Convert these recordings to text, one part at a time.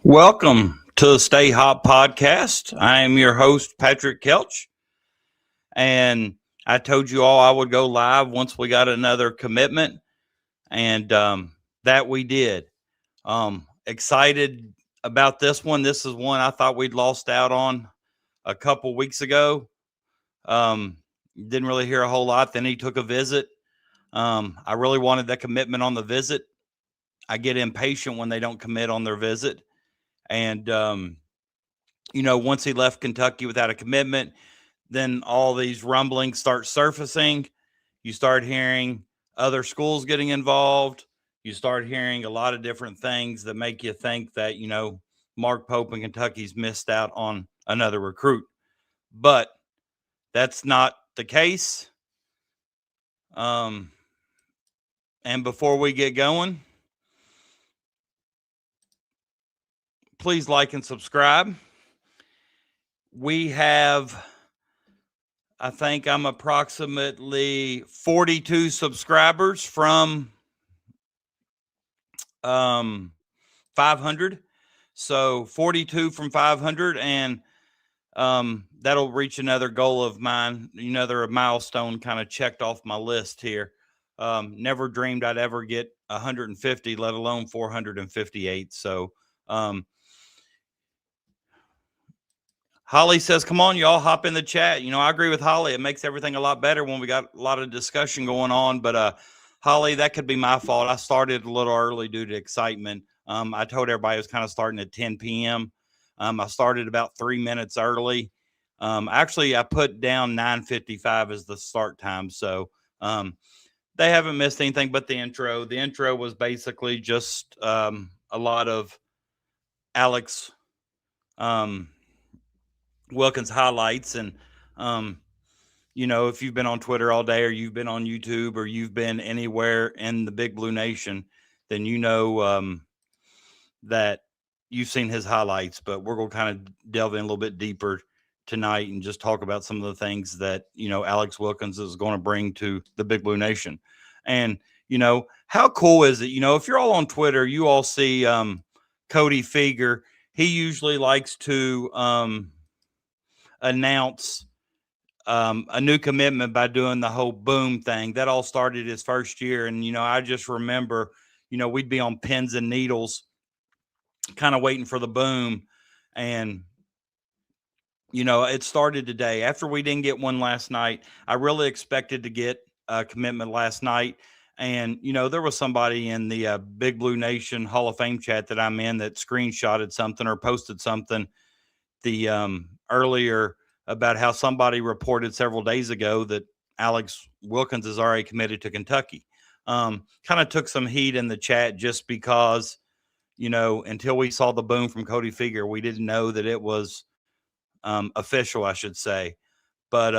Welcome to the Stay Hot podcast. I am your host, Patrick Kelch, and I told you all I would go live once we got another commitment, and that we did. Excited about this one. This is one I thought we'd lost out on a couple weeks ago. Didn't really hear a whole lot. Then he took a visit. I really wanted that commitment on the visit. I get impatient when they don't commit on their visit. And, once he left Kentucky without a commitment, then all these rumblings start surfacing. You start hearing other schools getting involved. You start hearing a lot of different things that make you think that, Mark Pope in Kentucky's missed out on another recruit. But that's not the case. And before we get going, please like and subscribe. We have, I think I'm approximately 42 subscribers from 500. So 42 from 500, and that'll reach another goal of mine, another milestone kind of checked off my list here. Never dreamed I'd ever get 150, let alone 458. So, Holly says, come on, y'all hop in the chat. I agree with Holly. It makes everything a lot better when we got a lot of discussion going on. But Holly, that could be my fault. I started a little early due to excitement. I told everybody it was kind of starting at 10 p.m. I started about 3 minutes early. Actually, I put down 9:55 as the start time. So they haven't missed anything but the intro. The intro was basically just a lot of Alex Wilkins highlights. And, if you've been on Twitter all day, or you've been on YouTube, or you've been anywhere in the Big Blue Nation, then that you've seen his highlights. But we're going to kind of delve in a little bit deeper tonight and just talk about some of the things that, Alex Wilkins is going to bring to the Big Blue Nation. And, how cool is it? If you're all on Twitter, you all see Cody Feger. He usually likes to announce a new commitment by doing the whole boom thing. That all started his first year. And, I just remember, we'd be on pins and needles kind of waiting for the boom. And, it started today. After we didn't get one last night, I really expected to get a commitment last night. And, there was somebody in the Big Blue Nation Hall of Fame chat that I'm in that screenshotted something or posted something earlier about how somebody reported several days ago that Alex Wilkins is already committed to Kentucky. Kind of took some heat in the chat just because, until we saw the boom from Cody Feger, we didn't know that it was official, I should say. But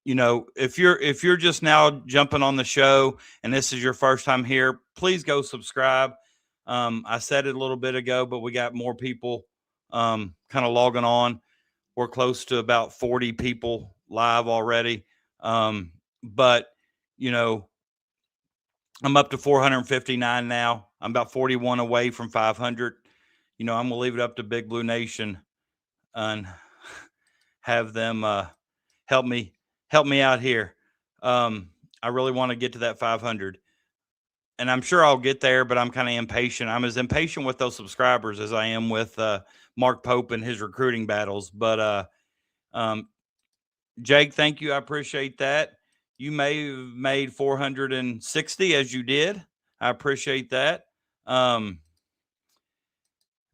if you're just now jumping on the show and this is your first time here, please go subscribe. I said it a little bit ago, but we got more people kind of logging on. We're close to about 40 people live already. But I'm up to 459 now. I'm about 41 away from 500. I'm going to leave it up to Big Blue Nation and have them help me out here. I really want to get to that 500. And I'm sure I'll get there, but I'm kind of impatient. I'm as impatient with those subscribers as I am with Mark Pope and his recruiting battles. But Jake, thank you. I appreciate that. You may have made 460 as you did. I appreciate that.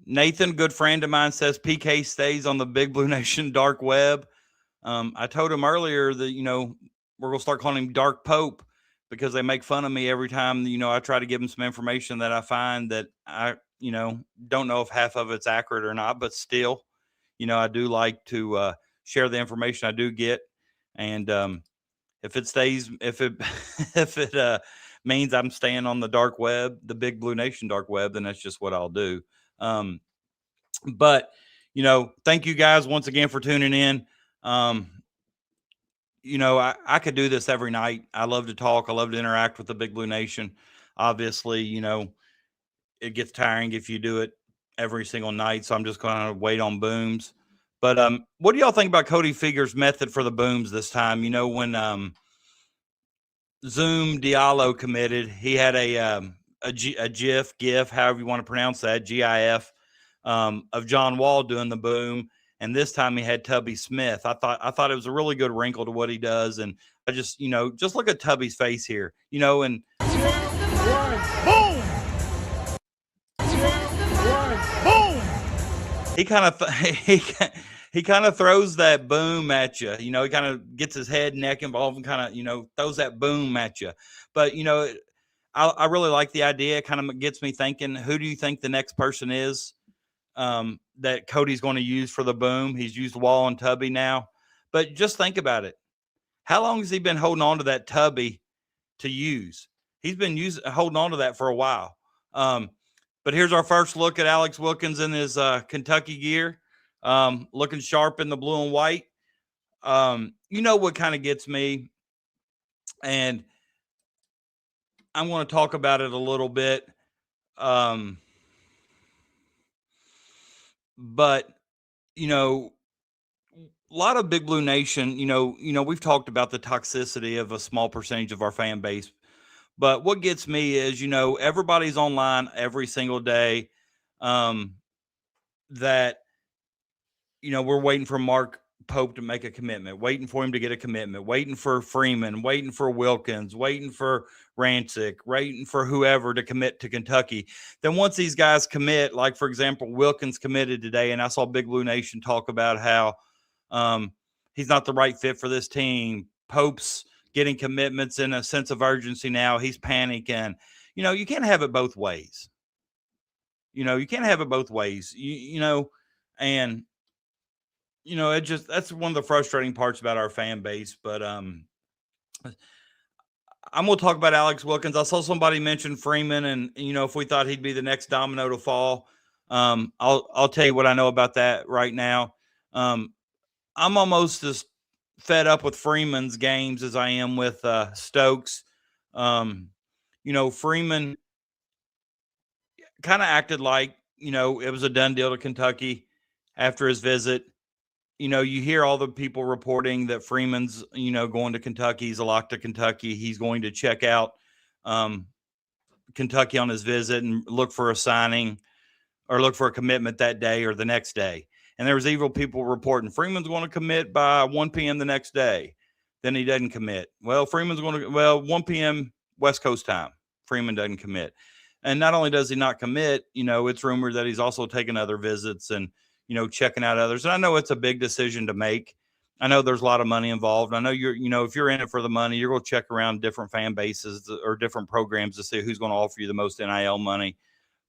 Nathan, good friend of mine, says PK stays on the Big Blue Nation dark web. I told him earlier that, we're going to start calling him Dark Pope because they make fun of me every time, I try to give them some information that I find that I, don't know if half of it's accurate or not, but still, I do like to share the information I do get. And if it means I'm staying on the dark web, the Big Blue Nation dark web, then that's just what I'll do. But, thank you guys once again for tuning in. I could do this every night. I love to talk. I love to interact with the Big Blue Nation. Obviously, it gets tiring if you do it every single night, so I'm just going to wait on booms. But what do y'all think about Cody Figure's method for the booms this time? When Zoom Diallo committed, he had a GIF, however you want to pronounce that, GIF, of John Wall doing the boom, and this time he had Tubby Smith. I thought it was a really good wrinkle to what he does, and I just look at Tubby's face here, and boom. Boom. He kind of he kind of throws that boom at you. He kind of gets his head, neck involved, and kind of throws that boom at you. But I really like the idea. It kind of gets me thinking. Who do you think the next person is that Cody's going to use for the boom? He's used Wall and Tubby now, but just think about it. How long has he been holding on to that Tubby to use? He's been holding on to that for a while. But here's our first look at Alex Wilkins in his Kentucky gear, looking sharp in the blue and white. What kind of gets me, and I'm going to talk about it a little bit. But a lot of Big Blue Nation, we've talked about the toxicity of a small percentage of our fan base. But what gets me is, everybody's online every single day. That, we're waiting for Mark Pope to make a commitment, waiting for him to get a commitment, waiting for Freeman, waiting for Wilkins, waiting for Rancic, waiting for whoever to commit to Kentucky. Then once these guys commit, like, for example, Wilkins committed today, and I saw Big Blue Nation talk about how he's not the right fit for this team. Pope's getting commitments in a sense of urgency now. He's panicking. You can't have it both ways. You can't have it both ways. And that's one of the frustrating parts about our fan base. But I'm going to talk about Alex Wilkins. I saw somebody mention Freeman, and if we thought he'd be the next domino to fall, I'll tell you what I know about that right now. I'm almost as fed up with Freeman's games as I am with Stokes. Freeman kind of acted like, it was a done deal to Kentucky after his visit. You hear all the people reporting that Freeman's, going to Kentucky. He's a lock to Kentucky. He's going to check out Kentucky on his visit and look for a signing or look for a commitment that day or the next day. And there was evil people reporting Freeman's going to commit by 1 p.m. the next day. Then he doesn't commit. Well, 1 p.m. West Coast time. Freeman doesn't commit. And not only does he not commit, it's rumored that he's also taking other visits and, checking out others. And I know it's a big decision to make. I know there's a lot of money involved. I know if you're in it for the money, you're going to check around different fan bases or different programs to see who's going to offer you the most NIL money.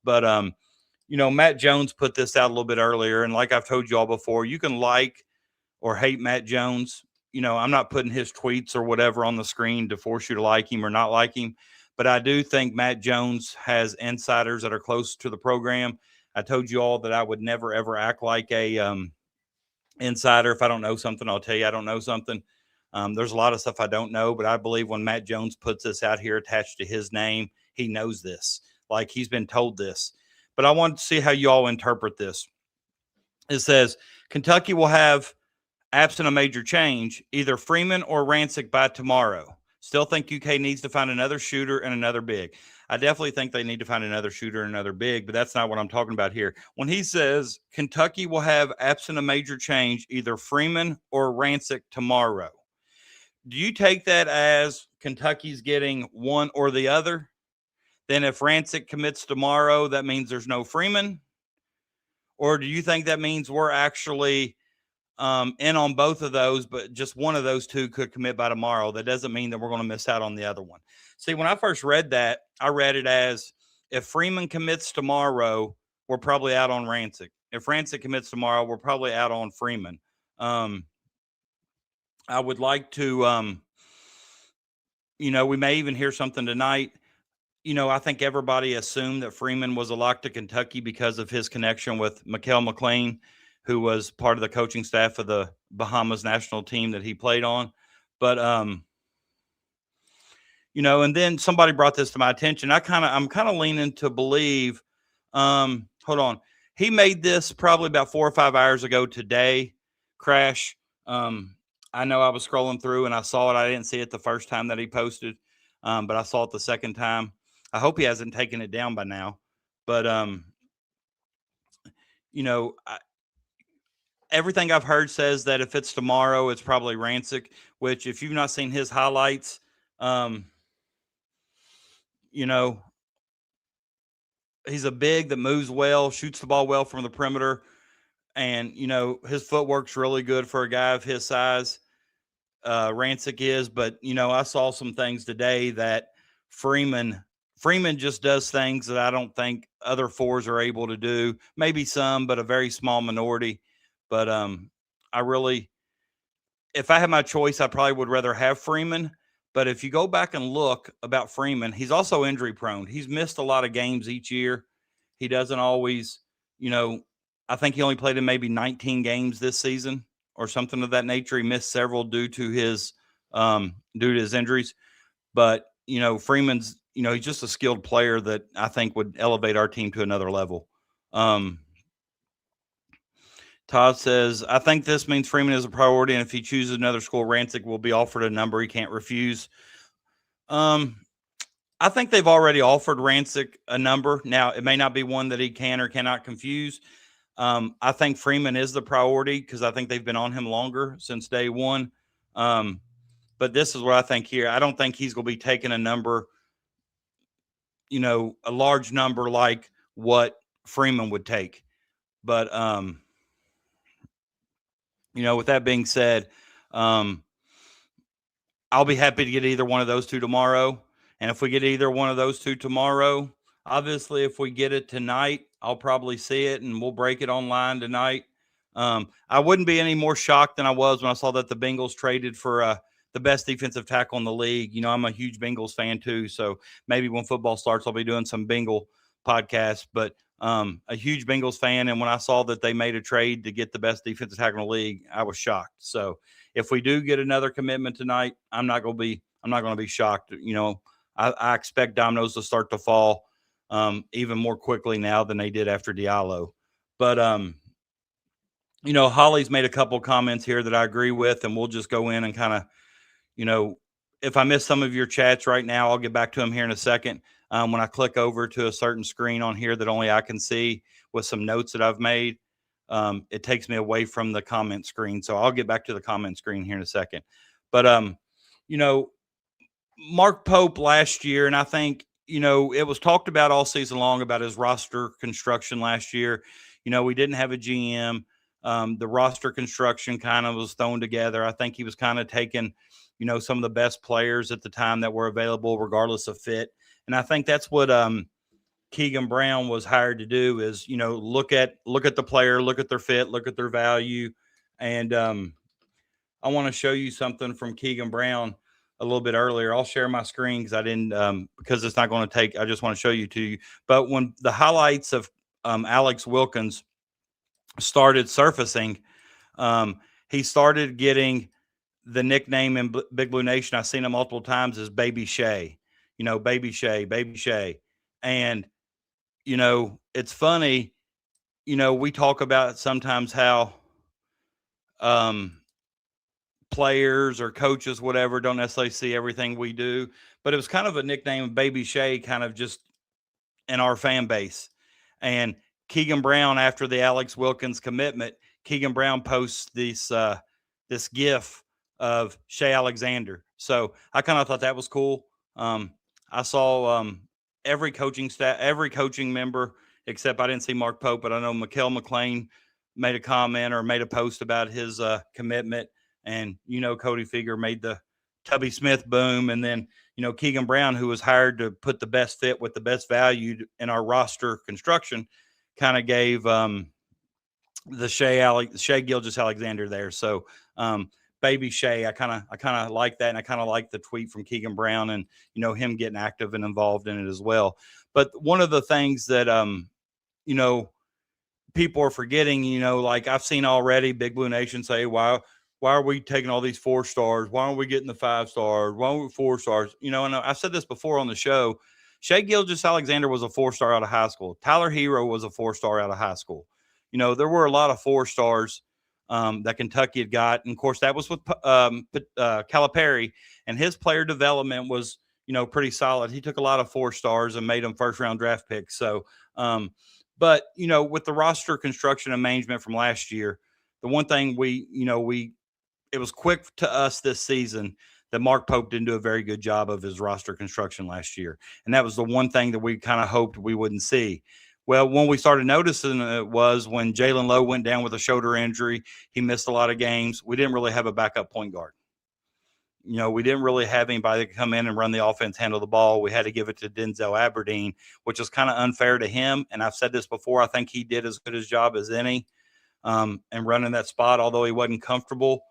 But, Matt Jones put this out a little bit earlier. And like I've told you all before, you can like or hate Matt Jones. I'm not putting his tweets or whatever on the screen to force you to like him or not like him. But I do think Matt Jones has insiders that are close to the program. I told you all that I would never, ever act like a insider. If I don't know something, I'll tell you I don't know something. There's a lot of stuff I don't know, but I believe when Matt Jones puts this out here attached to his name, he knows this. Like, he's been told this. But I want to see how you all interpret this. It says, Kentucky will have, absent a major change, either Freeman or Rancic by tomorrow. Still think UK needs to find another shooter and another big. I definitely think they need to find another shooter and another big, but that's not what I'm talking about here. When he says Kentucky will have, absent a major change, either Freeman or Rancic tomorrow, do you take that as Kentucky's getting one or the other? Then if Rancic commits tomorrow, that means there's no Freeman? Or do you think that means we're actually in on both of those, but just one of those two could commit by tomorrow? That doesn't mean that we're going to miss out on the other one. See, when I first read that, I read it as if Freeman commits tomorrow, we're probably out on Rancic. If Rancic commits tomorrow, we're probably out on Freeman. I would like to, we may even hear something tonight. I think everybody assumed that Freeman was a lock to Kentucky because of his connection with Mikhail McLean, who was part of the coaching staff of the Bahamas national team that he played on. But, and then somebody brought this to my attention. I'm kind of leaning to believe, hold on. he made this probably about 4 or 5 hours ago today, Crash. I know I was scrolling through and I saw it. I didn't see it the first time that he posted, but I saw it the second time. I hope he hasn't taken it down by now. But, you know, everything I've heard says that if it's tomorrow, it's probably Rancic, which if you've not seen his highlights, you know, he's a big that moves well, shoots the ball well from the perimeter. And, you know, his footwork's really good for a guy of his size. Rancic is, but, you know, I saw some things today that Freeman just does things that I don't think other fours are able to do. Maybe some, but a very small minority. But I really, if I had my choice, I probably would rather have Freeman. But if you go back and look about Freeman, he's also injury prone. He's missed a lot of games each year. He doesn't always, you know, I think he only played in maybe 19 games this season or something of that nature. He missed several due to his injuries. But, you know, Freeman's, you know, he's just a skilled player that I think would elevate our team to another level. Todd says, I think this means Freeman is a priority, and if he chooses another school, Rancic will be offered a number he can't refuse. I think they've already offered Rancic a number. Now, it may not be one that he can or cannot confuse. I think Freeman is the priority because I think they've been on him longer since day one. But this is what I think here. I don't think he's going to be taking a number, you know, a large number like what Freeman would take. But, you know, with that being said, I'll be happy to get either one of those two tomorrow. And if we get either one of those two tomorrow, obviously, if we get it tonight, I'll probably see it and we'll break it online tonight. I wouldn't be any more shocked than I was when I saw that the Bengals traded for the best defensive tackle in the league. You know, I'm a huge Bengals fan too. So maybe when football starts, I'll be doing some Bengal podcasts. But a huge Bengals fan. And when I saw that they made a trade to get the best defensive tackle in the league, I was shocked. So if we do get another commitment tonight, I'm not going to be shocked. You know, I expect dominoes to start to fall even more quickly now than they did after Diallo. But, you know, Holly's made a couple comments here that I agree with, and we'll just go in and kind of, you know, if I miss some of your chats right now, I'll get back to them here in a second. When I click over to a certain screen on here that only I can see with some notes that I've made, it takes me away from the comment screen. So I'll get back to the comment screen here in a second. But, you know, Mark Pope last year, and I think, you know, it was talked about all season long about his roster construction last year. You know, we didn't have a GM. The roster construction kind of was thrown together. I think he was kind of taking, you know, some of the best players at the time that were available, regardless of fit. And I think that's what Keegan Brown was hired to do is, you know, look at the player, look at their fit, look at their value. And I want to show you something from Keegan Brown a little bit earlier. I'll share my screen because I didn't because it's not going to take. I just want to show you to you. But when the highlights of Alex Wilkins started surfacing, he started getting the nickname in Big Blue Nation. I've seen him multiple times as Baby Shay. You know, Baby Shay, Baby Shay. And, you know, it's funny, you know, we talk about sometimes how players or coaches, whatever, don't necessarily see everything we do. But it was kind of a nickname of Baby Shay, kind of just in our fan base. And Keegan Brown, after the Alex Wilkins commitment, Keegan Brown posts this GIF of Shea Alexander. So I kind of thought that was cool. I saw every coaching staff, every coaching member, except I didn't see Mark Pope, but I know Mikel McLean made a comment or made a post about his commitment. And, you know, Cody Figure made the Tubby Smith boom. And then, you know, Keegan Brown, who was hired to put the best fit with the best value in our roster construction, kind of gave the Shea Gilgeous-Alexander there. So Baby Shay, I kind of like that. And I kind of like the tweet from Keegan Brown and, you know, him getting active and involved in it as well. But one of the things that, you know, people are forgetting, you know, like I've seen already Big Blue Nation say, why are we taking all these 4 stars? Why aren't we getting the 5 stars? Why aren't we 4 stars? You know, and I've said this before on the show. Shea Gilgeous-Alexander was a 4-star out of high school. Tyler Hero was a 4-star out of high school. There were a lot of 4-stars that Kentucky had got. And, of course, that was with Calipari, and his player development was, pretty solid. He took a lot of 4-stars and made them first-round draft picks. So, but, with the roster construction and management from last year, the one thing it was quick to us this season that Mark Pope didn't do a very good job of his roster construction last year. And that was the one thing that we kind of hoped we wouldn't see. Well, when we started noticing it was when Jalen Lowe went down with a shoulder injury. He missed a lot of games. We didn't really have a backup point guard. We didn't really have anybody that come in and run the offense, handle the ball. We had to give it to Denzel Aberdeen, which is kind of unfair to him. And I've said this before. I think he did as good a job as any and running that spot, although he wasn't comfortable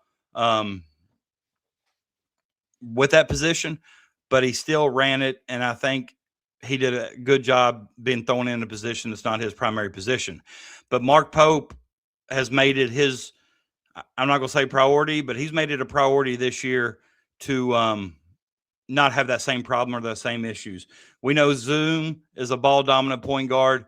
with that position, but he still ran it. And I think he did a good job being thrown in a position that's not his primary position. But Mark Pope has made it I'm not going to say priority, but he's made it a priority this year to not have that same problem or the same issues. We know Zoom is a ball dominant point guard,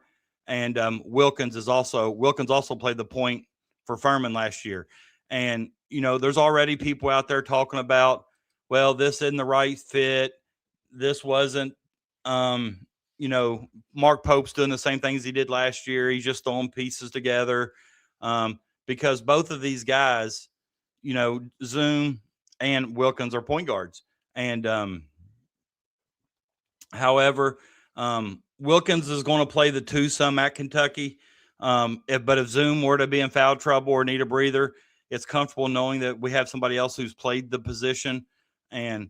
and Wilkins also played the point for Furman last year. And, there's already people out there talking about, well, this isn't the right fit. This wasn't, Mark Pope's doing the same things he did last year. He's just throwing pieces together because both of these guys, Zoom and Wilkins are point guards. And however, Wilkins is going to play the 2 some at Kentucky. But if Zoom were to be in foul trouble or need a breather, it's comfortable knowing that we have somebody else who's played the position. And,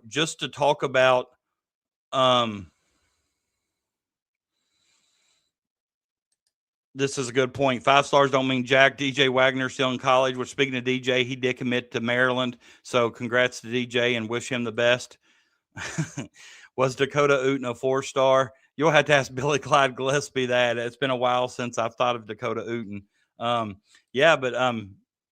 just to talk about this is a good point. 5 stars don't mean jack. DJ Wagner still in college, which, speaking of DJ, he did commit to Maryland. So congrats to DJ and wish him the best. Was Dakota Ooten a 4-star? You'll have to ask Billy Clyde Gillespie that. It's been a while since I've thought of Dakota Ooten. But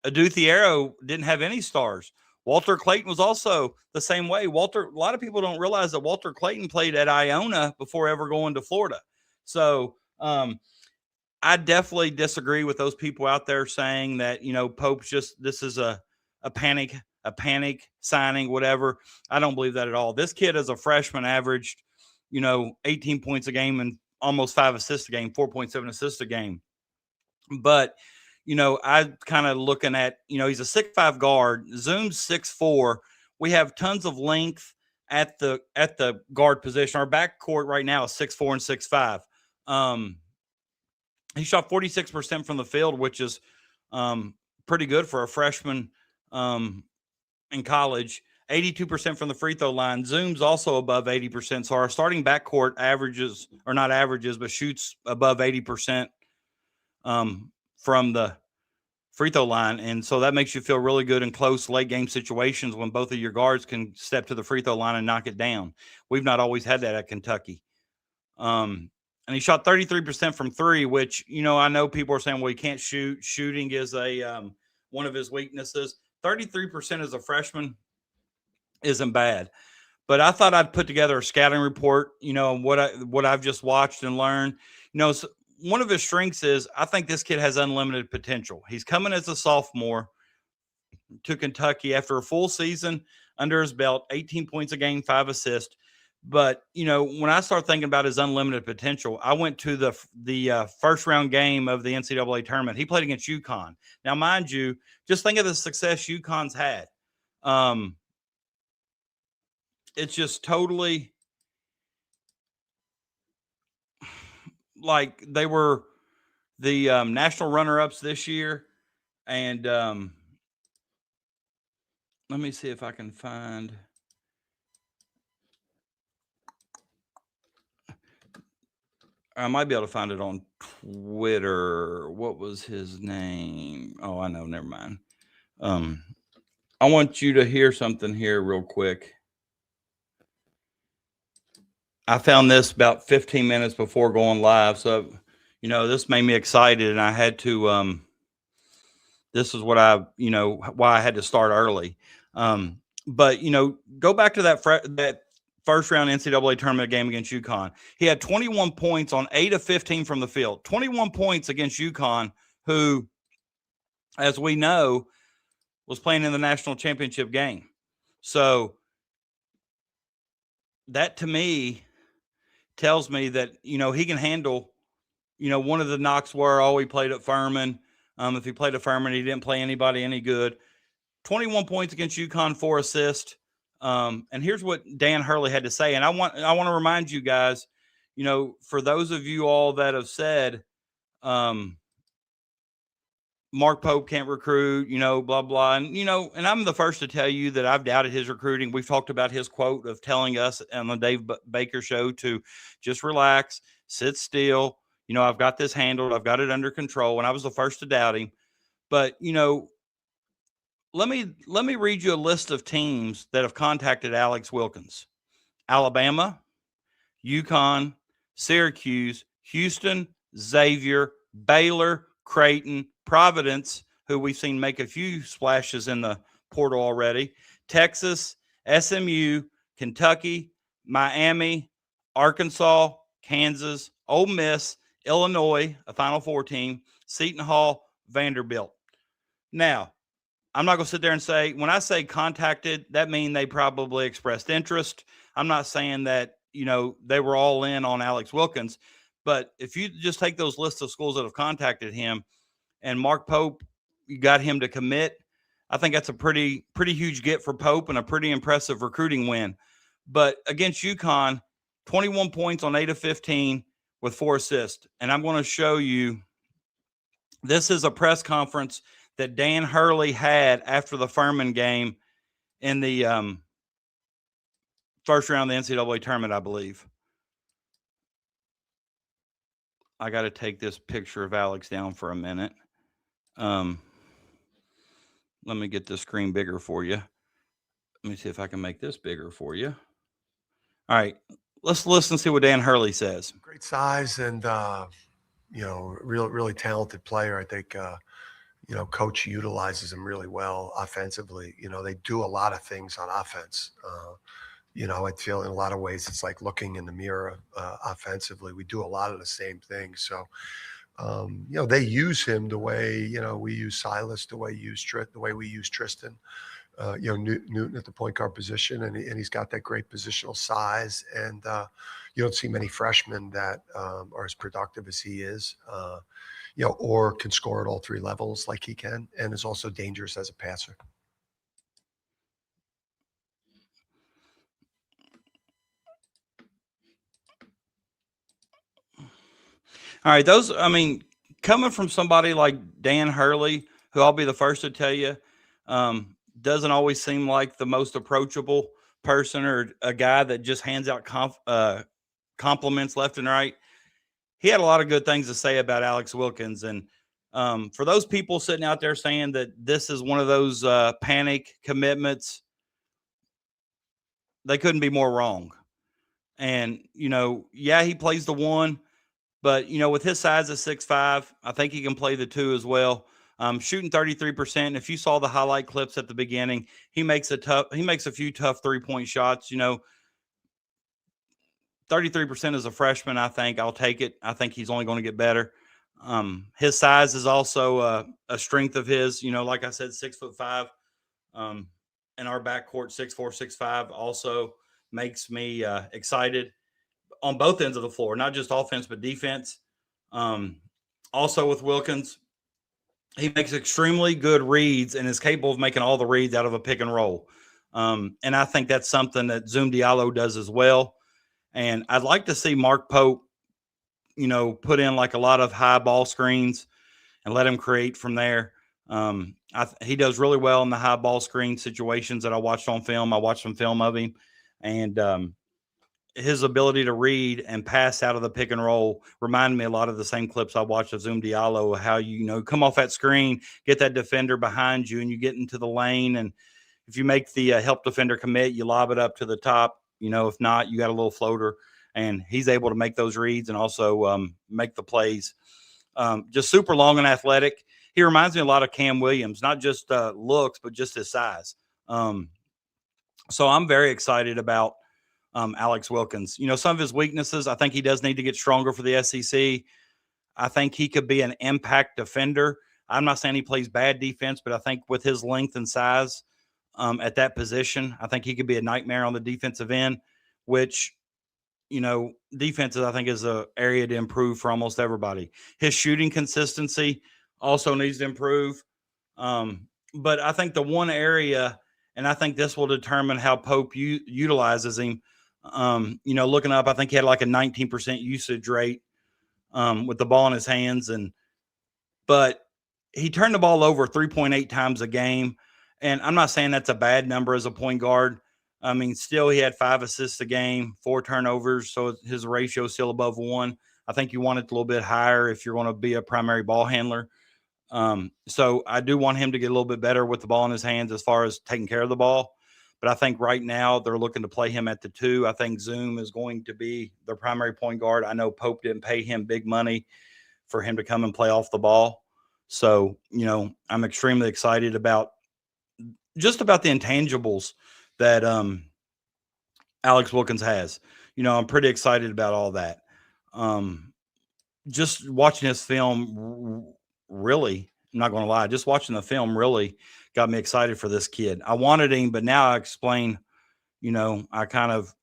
Aduthiero didn't have any stars. Walter Clayton was also the same way. A lot of people don't realize that Walter Clayton played at Iona before ever going to Florida. So I definitely disagree with those people out there saying that, Pope's this is a panic signing, whatever. I don't believe that at all. This kid as a freshman averaged, 18 points a game and almost 5 assists a game, 4.7 assists a game. But, I kind of looking at, he's a 6'5" guard. Zoom's 6'4". We have tons of length at the guard position. Our backcourt right now is 6'4" and 6'5". He shot 46% from the field, which is pretty good for a freshman in college. 82% from the free throw line. Zoom's also above 80%. So our starting backcourt shoots above 80% from the free throw line. And so that makes you feel really good in close late game situations when both of your guards can step to the free throw line and knock it down. We've not always had that at Kentucky. And he shot 33% from 3, which, I know people are saying, well, he can't shoot. Shooting is one of his weaknesses. 33% as a freshman isn't bad. But I thought I'd put together a scouting report, what I've just watched and learned. So one of his strengths is I think this kid has unlimited potential. He's coming as a sophomore to Kentucky after a full season under his belt, 18 points a game, 5 assists. But, when I start thinking about his unlimited potential, I went to the first round game of the NCAA tournament. He played against UConn. Now, mind you, just think of the success UConn's had. It's just totally like they were the national runner-ups this year. And let me see if I can find – I might be able to find it on Twitter. What was his name? Oh, I know. Never mind. I want you to hear something here real quick. I found this about 15 minutes before going live. So, this made me excited, and I had to this is what why I had to start early. But, go back to that first-round NCAA tournament game against UConn. He had 21 points on 8 of 15 from the field. 21 points against UConn, who, as we know, was playing in the national championship game. So that, to me, tells me that, he can handle, one of the knocks were, he played at Furman. If he played at Furman, he didn't play anybody any good. 21 points against UConn, 4 assists. And here's what Dan Hurley had to say. And I want to remind you guys, for those of you all that have said, Mark Pope can't recruit, blah, blah. And, and I'm the first to tell you that I've doubted his recruiting. We've talked about his quote of telling us on the Dave Baker show to just relax, sit still. I've got this handled. I've got it under control. And I was the first to doubt him. But, let me read you a list of teams that have contacted Alex Wilkins: Alabama, UConn, Syracuse, Houston, Xavier, Baylor, Creighton, Providence, who we've seen make a few splashes in the portal already, Texas, SMU, Kentucky, Miami, Arkansas, Kansas, Ole Miss, Illinois, a Final Four team, Seton Hall, Vanderbilt. Now, I'm not going to sit there and say, when I say contacted, that means they probably expressed interest. I'm not saying that, they were all in on Alex Wilkins. But if you just take those lists of schools that have contacted him, and Mark Pope, you got him to commit, I think that's a pretty huge get for Pope and a pretty impressive recruiting win. But against UConn, 21 points on 8 of 15 with 4 assists. And I'm going to show you, this is a press conference that Dan Hurley had after the Furman game in the first round of the NCAA tournament, I believe. I got to take this picture of Alex down for a minute. Let me get the screen bigger for you. Let me see if I can make this bigger for you. All right, let's listen and see what Dan Hurley says. Great size and, really talented player. I think, coach utilizes him really well offensively. They do a lot of things on offense. I feel in a lot of ways it's like looking in the mirror offensively. We do a lot of the same things. So, they use him the way, we use Silas, the way we use Tristan, Newton at the point guard position. And he's got that great positional size. And you don't see many freshmen that are as productive as he is, or can score at all 3 levels like he can, and is also dangerous as a passer. All right, coming from somebody like Dan Hurley, who I'll be the first to tell you, doesn't always seem like the most approachable person or a guy that just hands out compliments left and right. He had a lot of good things to say about Alex Wilkins. And for those people sitting out there saying that this is one of those panic commitments, they couldn't be more wrong. And, he plays the 1. But, with his size of 6'5", I think he can play the 2 as well. Shooting 33%. If you saw the highlight clips at the beginning, he makes a few tough 3-point shots. 33% as a freshman, I think. I'll take it. I think he's only going to get better. His size is also a strength of his. Like I said, 6'5". In our backcourt, 6'4", 6'5", also makes me excited on both ends of the floor, not just offense, but defense. Also with Wilkins, he makes extremely good reads and is capable of making all the reads out of a pick and roll. And I think that's something that Zoom Diallo does as well. And I'd like to see Mark Pope, put in like a lot of high ball screens and let him create from there. He does really well in the high ball screen situations that I watched on film. I watched some film of him, and his ability to read and pass out of the pick and roll reminded me a lot of the same clips I watched of Zoom Diallo, how come off that screen, get that defender behind you, and you get into the lane. And if you make the help defender commit, you lob it up to the top. If not, you got a little floater. And he's able to make those reads and also make the plays. Just super long and athletic. He reminds me a lot of Cam Williams, not just looks, but just his size. So I'm very excited about Alex Wilkins. Some of his weaknesses, I think he does need to get stronger for the SEC. I think he could be an impact defender. I'm not saying he plays bad defense, but I think with his length and size at that position, I think he could be a nightmare on the defensive end, which, defenses, I think, is an area to improve for almost everybody. His shooting consistency also needs to improve. But I think the one area, and I think this will determine how Pope utilizes him, looking up, I think he had like a 19% usage rate with the ball in his hands. But he turned the ball over 3.8 times a game. And I'm not saying that's a bad number as a point guard. I mean, still he had 5 assists a game, 4 turnovers. So his ratio is still above 1. I think you want it a little bit higher if you're going to be a primary ball handler. So I do want him to get a little bit better with the ball in his hands as far as taking care of the ball. But I think right now they're looking to play him at the 2. I think Zoom is going to be their primary point guard. I know Pope didn't pay him big money for him to come and play off the ball. So, I'm extremely excited about the intangibles that Alex Wilkins has. I'm pretty excited about all that. Just watching his film, really, I'm not going to lie, just watching the film really got me excited for this kid. I wanted him, but now I explain, I kind of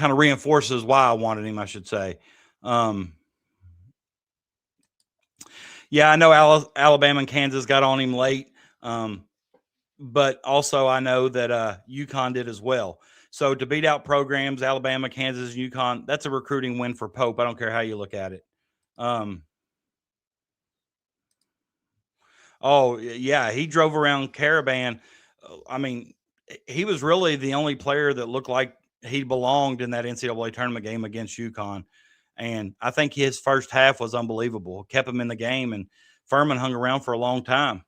reinforces why I wanted him, I should say. Yeah, I know Alabama and Kansas got on him late. But also I know that UConn did as well. So to beat out programs, Alabama, Kansas, and UConn, that's a recruiting win for Pope. I don't care how you look at it. Oh, yeah, he drove around Caravan. I mean, he was really the only player that looked like he belonged in that NCAA tournament game against UConn. And I think his first half was unbelievable. Kept him in the game, and Furman hung around for a long time.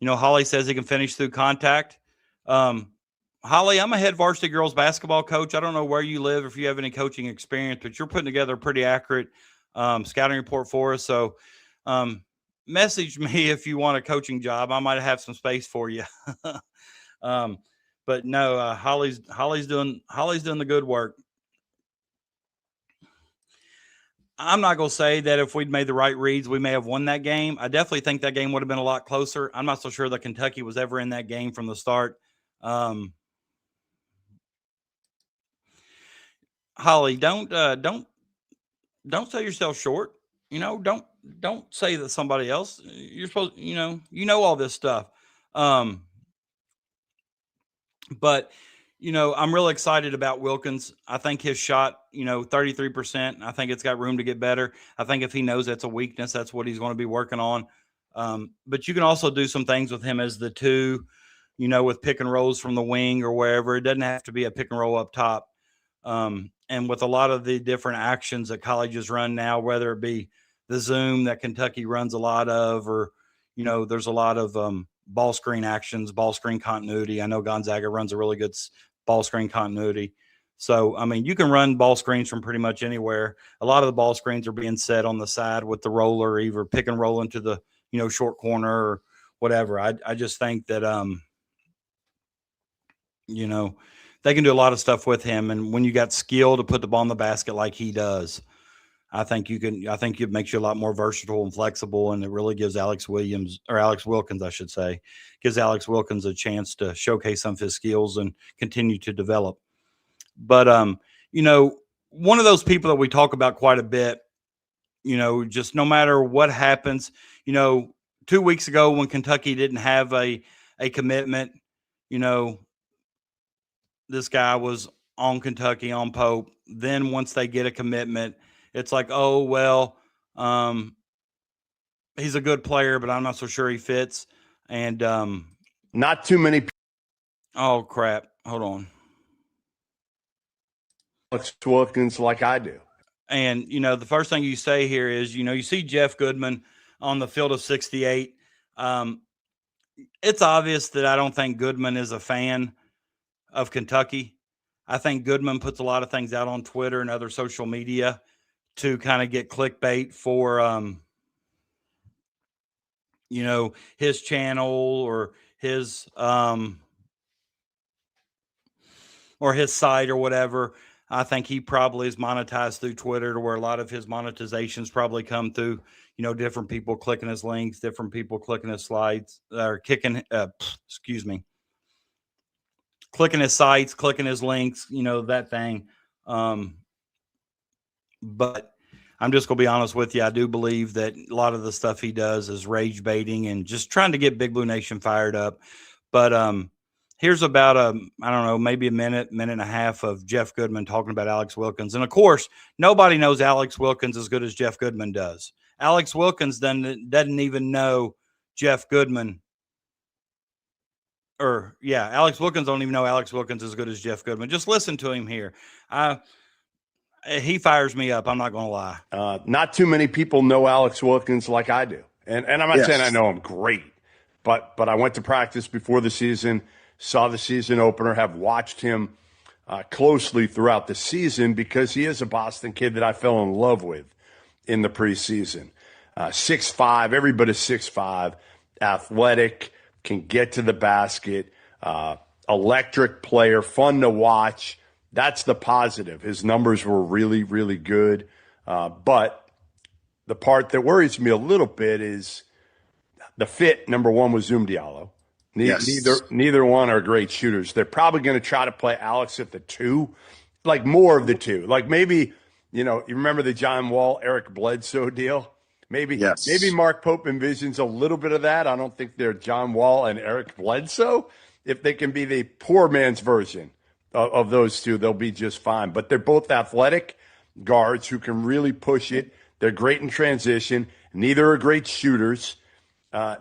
Holly says he can finish through contact. Holly, I'm a head varsity girls basketball coach. I don't know where you live, if you have any coaching experience, but you're putting together a pretty accurate scouting report for us. So message me if you want a coaching job. I might have some space for you. But no, Holly's doing the good work. I'm not going to say that if we'd made the right reads, we may have won that game. I definitely think that game would have been a lot closer. I'm not so sure that Kentucky was ever in that game from the start. Holly, don't sell yourself short. Don't say that somebody else. You're supposed, all this stuff. But I'm really excited about Wilkins. I think his shot, 33%. I think it's got room to get better. I think if he knows that's a weakness, that's what he's going to be working on. But you can also do some things with him as the 2, with pick and rolls from the wing or wherever. It doesn't have to be a pick and roll up top. And with a lot of the different actions that colleges run now, whether it be the Zoom that Kentucky runs a lot of, or, there's a lot of ball screen actions, ball screen continuity. I know Gonzaga runs a really good ball screen continuity. So, I mean, you can run ball screens from pretty much anywhere. A lot of the ball screens are being set on the side with the roller, either pick and roll into the, short corner or whatever. I just think that, they can do a lot of stuff with him. And when you got skill to put the ball in the basket like he does, I think it makes you a lot more versatile and flexible. And it really gives Alex Wilkins, I should say, gives Alex Wilkins a chance to showcase some of his skills and continue to develop. But, one of those people that we talk about quite a bit, just no matter what happens, 2 weeks ago when Kentucky didn't have a commitment, this guy was on Kentucky, on Pope. Then once they get a commitment, it's like, oh, well, he's a good player, but I'm not so sure he fits. And not too many. Oh, crap. Hold on. Alex Wilkins like I do. And, the first thing you say here is, you see Jeff Goodman on the field of 68. It's obvious that I don't think Goodman is a fan of Kentucky. I think Goodman puts a lot of things out on Twitter and other social media to kind of get clickbait for, his channel or his or his site or whatever. I think he probably is monetized through Twitter, to where a lot of his monetizations probably come through, different people clicking his links, different people clicking his slides, or clicking his sites, clicking his links, that thing. But I'm just going to be honest with you. I do believe that a lot of the stuff he does is rage baiting and just trying to get Big Blue Nation fired up. But here's about I don't know, maybe a minute and a half of Jeff Goodman talking about Alex Wilkins. And of course, nobody knows Alex Wilkins as good as Jeff Goodman does. Alex Wilkins doesn't even know Jeff Goodman. Alex Wilkins don't even know Alex Wilkins as good as Jeff Goodman. Just listen to him here. He fires me up. I'm not going to lie. Not too many people know Alex Wilkins like I do. And I'm not saying I know him great, but I went to practice before the season, saw the season opener, have watched him closely throughout the season because he is a Boston kid that I fell in love with in the preseason. 6'5", everybody's 6'5", athletic, can get to the basket, electric player, fun to watch. That's the positive. His numbers were really, really good. But the part that worries me a little bit is the fit, number one, was Zoom Diallo. Neither one are great shooters. They're probably going to try to play Alex at the 2, like more of the 2. Like maybe, you remember the John Wall, Eric Bledsoe deal? Maybe Mark Pope envisions a little bit of that. I don't think they're John Wall and Eric Bledsoe. If they can be the poor man's version of those two, they'll be just fine. But they're both athletic guards who can really push it. They're great in transition. Neither are great shooters. I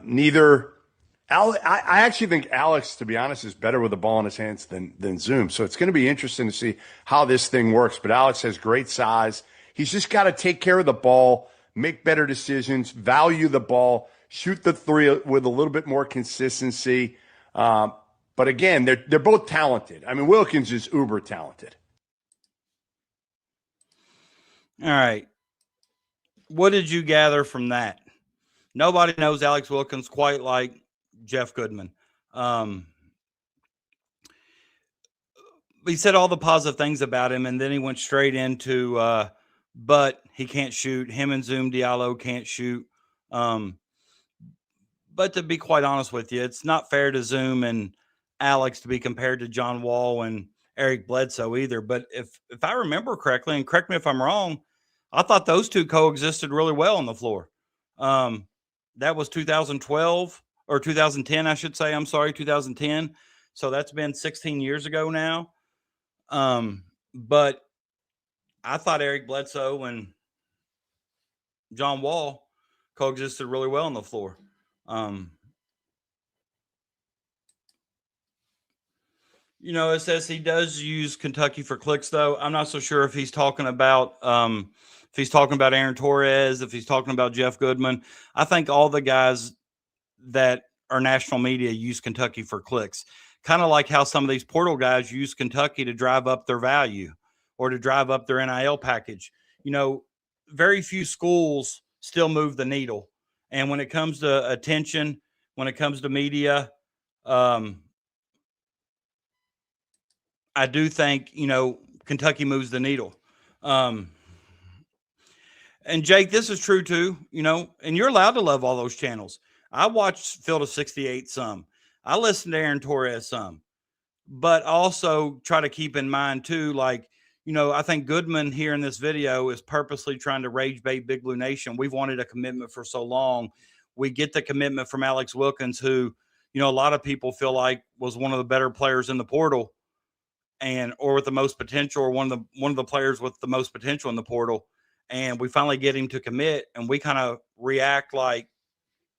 actually think Alex, to be honest, is better with the ball in his hands than Zoom. So it's going to be interesting to see how this thing works. But Alex has great size. He's just got to take care of the ball, make better decisions, value the ball, shoot the 3 with a little bit more consistency. But again, they're both talented. I mean, Wilkins is uber talented. All right. What did you gather from that? Nobody knows Alex Wilkins quite like Jeff Goodman. He said all the positive things about him, and then he went straight into but he can't shoot. Him and Zoom Diallo can't shoot. But to be quite honest with you, it's not fair to Zoom and Alex to be compared to John Wall and Eric Bledsoe either. But if I remember correctly, and correct me if I'm wrong, I thought those two coexisted really well on the floor. That was 2012 or 2010, I should say. I'm sorry, 2010. So that's been 16 years ago now. But I thought Eric Bledsoe and John Wall coexisted really well on the floor. It says he does use Kentucky for clicks, though. I'm not so sure if he's talking about Aaron Torres, if he's talking about Jeff Goodman. I think all the guys that are national media use Kentucky for clicks, kind of like how some of these portal guys use Kentucky to drive up their value or to drive up their NIL package. Very few schools still move the needle. And when it comes to attention, when it comes to media, I do think, Kentucky moves the needle. And Jake, this is true too, and you're allowed to love all those channels. I watched Field of 68 some. I listen to Aaron Torres some, but also try to keep in mind too, like, I think Goodman here in this video is purposely trying to rage bait Big Blue Nation. We've wanted a commitment for so long. We get the commitment from Alex Wilkins, who, a lot of people feel like was one of the better players in the portal or with the most potential, or one of the players with the most potential in the portal. And we finally get him to commit, and we kind of react like,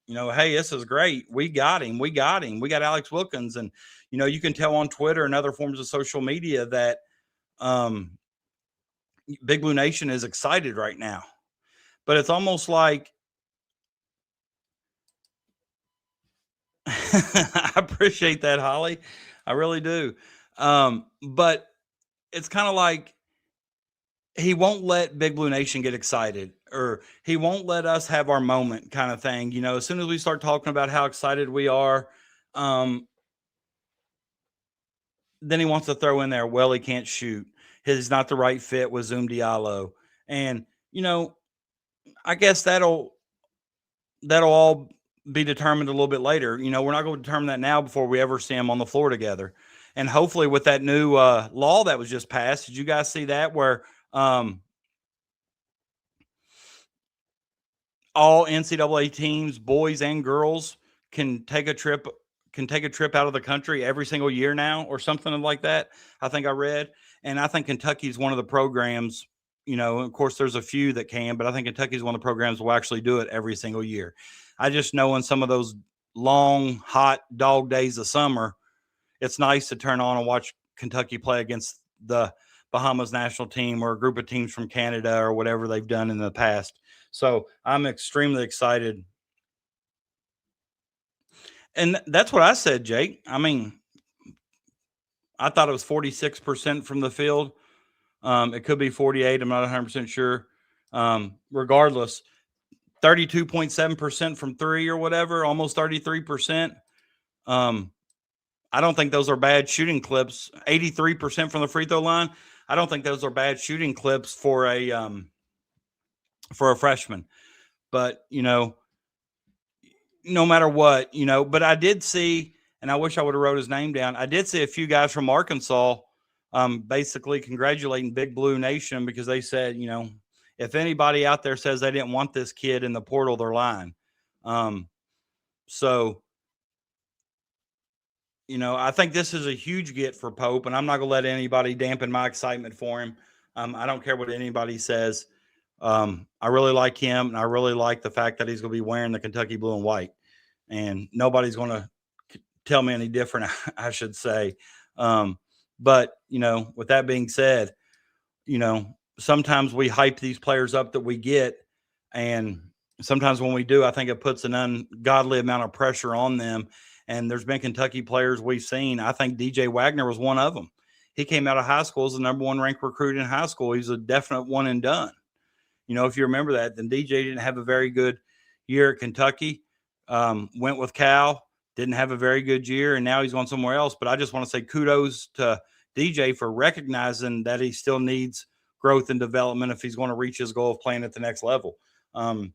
hey, this is great. We got him. We got Alex Wilkins. And, you can tell on Twitter and other forms of social media that Big Blue Nation is excited right now. But it's almost like I appreciate that, Holly. I really do. But it's kind of like he won't let Big Blue Nation get excited, or he won't let us have our moment kind of thing. As soon as we start talking about how excited we are, then he wants to throw in there, well, he can't shoot. He's not the right fit with Zoom Diallo. And, I guess that'll all be determined a little bit later. We're not going to determine that now before we ever see them on the floor together. And hopefully with that new law that was just passed, did you guys see that where all NCAA teams, boys and girls, can take a trip out of the country every single year now or something like that? I think I read. And I think Kentucky's one of the programs, of course there's a few that can, but I think Kentucky's one of the programs that will actually do it every single year. I just know in some of those long, hot dog days of summer, it's nice to turn on and watch Kentucky play against the Bahamas national team or a group of teams from Canada or whatever they've done in the past. So I'm extremely excited. And that's what I said, Jake. I mean, I thought it was 46% from the field. It could be 48. I'm not 100% sure. Regardless, 32.7% from three or whatever, almost 33%. I don't think those are bad shooting clips. 83% from the free throw line. I don't think those are bad shooting clips for a freshman. But, no matter what, but I did see, and I wish I would have wrote his name down. I did see a few guys from Arkansas basically congratulating Big Blue Nation because they said, if anybody out there says they didn't want this kid in the portal, they're lying. So, I think this is a huge get for Pope, and I'm not going to let anybody dampen my excitement for him. I don't care what anybody says. I really like him, and I really like the fact that he's going to be wearing the Kentucky blue and white, and nobody's going to tell me any different, I should say. But, with that being said, sometimes we hype these players up that we get, and sometimes when we do, I think it puts an ungodly amount of pressure on them. And there's been Kentucky players we've seen. I think DJ Wagner was one of them. He came out of high school as the number one ranked recruit in high school. He's a definite one and done. If you remember that, then DJ didn't have a very good year at Kentucky. Went with Cal, didn't have a very good year, and now he's going somewhere else. But I just want to say kudos to DJ for recognizing that he still needs growth and development if he's going to reach his goal of playing at the next level. How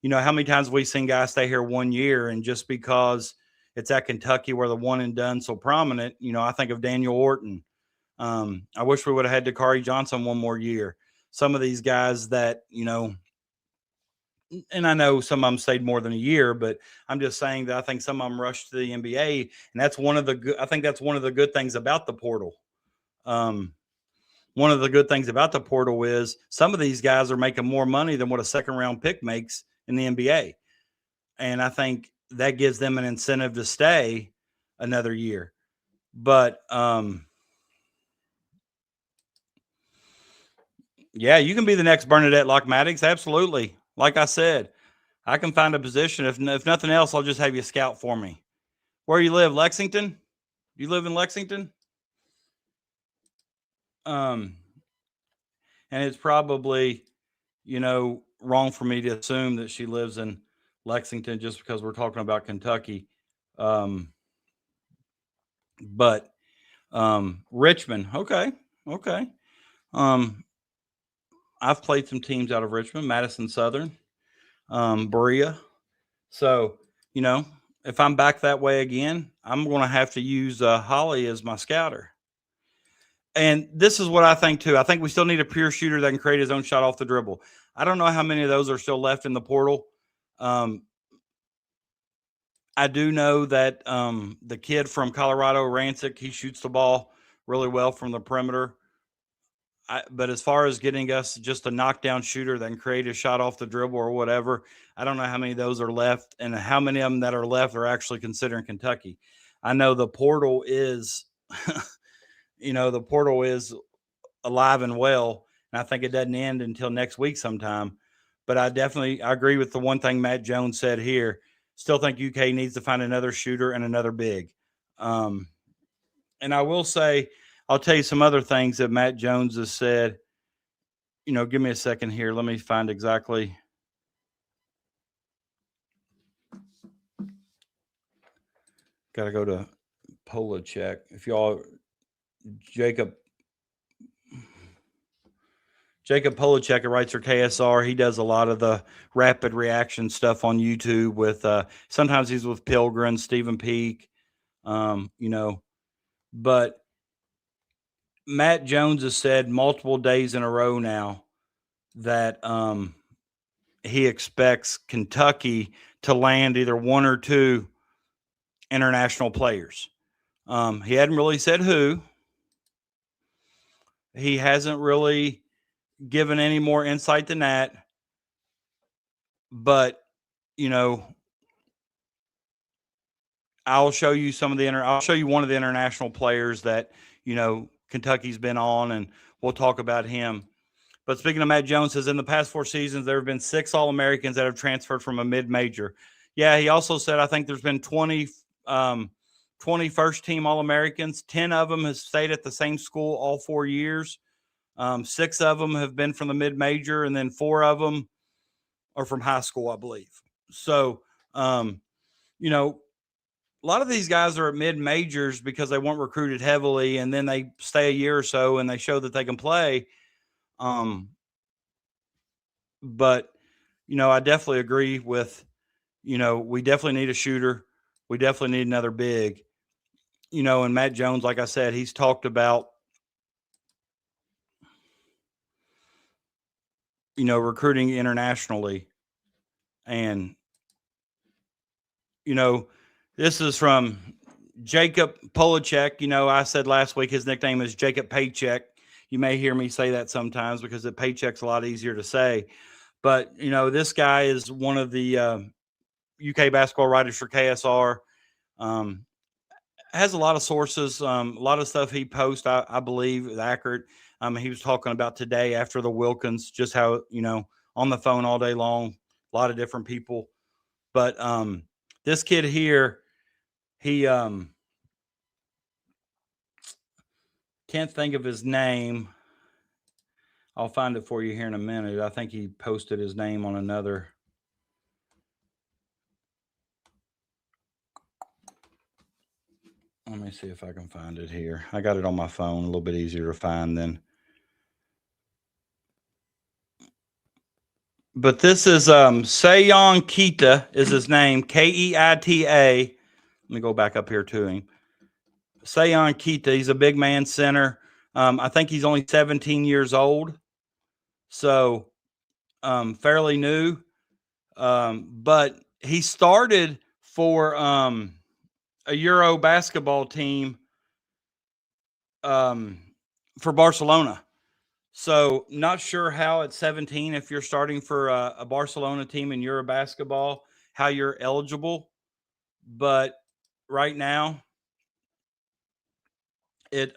many times have we seen guys stay here 1 year, and just because it's at Kentucky where the one and done so prominent, I think of Daniel Orton. I wish we would have had Dakari Johnson one more year. Some of these guys that, and I know some of them stayed more than a year, but I'm just saying that I think some of them rushed to the NBA, and that's one of the good things about the portal. One of the good things about the portal is some of these guys are making more money than what a second round pick makes in the NBA. And I think that gives them an incentive to stay another year. But, yeah, you can be the next Bernadette Lockmatics. Absolutely. Like I said, I can find a position. If nothing else, I'll just have you scout for me. Where you live, Lexington? You live in Lexington? And it's probably, wrong for me to assume that she lives in Lexington just because we're talking about Kentucky. But Richmond, okay. I've played some teams out of Richmond, Madison Southern, Berea. So, if I'm back that way again, I'm going to have to use Holly as my scouter. And this is what I think, too. I think we still need a pure shooter that can create his own shot off the dribble. I don't know how many of those are still left in the portal. I do know that the kid from Colorado, Rancic, he shoots the ball really well from the perimeter. But as far as getting us just a knockdown shooter that can create a shot off the dribble or whatever, I don't know how many of those are left and how many of them that are left are actually considering Kentucky. I know the portal is, the portal is alive and well, and I think it doesn't end until next week sometime. But I agree with the one thing Matt Jones said here. Still think UK needs to find another shooter and another big. And I will say, I'll tell you some other things that Matt Jones has said. Give me a second here. Let me find exactly. Got to go to Polachek. If y'all Jacob Polachek writes for KSR. He does a lot of the rapid reaction stuff on YouTube with sometimes he's with Pilgrim, Stephen Peak, but Matt Jones has said multiple days in a row now that he expects Kentucky to land either one or two international players. He hadn't really said who. He hasn't really given any more insight than that. But, I'll show you I'll show you one of the international players that, Kentucky's been on, and we'll talk about him. But speaking of Matt Jones, says in the past 4 seasons, there have been 6 All-Americans that have transferred from a mid-major. Yeah, he also said, I think there's been 20 first-team All-Americans. 10 of them have stayed at the same school all 4 years. 6 of them have been from the mid-major, and then 4 of them are from high school, I believe. So, a lot of these guys are at mid-majors because they weren't recruited heavily, and then they stay a year or so, and they show that they can play. But, I definitely agree with, we definitely need a shooter. We definitely need another big, and Matt Jones, like I said, he's talked about, recruiting internationally. And, this is from Jacob Polachek. I said last week his nickname is Jacob Paycheck. You may hear me say that sometimes because the paycheck's a lot easier to say. But, this guy is one of the UK basketball writers for KSR. Has a lot of sources. A lot of stuff he posts, I believe, is accurate. He was talking about today after the Wilkins, just how, on the phone all day long, a lot of different people. But this kid here, he can't think of his name. I'll find it for you here in a minute. I think he posted his name on another. Let me see if I can find it here. I got it on my phone, a little bit easier to find than. But this is Sayon Keita is his name, Keita. Let me go back up here to him. Sayon Keita, he's a big man center. I think he's only 17 years old, so fairly new. But he started for a Euro basketball team for Barcelona. So not sure how at 17, if you're starting for a Barcelona team in Euro basketball, how you're eligible. But right now, it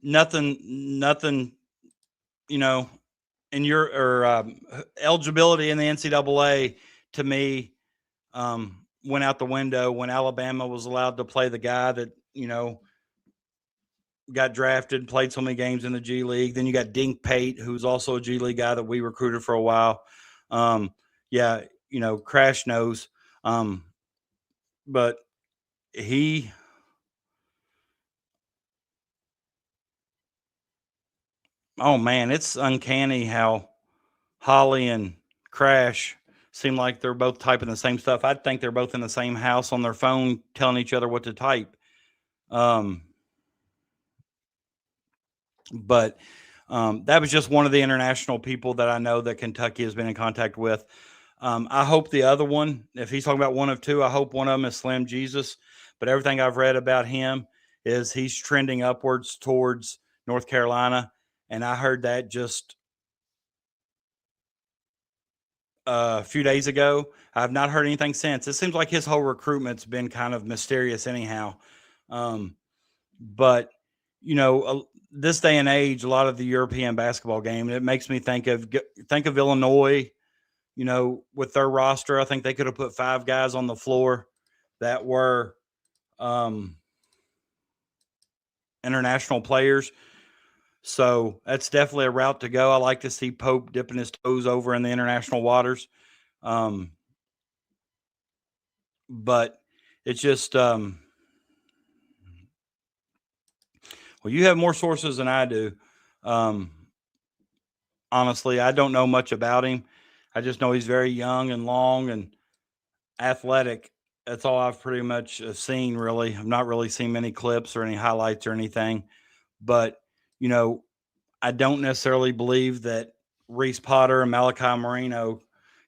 nothing, in your eligibility in the NCAA to me went out the window when Alabama was allowed to play the guy that got drafted, played so many games in the G League. Then you got Dink Pate, who's also a G League guy that we recruited for a while. Crash knows. But oh man, it's uncanny how Holly and Crash seem like they're both typing the same stuff. I think they're both in the same house on their phone telling each other what to type. But that was just one of the international people that I know that Kentucky has been in contact with. I hope the other one, if he's talking about one of two, I hope one of them is Slim Jesus. But everything I've read about him is he's trending upwards towards North Carolina. And I heard that just a few days ago. I've not heard anything since. It seems like his whole recruitment's been kind of mysterious anyhow. But, this day and age, a lot of the European basketball game, it makes me think of Illinois, with their roster. I think they could have put 5 guys on the floor that were international players. So that's definitely a route to go. I like to see Pope dipping his toes over in the international waters. But it's just Well, you have more sources than I do. Honestly, I don't know much about him. I just know he's very young and long and athletic. That's all I've pretty much seen, really. I've not really seen many clips or any highlights or anything. But, you know, I don't necessarily believe that Reese Potter and Malachi Marino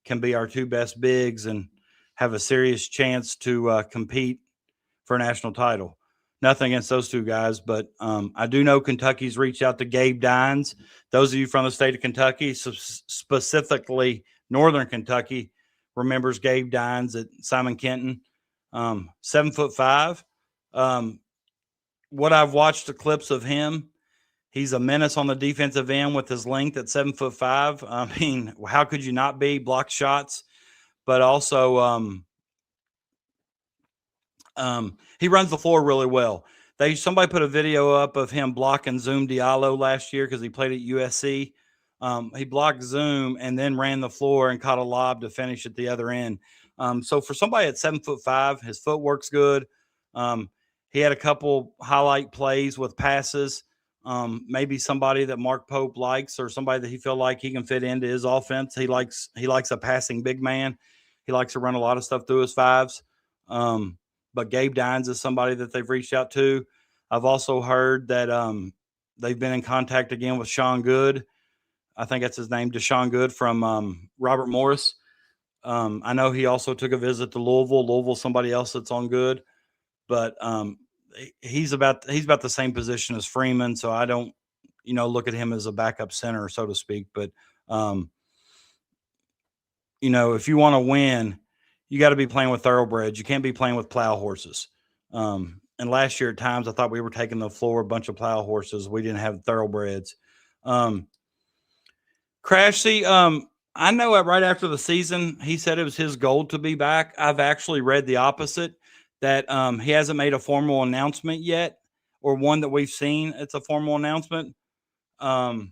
can be our two best bigs and have a serious chance to compete for a national title. Nothing against those two guys, but I do know Kentucky's reached out to Gabe Dines. Those of you from the state of Kentucky, specifically Northern Kentucky, remembers Gabe Dines at Simon Kenton, 7'5". What I've watched the clips of him, he's a menace on the defensive end with his length at 7'5". I mean, how could you not be? Block shots, but also he runs the floor really well. Somebody put a video up of him blocking Zoom Diallo last year because he played at USC. He blocked Zoom and then ran the floor and caught a lob to finish at the other end. So for somebody at 7'5", his footwork's good. He had a couple highlight plays with passes. Maybe somebody that Mark Pope likes, or somebody that he feel like he can fit into his offense. He likes a passing big man. He likes to run a lot of stuff through his fives. But Gabe Dines is somebody that they've reached out to. I've also heard that they've been in contact again with Sean Good. I think that's his name, Deshaun Good from Robert Morris. I know he also took a visit to Louisville. Louisville, somebody else that's on Good, but he's about the same position as Freeman. So I don't, look at him as a backup center, so to speak. But if you want to win, you got to be playing with thoroughbreds. You can't be playing with plow horses. And last year at times I thought we were taking the floor a bunch of plow horses. We didn't have thoroughbreds. Crashsy, I know right after the season, he said it was his goal to be back. I've actually read the opposite, that he hasn't made a formal announcement yet, or one that we've seen. It's a formal announcement. What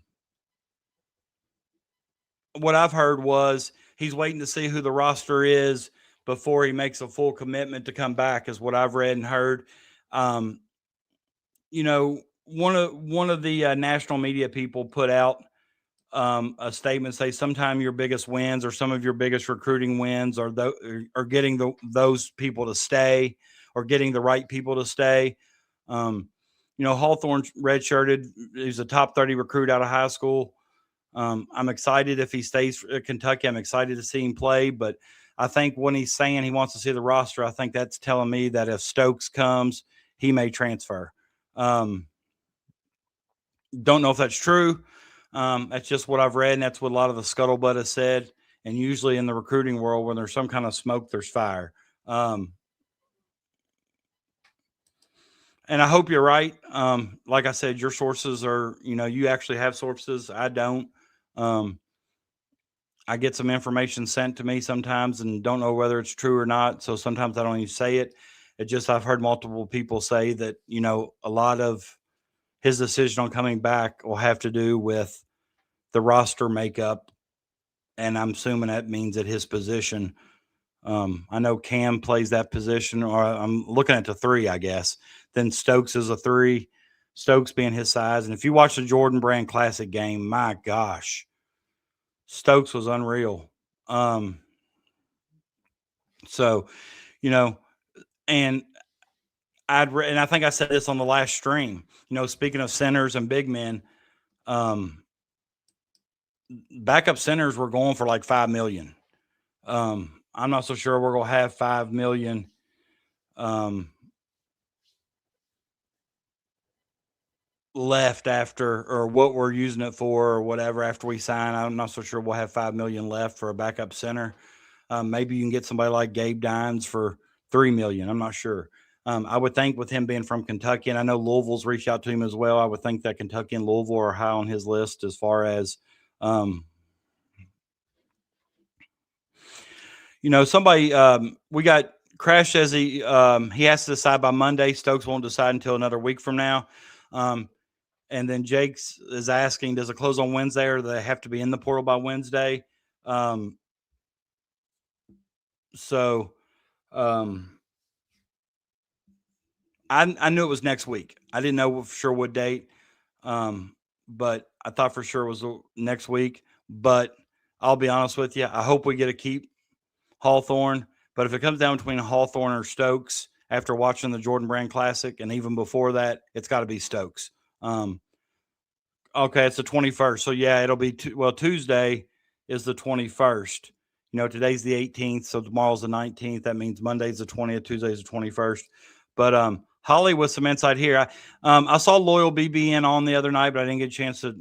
I've heard was he's waiting to see who the roster is before he makes a full commitment to come back, is what I've read and heard. One of the national media people put out a statement, say sometime your biggest wins or some of your biggest recruiting wins are getting those people to stay, or getting the right people to stay. Hawthorne redshirted. He's a top 30 recruit out of high school. I'm excited if he stays at Kentucky. I'm excited to see him play, but I think when he's saying he wants to see the roster, I think that's telling me that if Stokes comes, he may transfer. Don't know if that's true. That's just what I've read, and that's what a lot of the scuttlebutt has said. And usually in the recruiting world, when there's some kind of smoke, there's fire. And I hope you're right. Like I said, your sources are, you actually have sources. I don't. I get some information sent to me sometimes and don't know whether it's true or not. So sometimes I don't even say it. I've heard multiple people say that, a lot of his decision on coming back will have to do with the roster makeup. And I'm assuming that means at his position. I know Cam plays that position, or I'm looking at the 3, I guess. Then Stokes is a 3, Stokes being his size. And if you watch the Jordan Brand Classic game, my gosh, Stokes was unreal. So, and I think I said this on the last stream, speaking of centers and big men, backup centers were going for like $5 million. I'm not so sure we're going to have $5 million. Left after, or what we're using it for, or whatever, after we sign. I'm not so sure we'll have $5 million left for a backup center. Maybe you can get somebody like Gabe Dines for $3 million. I'm not sure. I would think with him being from Kentucky, and I know Louisville's reached out to him as well, I would think that Kentucky and Louisville are high on his list as far as, somebody, we got Crash says he has to decide by Monday. Stokes won't decide until another week from now. And then Jake's is asking, does it close on Wednesday, or do they have to be in the portal by Wednesday? I knew it was next week. I didn't know for sure what date, but I thought for sure it was next week. But I'll be honest with you. I hope we get to keep Hawthorne. But if it comes down between Hawthorne or Stokes after watching the Jordan Brand Classic and even before that, it's got to be Stokes. Okay, it's the 21st. So, yeah, it'll be Tuesday is the 21st. Today's the 18th, so tomorrow's the 19th. That means Monday's the 20th, Tuesday's the 21st. But Holly, with some insight here, I saw Loyal BBN on the other night, but I didn't get a chance to,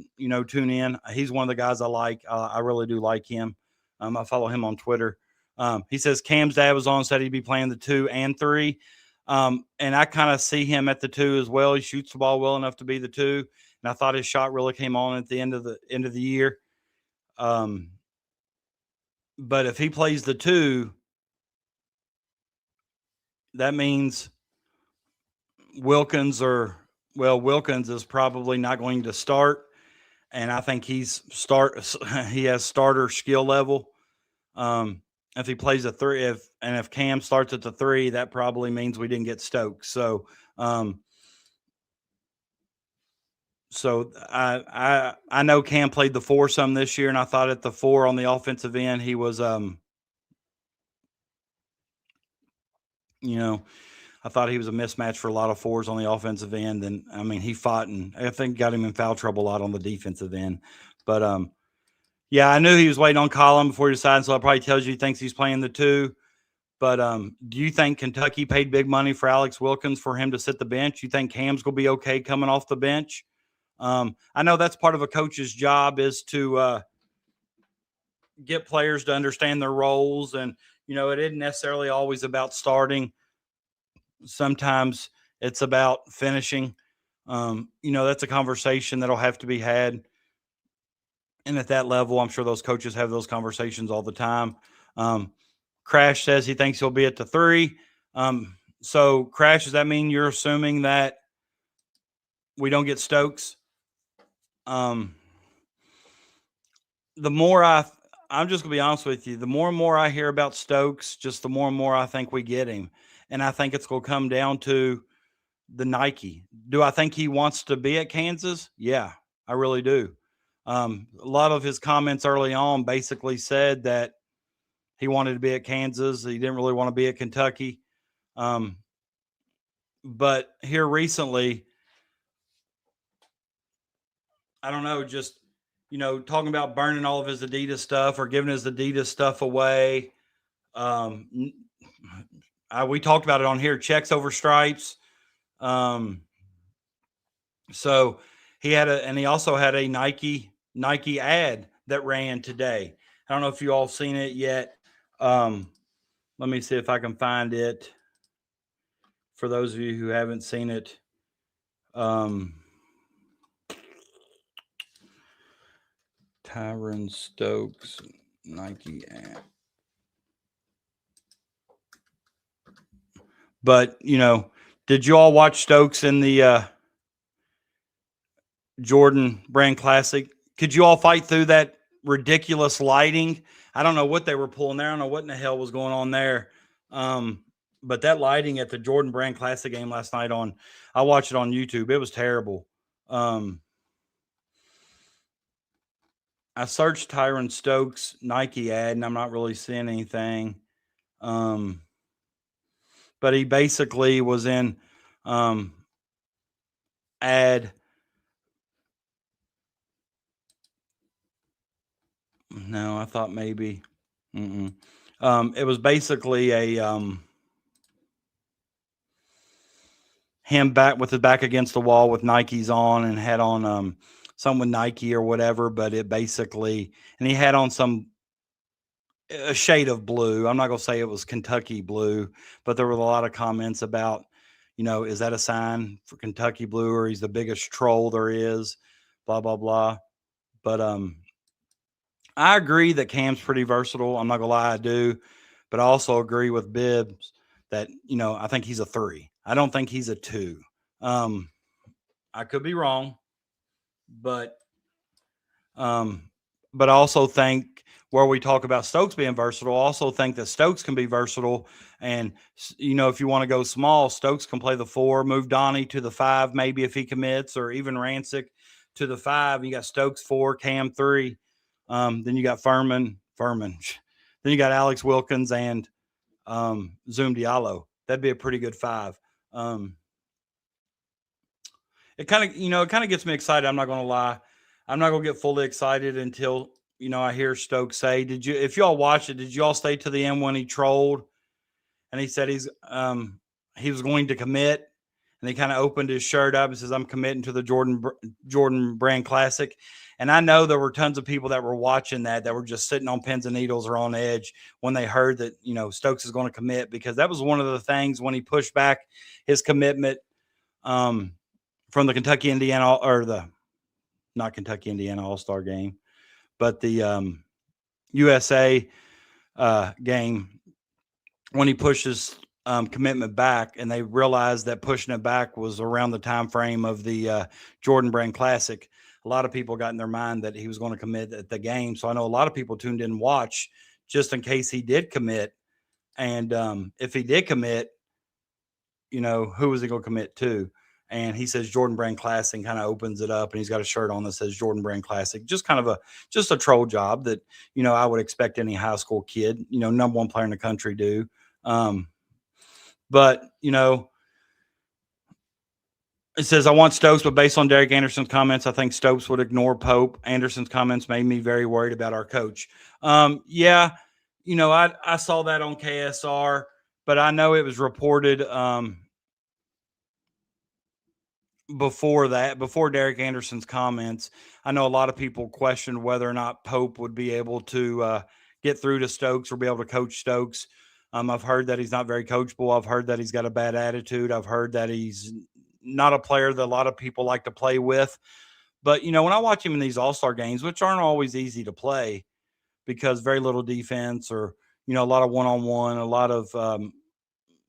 tune in. He's one of the guys I like. I really do like him. I follow him on Twitter. He says Cam's dad was on, said he'd be playing the 2 and 3. And I kind of see him at the 2 as well. He shoots the ball well enough to be the 2. And I thought his shot really came on at the end of the year. But if he plays the 2, that means Wilkins is probably not going to start. And I think he has starter skill level. If he plays a 3, if Cam starts at the 3, that probably means we didn't get Stokes. So, I know Cam played the 4 some this year, and I thought at the 4 on the offensive end he was I thought he was a mismatch for a lot of 4s on the offensive end. And I mean, he fought and I think got him in foul trouble a lot on the defensive end. But yeah, I knew he was waiting on Colin before he decided, so that probably tells you he thinks he's playing the 2. But do you think Kentucky paid big money for Alex Wilkins for him to sit the bench? You think Cam's going to be okay coming off the bench? I know that's part of a coach's job is to get players to understand their roles. And, it isn't necessarily always about starting. Sometimes it's about finishing. That's a conversation that'll have to be had. And at that level, I'm sure those coaches have those conversations all the time. Crash says he thinks he'll be at the 3. So, Crash, does that mean you're assuming that we don't get Stokes? I'm just going to be honest with you. The more and more I hear about Stokes, just the more and more I think we get him. And I think it's going to come down to the Nike. Do I think he wants to be at Kansas? Yeah, I really do. A lot of his comments early on basically said that he wanted to be at Kansas. He didn't really want to be at Kentucky. But here recently, I don't know, just, talking about burning all of his Adidas stuff or giving his Adidas stuff away. We talked about it on here, checks over stripes. So he also had a Nike ad that ran today. I don't know if you all seen it yet. Let me see if I can find it for those of you who haven't seen it. Tyron Stokes Nike ad. But, did you all watch Stokes in the Jordan Brand Classic? Could you all fight through that ridiculous lighting? I don't know what they were pulling there. I don't know what in the hell was going on there. But that lighting at the Jordan Brand Classic game last night I watched it on YouTube. It was terrible. I searched Tyron Stokes Nike ad, and I'm not really seeing anything. But he basically was in ad. No, I thought maybe. It was basically a him back with his back against the wall with Nikes on and had on some with Nike or whatever. But it basically, and he had on a shade of blue. I'm not going to say it was Kentucky blue, but there were a lot of comments about, is that a sign for Kentucky blue or he's the biggest troll there is, blah, blah, blah. But I agree that Cam's pretty versatile. I'm not going to lie, I do. But I also agree with Bibbs that, I think he's a 3. I don't think he's a 2. I could be wrong, but but I also think where we talk about Stokes being versatile, I also think that Stokes can be versatile. And, if you want to go small, Stokes can play the 4, move Donnie to the 5, maybe if he commits, or even Rancic to the 5. You got Stokes 4, Cam 3. Then you got Furman. Then you got Alex Wilkins and Zoom Diallo. That'd be a pretty good 5. It kind of gets me excited. I'm not going to lie. I'm not going to get fully excited until, I hear Stokes say, if y'all watched it, did you all stay to the end when he trolled and he said he was going to commit, and he kind of opened his shirt up and says, I'm committing to the Jordan Brand Classic. And I know there were tons of people that were watching that were just sitting on pins and needles or on edge when they heard that, Stokes is going to commit, because that was one of the things when he pushed back his commitment from the Kentucky-Indiana, or not Kentucky-Indiana All-Star game, but the USA game, when he pushes commitment back, and they realized that pushing it back was around the time frame of the Jordan Brand Classic. A lot of people got in their mind that he was going to commit at the game. So I know a lot of people tuned in and watch just in case he did commit. And if he did commit, who was he going to commit to? And he says Jordan Brand Classic, and kind of opens it up, and he's got a shirt on that says Jordan Brand Classic. Just kind of a troll job that, I would expect any high school kid, number 1 player in the country do. But, it says, I want Stokes, but based on Derek Anderson's comments, I think Stokes would ignore Pope. Anderson's comments made me very worried about our coach. Yeah, I saw that on KSR, but I know it was reported before Derek Anderson's comments. I know a lot of people questioned whether or not Pope would be able to get through to Stokes or be able to coach Stokes. I've heard that he's not very coachable. I've heard that he's got a bad attitude. I've heard that he's not a player that a lot of people like to play with. But, when I watch him in these all-star games, which aren't always easy to play because very little defense, or, a lot of one-on-one, a lot of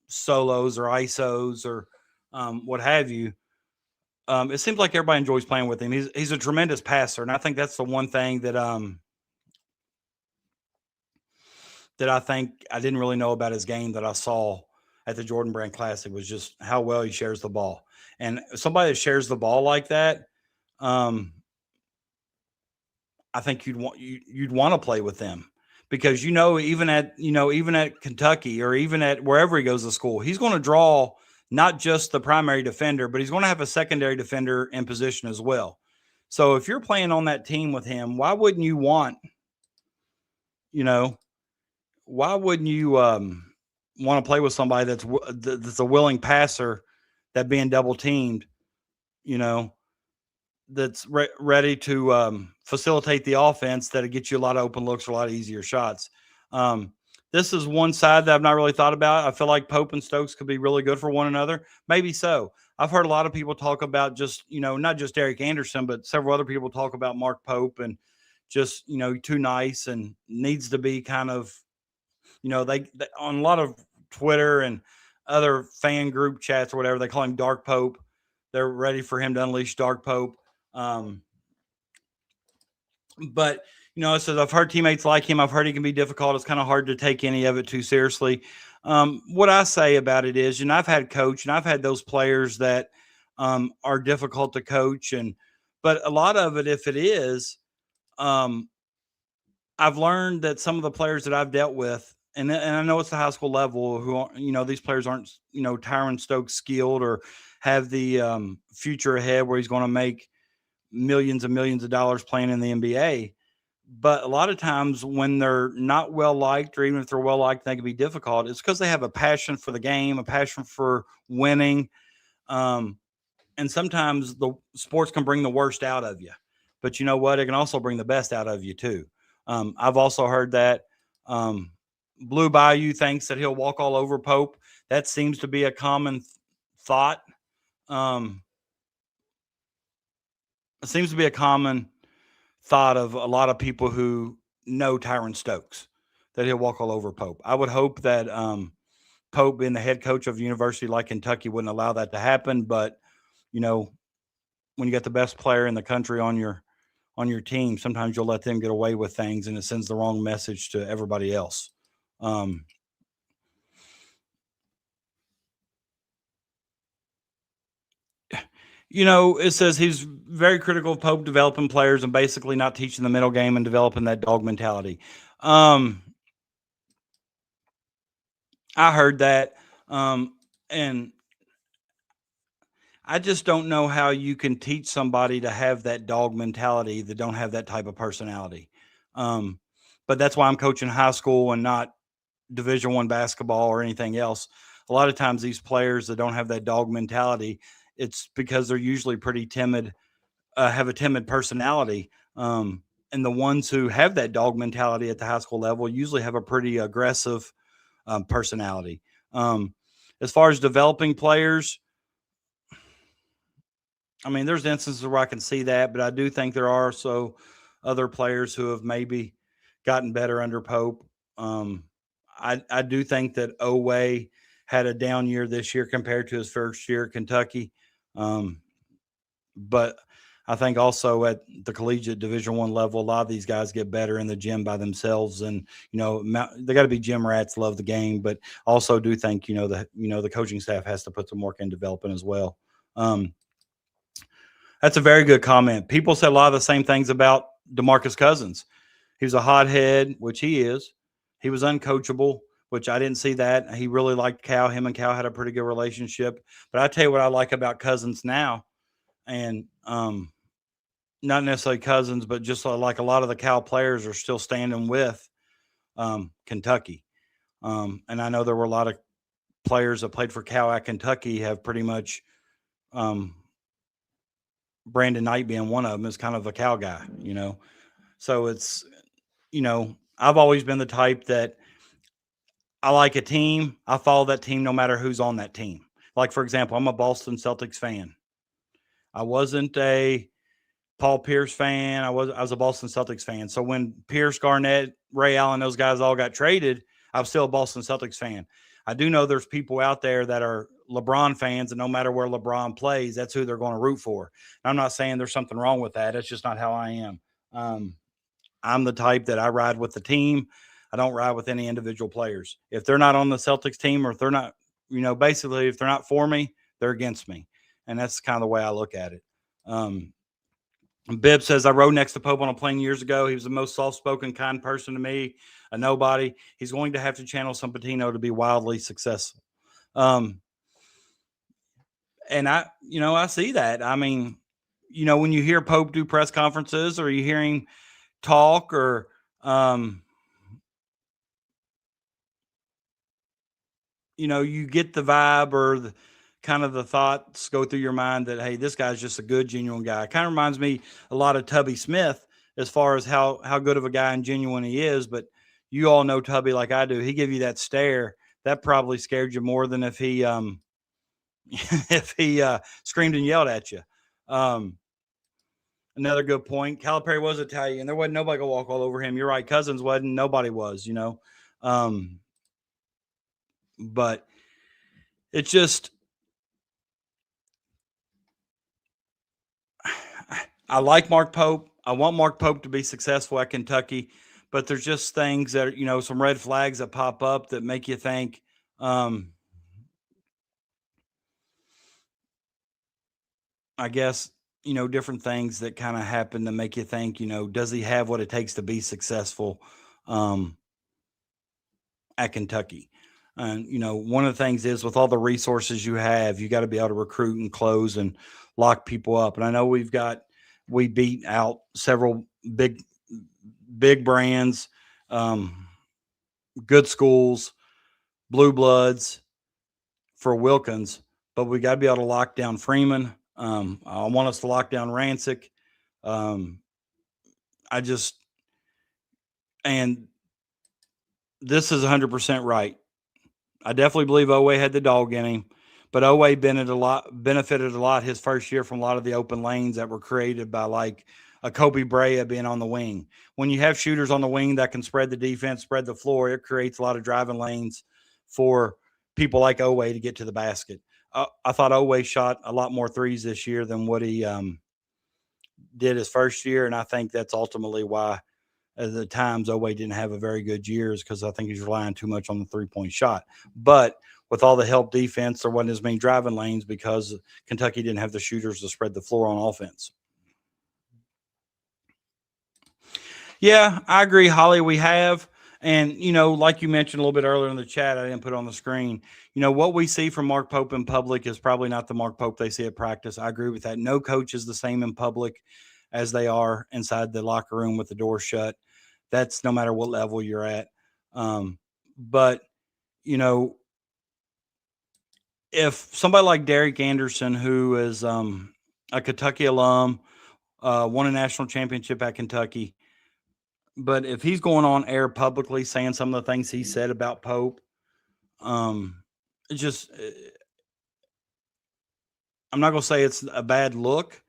solos or ISOs or what have you, it seems like everybody enjoys playing with him. He's a tremendous passer, and I think that's the one thing that I think I didn't really know about his game that I saw at the Jordan Brand Classic was just how well he shares the ball. And somebody that shares the ball like that, I think you'd want to play with them, because even at Kentucky, or even at wherever he goes to school, he's going to draw not just the primary defender, but he's going to have a secondary defender in position as well. So if you're playing on that team with him, why wouldn't you want to play with somebody that's a willing passer, that being double teamed, that's ready to facilitate the offense, that'll get you a lot of open looks or a lot of easier shots. This is one side that I've not really thought about. I feel like Pope and Stokes could be really good for one another. Maybe so. I've heard a lot of people talk about just, not just Derek Anderson, but several other people talk about Mark Pope and just, too nice and needs to be kind of, they on a lot of Twitter and other fan group chats or whatever, they call him Dark Pope. They're ready for him to unleash Dark Pope. But, it says, I've heard teammates like him. I've heard he can be difficult. It's kind of hard to take any of it too seriously. What I say about it is, I've had those players that are difficult to coach. But a lot of it, if it is, I've learned that some of the players that I've dealt with, and I know it's the high school level, who, these players aren't, Tyron Stokes skilled or have the future ahead where he's going to make millions and millions of dollars playing in the NBA. But a lot of times when they're not well liked, or even if they're well liked, they can be difficult. It's because they have a passion for the game, a passion for winning. And sometimes the sports can bring the worst out of you. But you know what? It can also bring the best out of you too. I've also heard that Blue Bayou thinks that he'll walk all over Pope. That seems to be a common thought. It seems to be a common thought of a lot of people who know Tyron Stokes, that he'll walk all over Pope. I would hope that Pope, being the head coach of a university like Kentucky, wouldn't allow that to happen. But, when you got the best player in the country on your on your team, sometimes you'll let them get away with things, and it sends the wrong message to everybody else. It says he's very critical of Pope developing players and basically not teaching the middle game and developing that dog mentality. I heard that. And I just don't know how you can teach somebody to have that dog mentality that don't have that type of personality. But that's why I'm coaching high school and not Division I basketball or anything else. A lot of times these players that don't have that dog mentality, it's because they're usually pretty timid, have a timid personality. And the ones who have that dog mentality at the high school level usually have a pretty aggressive personality. As far as developing players, I mean, there's instances where I can see that, but I do think there are also other players who have maybe gotten better under Pope. I do think that Oway had a down year this year compared to his first year at Kentucky. But I think also at the collegiate Division I level, a lot of these guys get better in the gym by themselves, and they got to be gym rats, love the game, but also do think the coaching staff has to put some work in developing as well. That's a very good comment. People said a lot of the same things about DeMarcus Cousins. He was a hothead, which he is. He was uncoachable, which I didn't see that. He really liked Cal. Him and Cal had a pretty good relationship. But I tell you what I like about Cousins now, and not necessarily Cousins, but just like a lot of the Cal players are still standing with Kentucky. And I know there were a lot of players that played for Cal at Kentucky have pretty much Brandon Knight being one of them is kind of a Cal guy, So it's, I've always been the type that I like a team. I follow that team no matter who's on that team. Like, for example, I'm a Boston Celtics fan. I wasn't a Paul Pierce fan. I was a Boston Celtics fan. So when Pierce, Garnett, Ray Allen, those guys all got traded, I was still a Boston Celtics fan. I do know there's people out there that are LeBron fans, and no matter where LeBron plays, that's who they're going to root for. And I'm not saying there's something wrong with that. It's just not how I am. I'm the type that I ride with the team. I don't ride with any individual players. If they're not on the Celtics team, or if they're not, basically if they're not for me, they're against me. And that's kind of the way I look at it. Bibb says, I rode next to Pope on a plane years ago. He was the most soft-spoken, kind person to me, a nobody. He's going to have to channel some Patino to be wildly successful. And I see that. I mean, when you hear Pope do press conferences, or you hear him talk, or you get the vibe or kind of the thoughts go through your mind that, hey, this guy's just a good, genuine guy. It kind of reminds me a lot of Tubby Smith as far as how good of a guy and genuine he is. But you all know Tubby like I do. He give you that stare. That probably scared you more than if he screamed and yelled at you. Another good point. Calipari was Italian. There wasn't nobody gonna walk all over him. You're right. Cousins wasn't. Nobody was. But it's just, I like Mark Pope. I want Mark Pope to be successful at Kentucky, but there's just things that, some red flags that pop up that make you think, I guess, different things that kind of happen to make you think, does he have what it takes to be successful at Kentucky? And, one of the things is, with all the resources you have, you got to be able to recruit and close and lock people up. And I know we beat out several big brands, good schools, blue bloods for Wilkins, but we got to be able to lock down Freeman. I want us to lock down Rancic. And this is 100% right. I definitely believe Oway had the dog in him, but Oway benefited a lot his first year from a lot of the open lanes that were created by, like, a Kobe Brea being on the wing. When you have shooters on the wing that can spread the defense, spread the floor, it creates a lot of driving lanes for people like Oway to get to the basket. I thought Oway shot a lot more threes this year than what he did his first year, and I think that's ultimately why at the times Oweh didn't have a very good year, is because I think he's relying too much on the 3-point shot. But with all the help defense, there wasn't as many driving lanes because Kentucky didn't have the shooters to spread the floor on offense. Yeah, I agree, Holly. We have. And, like you mentioned a little bit earlier in the chat, I didn't put on the screen, what we see from Mark Pope in public is probably not the Mark Pope they see at practice. I agree with that. No coach is the same in public as they are inside the locker room with the door shut. That's no matter what level you're at. But, if somebody like Derek Anderson, who is a Kentucky alum, won a national championship at Kentucky, but if he's going on air publicly saying some of the things he said about Pope, it's just, I'm not going to say it's a bad look,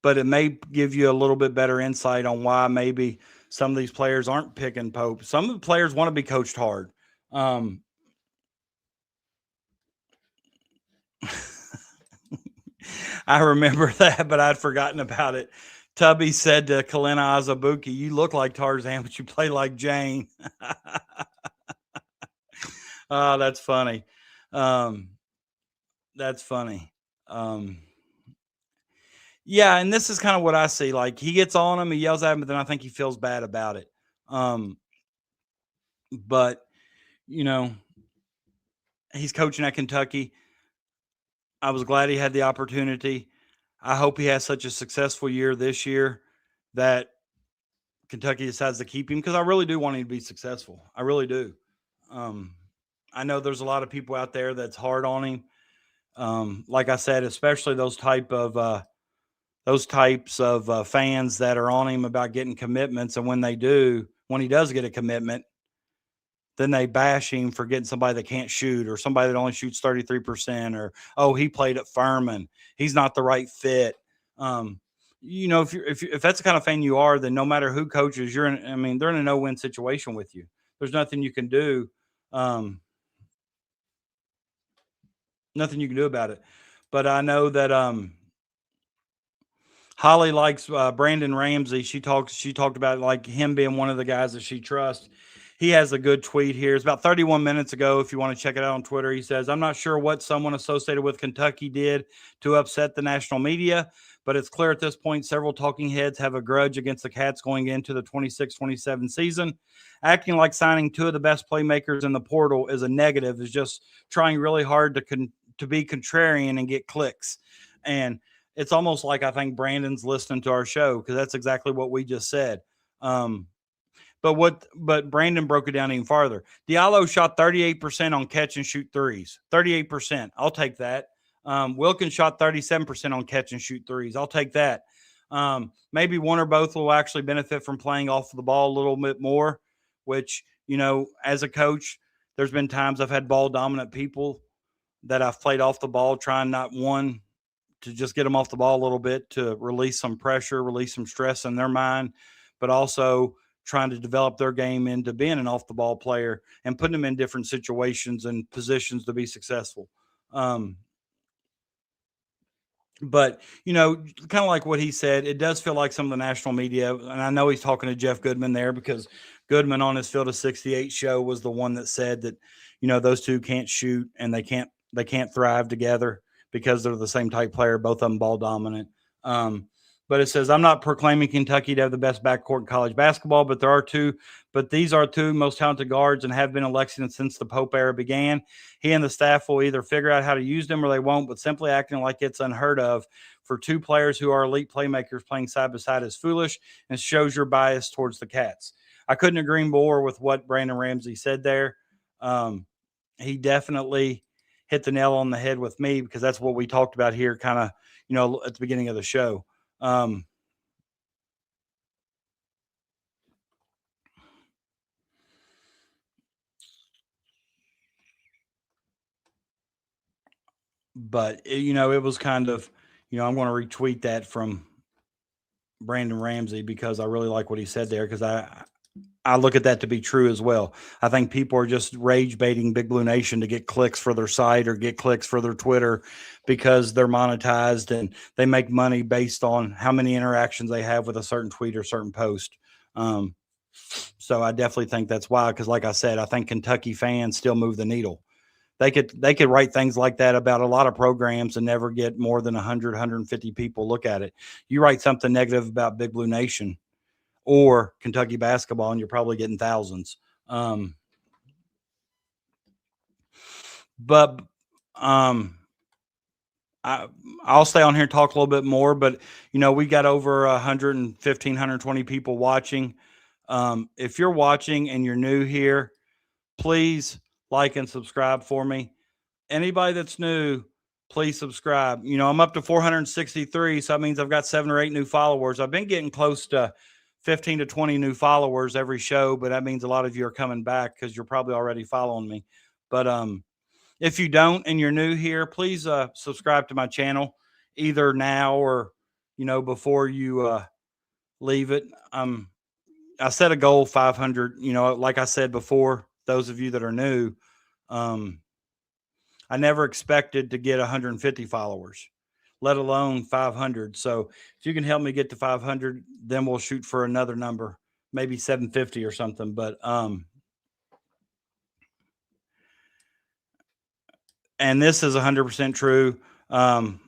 but it may give you a little bit better insight on why maybe some of these players aren't picking Pope. Some of the players want to be coached hard. I remember that, but I'd forgotten about it. Tubby said to Kalena Azabuki, "You look like Tarzan, but you play like Jane." Oh, that's funny. That's funny. Yeah, and this is kind of what I see. Like, he gets on him, he yells at him, but then I think he feels bad about it. But, he's coaching at Kentucky. I was glad he had the opportunity. I hope he has such a successful year this year that Kentucky decides to keep him, because I really do want him to be successful. I really do. I know there's a lot of people out there that's hard on him. Like I said, especially those types of fans that are on him about getting commitments, and when he does get a commitment, then they bash him for getting somebody that can't shoot, or somebody that only shoots 33%, or, oh, he played at Furman, he's not the right fit. If that's the kind of fan you are, then no matter who coaches, they're in a no-win situation with you. There's nothing you can do. Nothing you can do about it. But I know that Holly likes Brandon Ramsey. She talked about like him being one of the guys that she trusts. He has a good tweet here. It's about 31 minutes ago. If you want to check it out on Twitter, he says, "I'm not sure what someone associated with Kentucky did to upset the national media, but it's clear at this point several talking heads have a grudge against the Cats going into the 26-27 season. Acting like signing two of the best playmakers in the portal is a negative is just trying really hard to be contrarian and get clicks." And it's almost like I think Brandon's listening to our show, because that's exactly what we just said. But Brandon broke it down even farther. Diallo shot 38% on catch and shoot threes. 38%. I'll take that. Wilkins shot 37% on catch and shoot threes. I'll take that. Maybe one or both will actually benefit from playing off the ball a little bit more, which, as a coach, there's been times I've had ball dominant people that I've played off the ball, trying not one to just get them off the ball a little bit to release some pressure, release some stress in their mind, but also trying to develop their game into being an off the ball player and putting them in different situations and positions to be successful. But, kind of like what he said, it does feel like some of the national media, and I know he's talking to Jeff Goodman there, because Goodman on his Field of 68 show was the one that said that, those two can't shoot and they can't thrive together because they're the same type player, both of them ball dominant. But it says, "I'm not proclaiming Kentucky to have the best backcourt in college basketball, but these are two most talented guards and have been in Lexington since the Pope era began. He and the staff will either figure out how to use them or they won't, but simply acting like it's unheard of for two players who are elite playmakers playing side by side is foolish and shows your bias towards the Cats." I couldn't agree more with what Brandon Ramsey said there. He definitely hit the nail on the head with me, because that's what we talked about here kind of, at the beginning of the show. But, it was kind of, I'm going to retweet that from Brandon Ramsey, because I really like what he said there, because I look at that to be true as well. I think people are just rage baiting Big Blue Nation to get clicks for their site or get clicks for their Twitter because they're monetized and they make money based on how many interactions they have with a certain tweet or certain post. So I definitely think that's why, because like I said, I think Kentucky fans still move the needle. They could write things like that about a lot of programs and never get more than 100, 150 people look at it. You write something negative about Big Blue Nation or Kentucky basketball, and you're probably getting thousands. But I'll stay on here and talk a little bit more, but we got over 115, 120 people watching. If you're watching and you're new here, please like and subscribe for me. Anybody that's new, please subscribe. I'm up to 463, so that means I've got 7 or 8 new followers. I've been getting close to 15 to 20 new followers every show, but that means a lot of you are coming back because you're probably already following me. But if you don't and you're new here, please subscribe to my channel either now or before you leave it. I set a goal 500. Like I said before, those of you that are new, I never expected to get 150 followers, let alone 500. So if you can help me get to 500, then we'll shoot for another number, maybe 750 or something. But and this is 100% true. Oh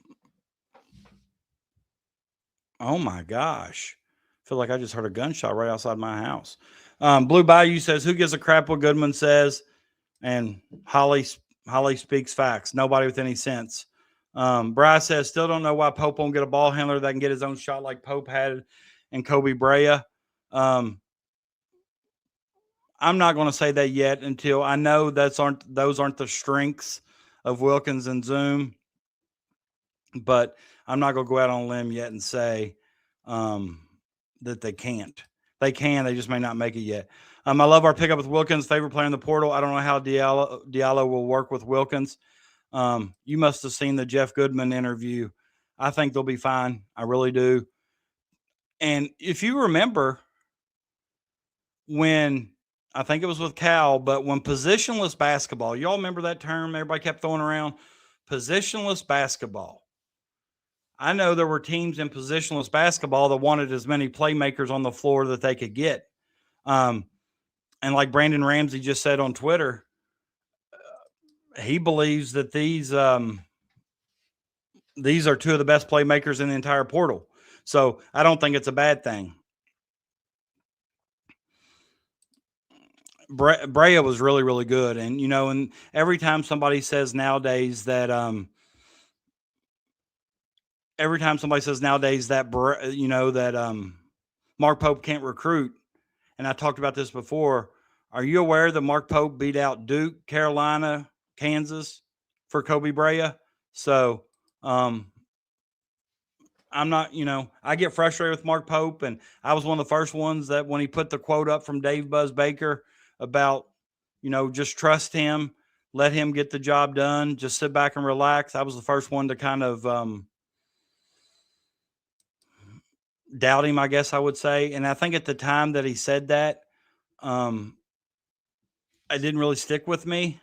my gosh. I feel like I just heard a gunshot right outside my house. Blue Bayou says, who gives a crap what Goodman says? And Holly speaks facts. Nobody with any sense. Bryce says, still don't know why Pope won't get a ball handler that can get his own shot like Pope had and Kobe Brea. I'm not going to say that yet until I know those aren't the strengths of Wilkins and Zoom. But I'm not going to go out on a limb yet and say that they can't. They can. They just may not make it yet. I love our pickup with Wilkins, favorite player in the portal. I don't know how Diallo will work with Wilkins. You must have seen the Jeff Goodman interview. I think they'll be fine. I really do. And if you remember when, I think it was with Cal, but when positionless basketball, y'all remember that term everybody kept throwing around? Positionless basketball. I know there were teams in positionless basketball that wanted as many playmakers on the floor that they could get. And like Brandon Ramsey just said on Twitter, he believes that these are 2 of the best playmakers in the entire portal. So I don't think it's a bad thing. Brea was really, really good. And, and every time somebody says nowadays that, Mark Pope can't recruit, and I talked about this before, are you aware that Mark Pope beat out Duke, Carolina, Kansas for Kobe Brea? So I'm not, I get frustrated with Mark Pope, and I was one of the first ones that when he put the quote up from Dave Buzz Baker about, just trust him, let him get the job done, just sit back and relax. I was the first one to kind of doubt him, I guess I would say. And I think at the time that he said that, it didn't really stick with me.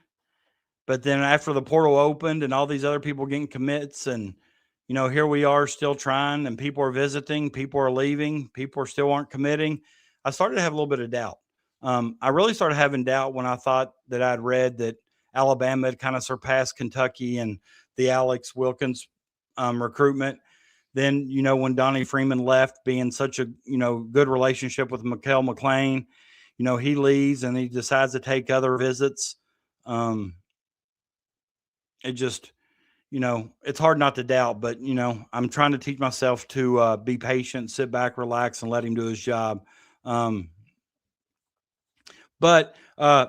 But then after the portal opened and all these other people getting commits and, here we are still trying and people are visiting, people are leaving, people still aren't committing. I started to have a little bit of doubt. I really started having doubt when I thought that I'd read that Alabama had kind of surpassed Kentucky and the Alex Wilkins recruitment. Then, when Donnie Freeman left, being such a, good relationship with Mikel McLean, he leaves and he decides to take other visits. It just, it's hard not to doubt, but, I'm trying to teach myself to be patient, sit back, relax, and let him do his job. But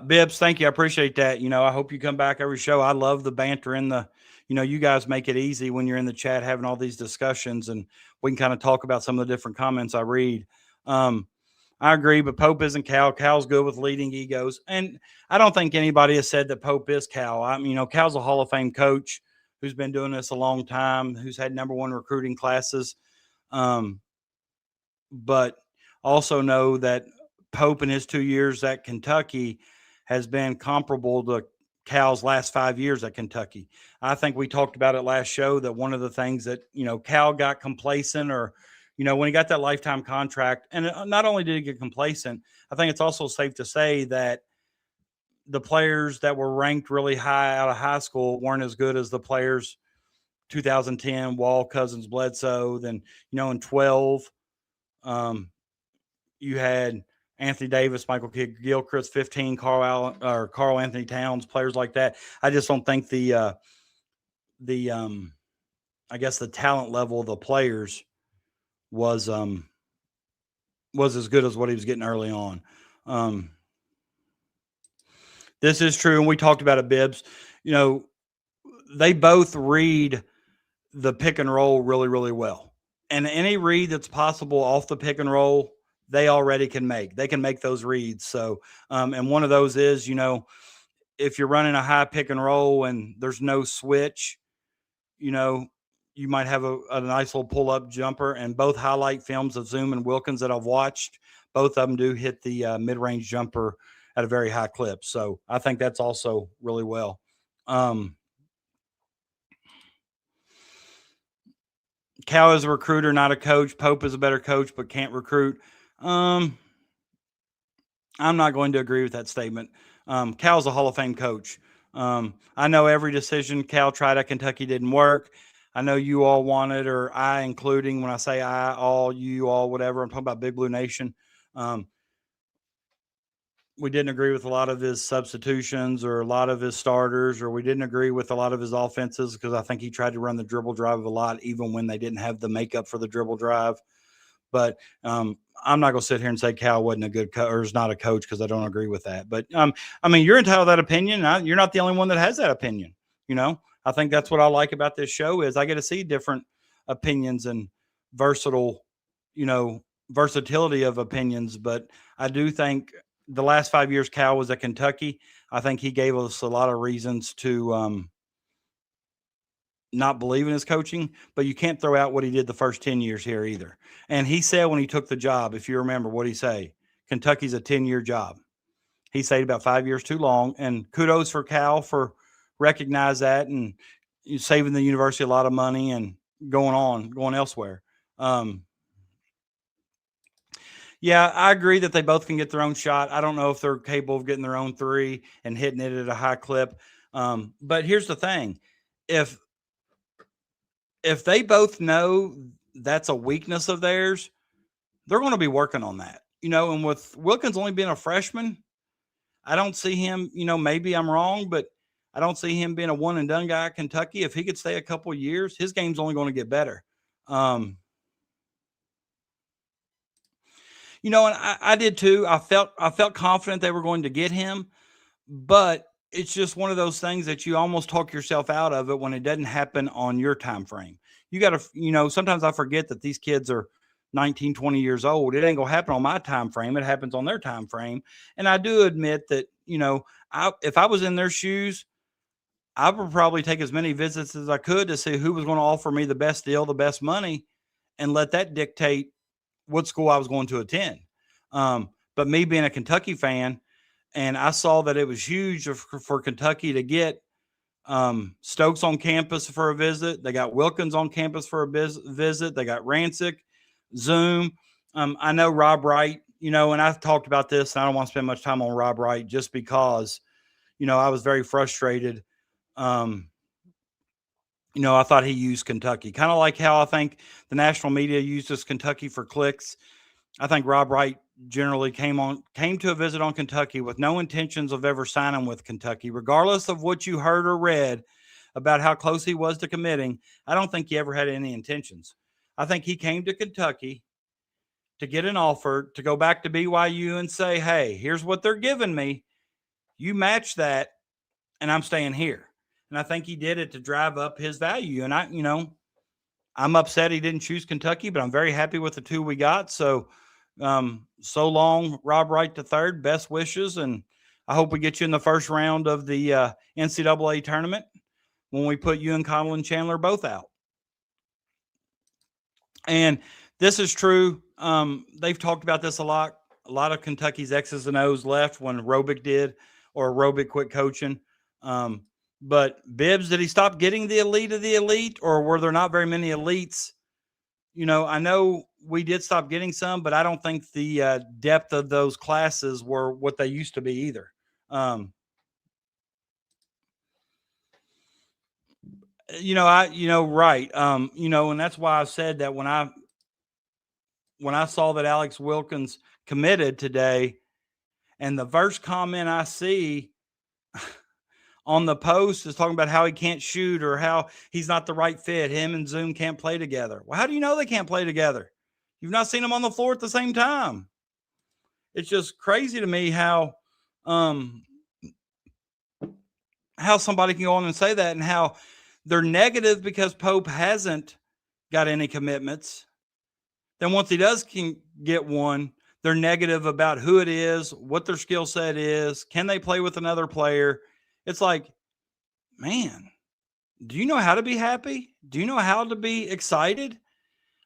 Bibbs, thank you. I appreciate that. I hope you come back every show. I love the banter in the, you guys make it easy when you're in the chat having all these discussions and we can kind of talk about some of the different comments I read. I agree, but Pope isn't Cal. Cal's good with leading egos. And I don't think anybody has said that Pope is Cal. Cal's a Hall of Fame coach who's been doing this a long time, who's had #1 recruiting classes. But also know that Pope in his 2 years at Kentucky has been comparable to Cal's last 5 years at Kentucky. I think we talked about it last show that one of the things that, Cal got complacent, or, when he got that lifetime contract, and not only did he get complacent, I think it's also safe to say that the players that were ranked really high out of high school weren't as good as the players 2010, Wall, Cousins, Bledsoe. Then, in 12, you had Anthony Davis, Michael Kidd-Gilchrist, 15, Carl Anthony Towns, players like that. I just don't think the talent level of the players was as good as what he was getting early on. This is true, and we talked about it, Bibbs. They both read the pick and roll really, really well. And any read that's possible off the pick and roll, they already can make. They can make those reads. So, and one of those is, if you're running a high pick and roll and there's no switch, you might have a nice little pull-up jumper. And both highlight films of Zoom and Wilkins that I've watched, both of them do hit the mid-range jumper at a very high clip. So I think that's also really well. Cal is a recruiter, not a coach. Pope is a better coach, but can't recruit. I'm not going to agree with that statement. Cal's a Hall of Fame coach. I know every decision Cal tried at Kentucky didn't work. I know you all wanted, or I including, when I say I, all, you all, whatever, I'm talking about Big Blue Nation. We didn't agree with a lot of his substitutions or a lot of his starters, or we didn't agree with a lot of his offenses because I think he tried to run the dribble drive a lot, even when they didn't have the makeup for the dribble drive. But I'm not going to sit here and say Cal wasn't a good coach or is not a coach, because I don't agree with that. But, you're entitled to that opinion. You're not the only one that has that opinion. I think that's what I like about this show is I get to see different opinions and versatility of opinions. But I do think the last 5 years Cal was at Kentucky, I think he gave us a lot of reasons to not believe in his coaching, but you can't throw out what he did the first 10 years here either. And he said when he took the job, if you remember what he say, Kentucky's a 10-year job. He stayed about 5 years too long, and kudos for Cal for recognize that and saving the university a lot of money and going elsewhere. Yeah, I agree that they both can get their own shot. I don't know if they're capable of getting their own three and hitting it at a high clip. But here's the thing. If they both know that's a weakness of theirs, they're going to be working on that. And with Wilkins only being a freshman, I don't see him, maybe I'm wrong, but I don't see him being a one and done guy at Kentucky. If he could stay a couple of years, his game's only going to get better. And I did too. I felt confident they were going to get him, but it's just one of those things that you almost talk yourself out of it when it doesn't happen on your time frame. You got to, sometimes I forget that these kids are 19, 20 years old. It ain't going to happen on my time frame. It happens on their time frame. And I do admit that, if I was in their shoes, I would probably take as many visits as I could to see who was going to offer me the best deal, the best money, and let that dictate what school I was going to attend. But me being a Kentucky fan, and I saw that it was huge for Kentucky to get Stokes on campus for a visit. They got Wilkins on campus for a visit. They got Rancic, Zoom. I know Rob Wright, and I've talked about this, and I don't want to spend much time on Rob Wright just because, I was very frustrated. I thought he used Kentucky, kind of like how I think the national media uses Kentucky for clicks. I think Rob Wright generally came to a visit on Kentucky with no intentions of ever signing with Kentucky, regardless of what you heard or read about how close he was to committing. I don't think he ever had any intentions. I think he came to Kentucky to get an offer to go back to BYU and say, hey, here's what they're giving me. You match that, and I'm staying here. And I think he did it to drive up his value. And I'm upset he didn't choose Kentucky, but I'm very happy with the two we got. So, so long, Rob Wright III. Best wishes, and I hope we get you in the first round of the NCAA tournament when we put you and Connell and Chandler both out. And this is true. They've talked about this a lot a lot of Kentucky's X's and O's left when Robick did, or Robick quit coaching. But Bibbs, did he stop getting the elite of the elite, or were there not very many elites? I know we did stop getting some, but I don't think the depth of those classes were what they used to be either. Right. And that's why I said that when I saw that Alex Wilkins committed today, and the first comment I see on the post is talking about how he can't shoot or how he's not the right fit. Him and Zoom can't play together. Well, how do you know they can't play together? You've not seen them on the floor at the same time. It's just crazy to me how somebody can go on and say that, and how they're negative because Pope hasn't got any commitments. Then once he does can get one, they're negative about who it is, what their skill set is, can they play with another player? It's like, man, do you know how to be happy? Do you know how to be excited?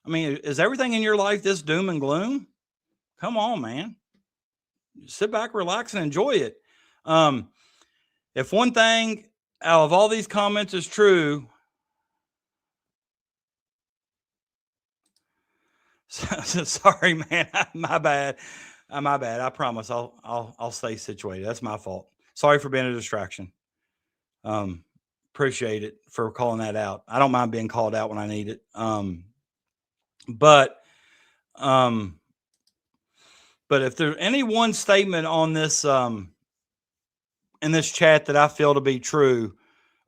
I mean, is everything in your life this doom and gloom? Come on, man. Sit back, relax, and enjoy it. If one thing out of all these comments is true, sorry, man, my bad. I promise I'll stay situated. That's my fault. Sorry for being a distraction. Appreciate it for calling that out. I don't mind being called out when I need it. But if there's any one statement on this in this chat that I feel to be true,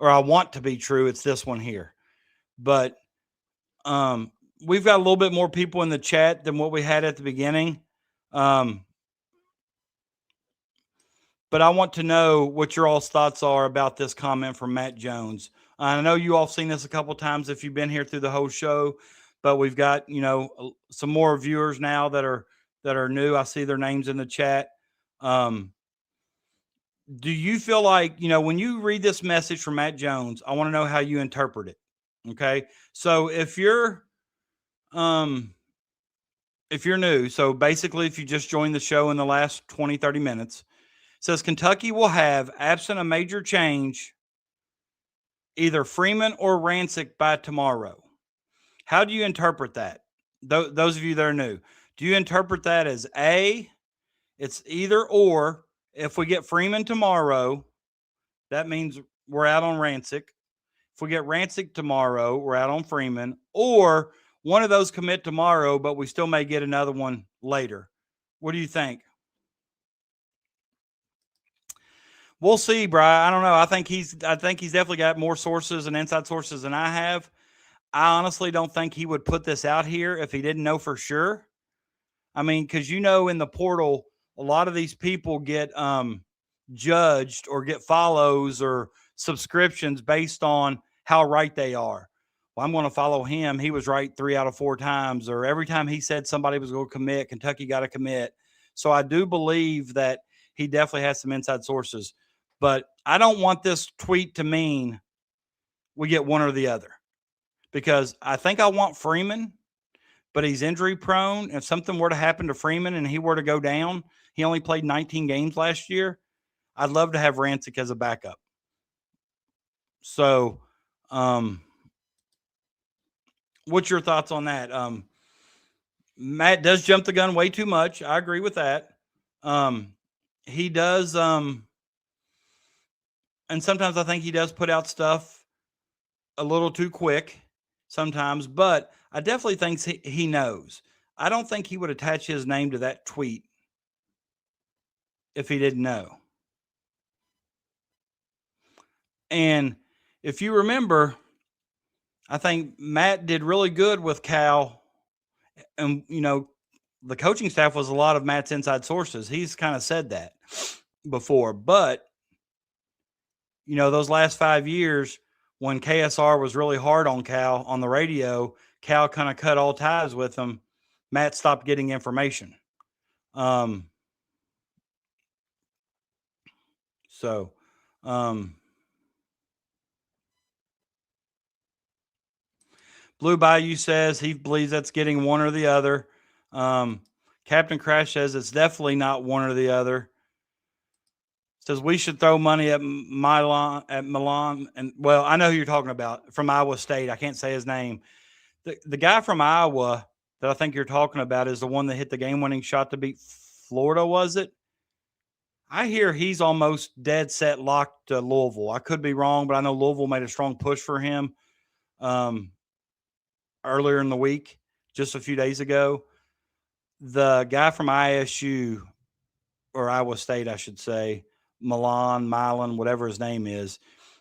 or I want to be true, it's this one here. But we've got a little bit more people in the chat than what we had at the beginning. But I want to know what your all's thoughts are about this comment from Matt Jones. I know you all seen this a couple times if you've been here through the whole show, but we've got, some more viewers now that are new. I see their names in the chat. Do you feel like, when you read this message from Matt Jones, I want to know how you interpret it. Okay. So if you're new, so basically if you just joined the show in the last 20, 30 minutes, says Kentucky will have, absent a major change, either Freeman or Rancic by tomorrow. How do you interpret that? Those of you that are new, do you interpret that as A, it's either or? If we get Freeman tomorrow, that means we're out on Rancic. If we get Rancic tomorrow, we're out on Freeman. Or one of those commit tomorrow, but we still may get another one later. What do you think? We'll see, Brian. I don't know. I think he's definitely got more sources and inside sources than I have. I honestly don't think he would put this out here if he didn't know for sure. I mean, because in the portal, a lot of these people get judged or get follows or subscriptions based on how right they are. Well, I'm going to follow him. He was right 3 out of 4 times, or every time he said somebody was going to commit, Kentucky got to commit. So I do believe that he definitely has some inside sources. But I don't want this tweet to mean we get one or the other, because I think I want Freeman, but he's injury prone. If something were to happen to Freeman and he were to go down, he only played 19 games last year. I'd love to have Rancic as a backup. So, what's your thoughts on that? Matt does jump the gun way too much. I agree with that. He does. And sometimes I think he does put out stuff a little too quick sometimes, but I definitely think he knows. I don't think he would attach his name to that tweet if he didn't know. And if you remember, I think Matt did really good with Cal. And, the coaching staff was a lot of Matt's inside sources. He's kind of said that before. But, those last 5 years, when KSR was really hard on Cal on the radio, Cal kind of cut all ties with him. Matt stopped getting information. Blue Bayou says he believes that's getting one or the other. Captain Crash says it's definitely not one or the other. Says we should throw money at Milan, and well, I know who you're talking about from Iowa State. I can't say his name. The guy from Iowa that I think you're talking about is the one that hit the game-winning shot to beat Florida, was it? I hear he's almost dead set locked to Louisville. I could be wrong, but I know Louisville made a strong push for him earlier in the week, just a few days ago. The guy from ISU, or Iowa State, I should say, Milan, whatever his name is,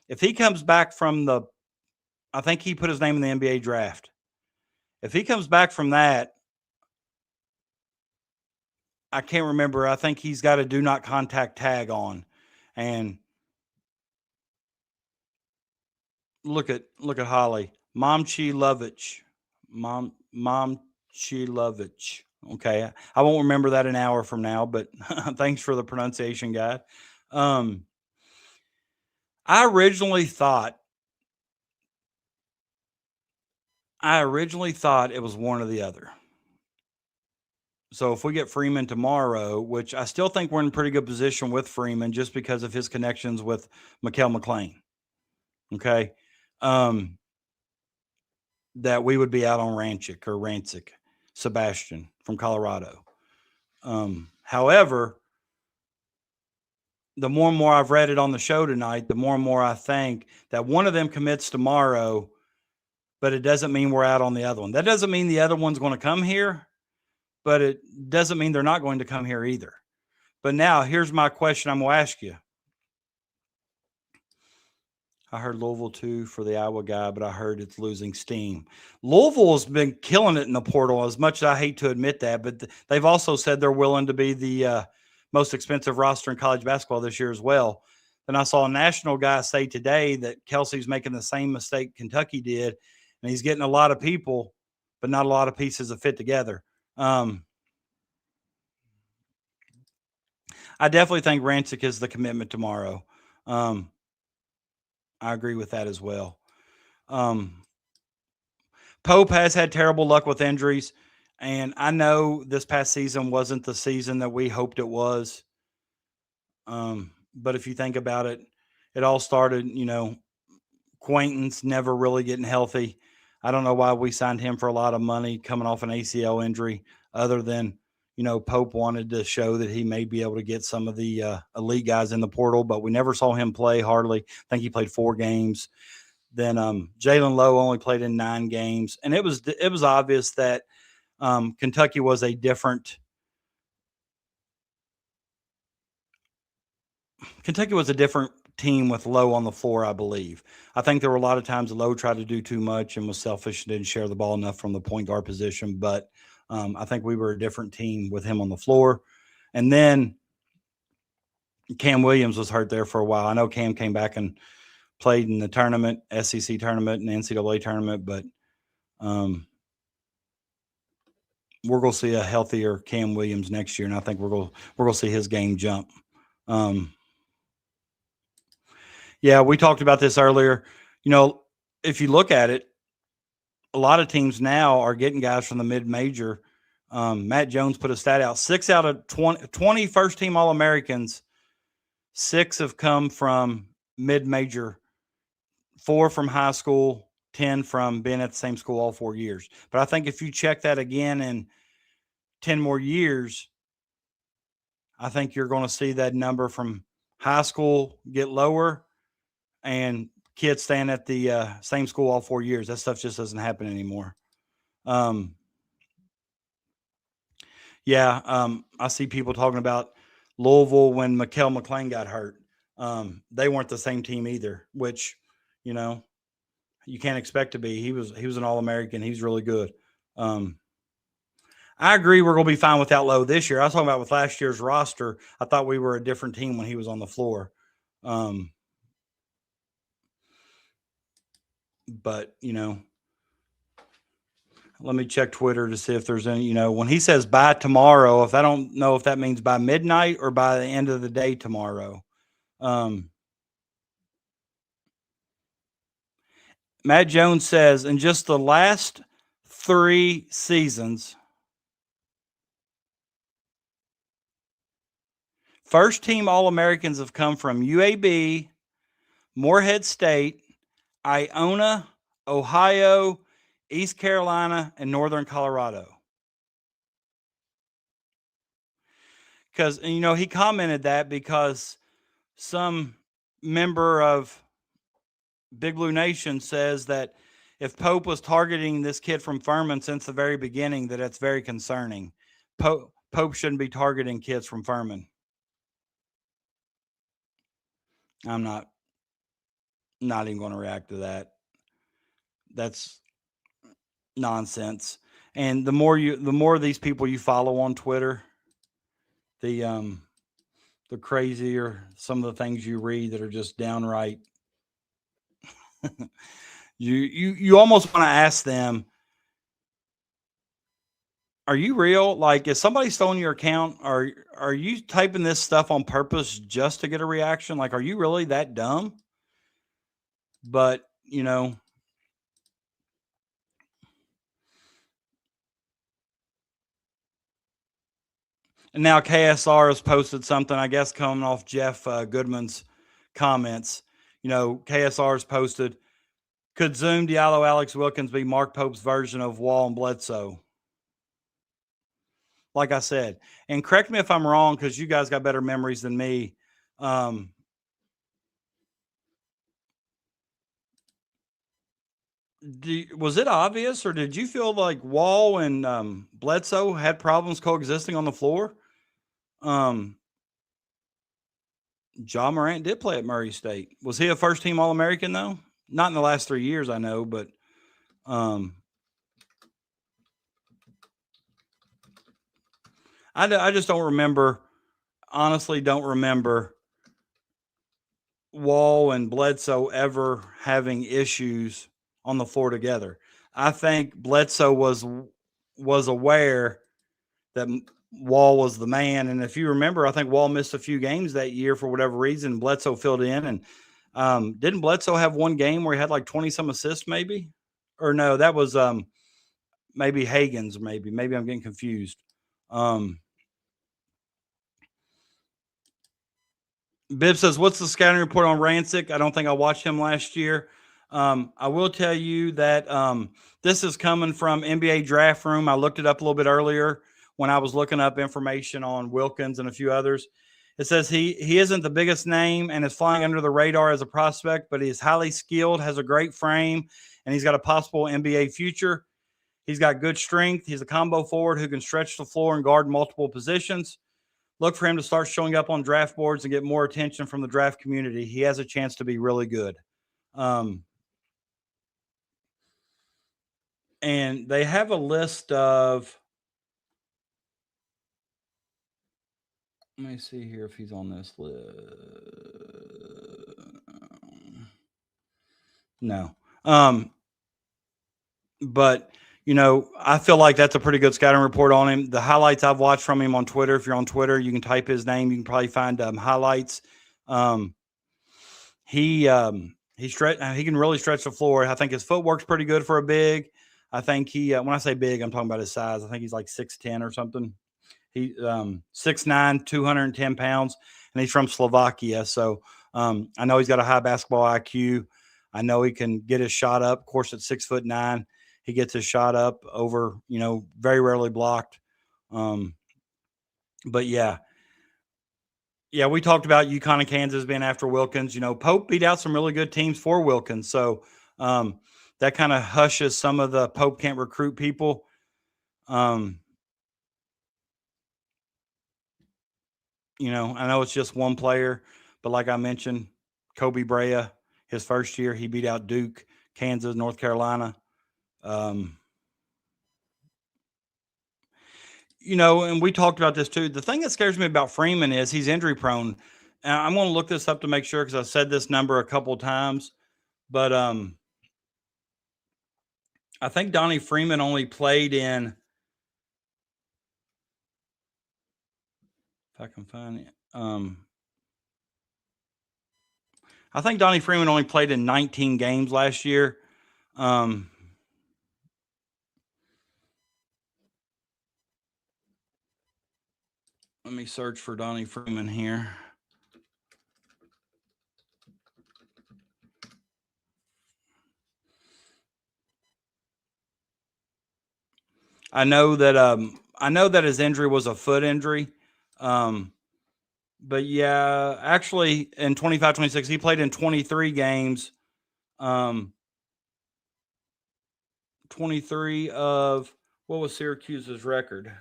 if he comes back from I think he put his name in the NBA draft. If he comes back from that, I can't remember. I think he's got a do not contact tag on. And look at Holly. Momchi Lovich. Momchi Lovich. Okay. I won't remember that an hour from now, but thanks for the pronunciation guide. I originally thought it was one or the other. So if we get Freeman tomorrow, which I still think we're in pretty good position with Freeman just because of his connections with Mikel McLean. Okay. That we would be out on Rancic, Sebastian from Colorado. However, the more and more I've read it on the show tonight, the more and more I think that one of them commits tomorrow, but it doesn't mean we're out on the other one. That doesn't mean the other one's going to come here, but it doesn't mean they're not going to come here either. But now here's my question I'm going to ask you. I heard Louisville too for the Iowa guy, but I heard it's losing steam. Louisville has been killing it in the portal, as much as I hate to admit that, but they've also said they're willing to be the most expensive roster in college basketball this year as well. Then I saw a national guy say today that Kelsey's making the same mistake Kentucky did, and he's getting a lot of people, but not a lot of pieces that fit together. I definitely think Rancic is the commitment tomorrow. I agree with that as well. Pope has had terrible luck with injuries, and I know this past season wasn't the season that we hoped it was. But if you think about it, it all started, Quaintance never really getting healthy. I don't know why we signed him for a lot of money coming off an ACL injury, other than, Pope wanted to show that he may be able to get some of the elite guys in the portal, but we never saw him play hardly. I think he played 4 games. Then Jalen Lowe only played in 9 games. And it was obvious that Kentucky was a different team with Lowe on the floor, I believe. I think there were a lot of times Lowe tried to do too much and was selfish and didn't share the ball enough from the point guard position, but I think we were a different team with him on the floor. And then Cam Williams was hurt there for a while. I know Cam came back and played in the tournament, SEC tournament and NCAA tournament, but we're going to see a healthier Cam Williams next year, and I think we're going to see his game jump. Yeah, we talked about this earlier. If you look at it, a lot of teams now are getting guys from the mid-major. Matt Jones put a stat out. 6 out of 20 first-team All-Americans, 6 have come from mid-major, 4 from high school, 10 from being at the same school all 4 years. But I think if you check that again in 10 more years, I think you're going to see that number from high school get lower and kids staying at the same school all 4 years. That stuff just doesn't happen anymore. I see people talking about Louisville when Mikel McLean got hurt. They weren't the same team either, which, you can't expect to be. He was an All-American. He's really good. I agree we're going to be fine without Lowe this year. I was talking about with last year's roster, I thought we were a different team when he was on the floor. But, let me check Twitter to see if there's any, when he says by tomorrow, I don't know if that means by midnight or by the end of the day tomorrow. Matt Jones says, in just the last 3 seasons, First team All-Americans have come from UAB, Morehead State, Iona, Ohio, East Carolina, and Northern Colorado. Because, he commented that because some member of Big Blue Nation says that if Pope was targeting this kid from Furman since the very beginning, that it's very concerning. Pope shouldn't be targeting kids from Furman. I'm not even going to react to that. That's nonsense. And the more of these people you follow on Twitter, the crazier some of the things you read that are just downright. you almost want to ask them, are you real? Like, if somebody's stolen your account, are you typing this stuff on purpose just to get a reaction? Like, are you really that dumb? But, and now KSR has posted something, I guess, coming off Jeff Goodman's comments. KSR has posted, could Zoom, Diallo, Alex Wilkins be Mark Pope's version of Wall and Bledsoe? Like I said, and correct me if I'm wrong, because you guys got better memories than me. Was it obvious, or did you feel like Wall and Bledsoe had problems coexisting on the floor? Ja Morant did play at Murray State. Was he a first-team All-American, though? Not in the last 3 years, I know, but I just don't remember, honestly don't remember Wall and Bledsoe ever having issues on the floor together. I think Bledsoe was aware that Wall was the man. And if you remember, I think Wall missed a few games that year for whatever reason. Bledsoe filled in. And didn't Bledsoe have one game where he had like 20-some assists maybe? Or no, that was maybe Hagen's maybe. Maybe I'm getting confused. Bibb says, what's the scouting report on Rancic? I don't think I watched him last year. I will tell you that this is coming from NBA Draft Room. I looked it up a little bit earlier when I was looking up information on Wilkins and a few others. It says he isn't the biggest name and is flying under the radar as a prospect, but he is highly skilled, has a great frame, and he's got a possible NBA future. He's got good strength. He's a combo forward who can stretch the floor and guard multiple positions. Look for him to start showing up on draft boards and get more attention from the draft community. He has a chance to be really good. And they have a list of, let me see here if he's on this list. No. But, I feel like that's a pretty good scouting report on him. The highlights I've watched from him on Twitter, if you're on Twitter, you can type his name. You can probably find highlights. He can really stretch the floor. I think his footwork's pretty good for a big. I think when I say big, I'm talking about his size. I think he's like 6'10" or something. He 6'9", 210 pounds, and he's from Slovakia. So I know he's got a high basketball IQ. I know he can get his shot up. Of course, at 6'9", he gets his shot up over, very rarely blocked. But yeah, we talked about UConn and Kansas being after Wilkins. Pope beat out some really good teams for Wilkins. So that kind of hushes some of the Pope can't recruit people. I know it's just one player, but like I mentioned, Kobe Brea, his first year, he beat out Duke, Kansas, North Carolina. And we talked about this too. The thing that scares me about Freeman is he's injury prone. And I'm going to look this up to make sure because I've said this number a couple of times. But I think Donnie Freeman only played in, if I can find it. I think Donnie Freeman only played in 19 games last year. Let me search for Donnie Freeman here. I know that his injury was a foot injury. But yeah, actually in 25-26, he played in 23 games. 23 of, what was Syracuse's record?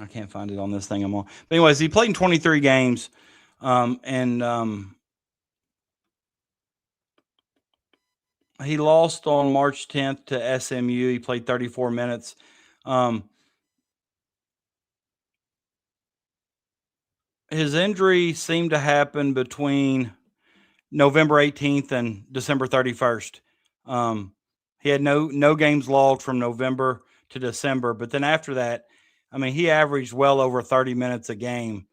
I can't find it on this thing I'm on. But anyways, he played in 23 games. He lost on March 10th to SMU. He played 34 minutes. His injury seemed to happen between November 18th and December 31st. He had no games logged from November to December, but then after that, I mean, he averaged well over 30 minutes a game.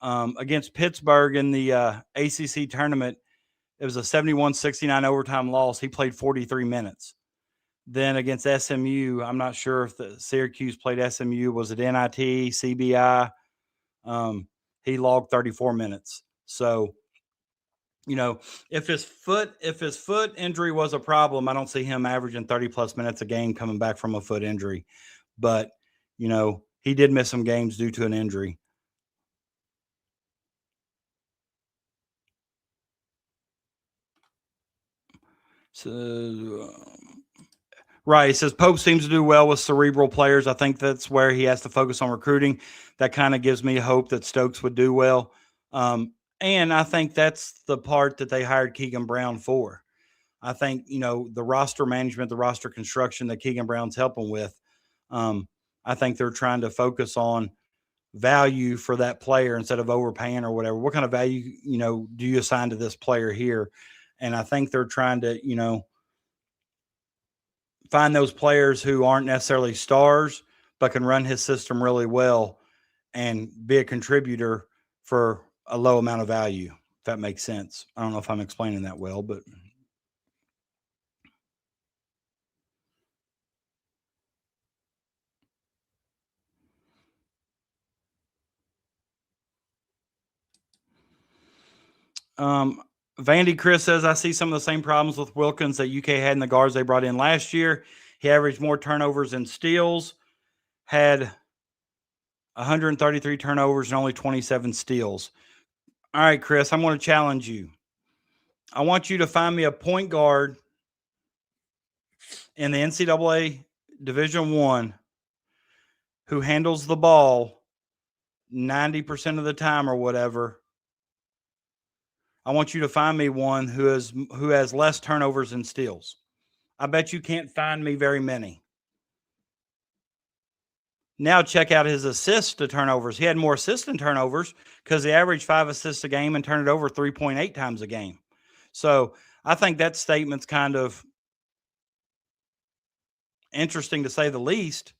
Against Pittsburgh in the ACC tournament, it was a 71-69 overtime loss. He played 43 minutes. Then against SMU, I'm not sure if the Syracuse played SMU. Was it NIT, CBI? He logged 34 minutes. So, you know, if his foot injury was a problem, I don't see him averaging 30 plus minutes a game coming back from a foot injury. But, you know, he did miss some games due to an injury. So, right. He says Pope seems to do well with cerebral players. I think that's where he has to focus on recruiting. That kind of gives me hope that Stokes would do well. And I think that's the part that they hired Keegan Brown for. I think, you know, the roster management, the roster construction that Keegan Brown's helping with, I think they're trying to focus on value for that player instead of overpaying or whatever. What kind of value, you know, do you assign to this player here? And I think they're trying to, you know, find those players who aren't necessarily stars, but can run his system really well and be a contributor for a low amount of value, if that makes sense. I don't know if I'm explaining that well, but Vandy Chris says, I see some of the same problems with Wilkins that UK had in the guards they brought in last year. He averaged more turnovers and steals, had 133 turnovers and only 27 steals. All right, Chris, I'm going to challenge you. I want you to find me a point guard in the NCAA Division I who handles the ball 90% of the time or whatever. I want you to find me one who has less turnovers and steals. I bet you can't find me very many. Now check out his assists to turnovers. He had more assists than turnovers because he averaged 5 assists a game and turned it over 3.8 times a game. So I think that statement's kind of interesting to say the least,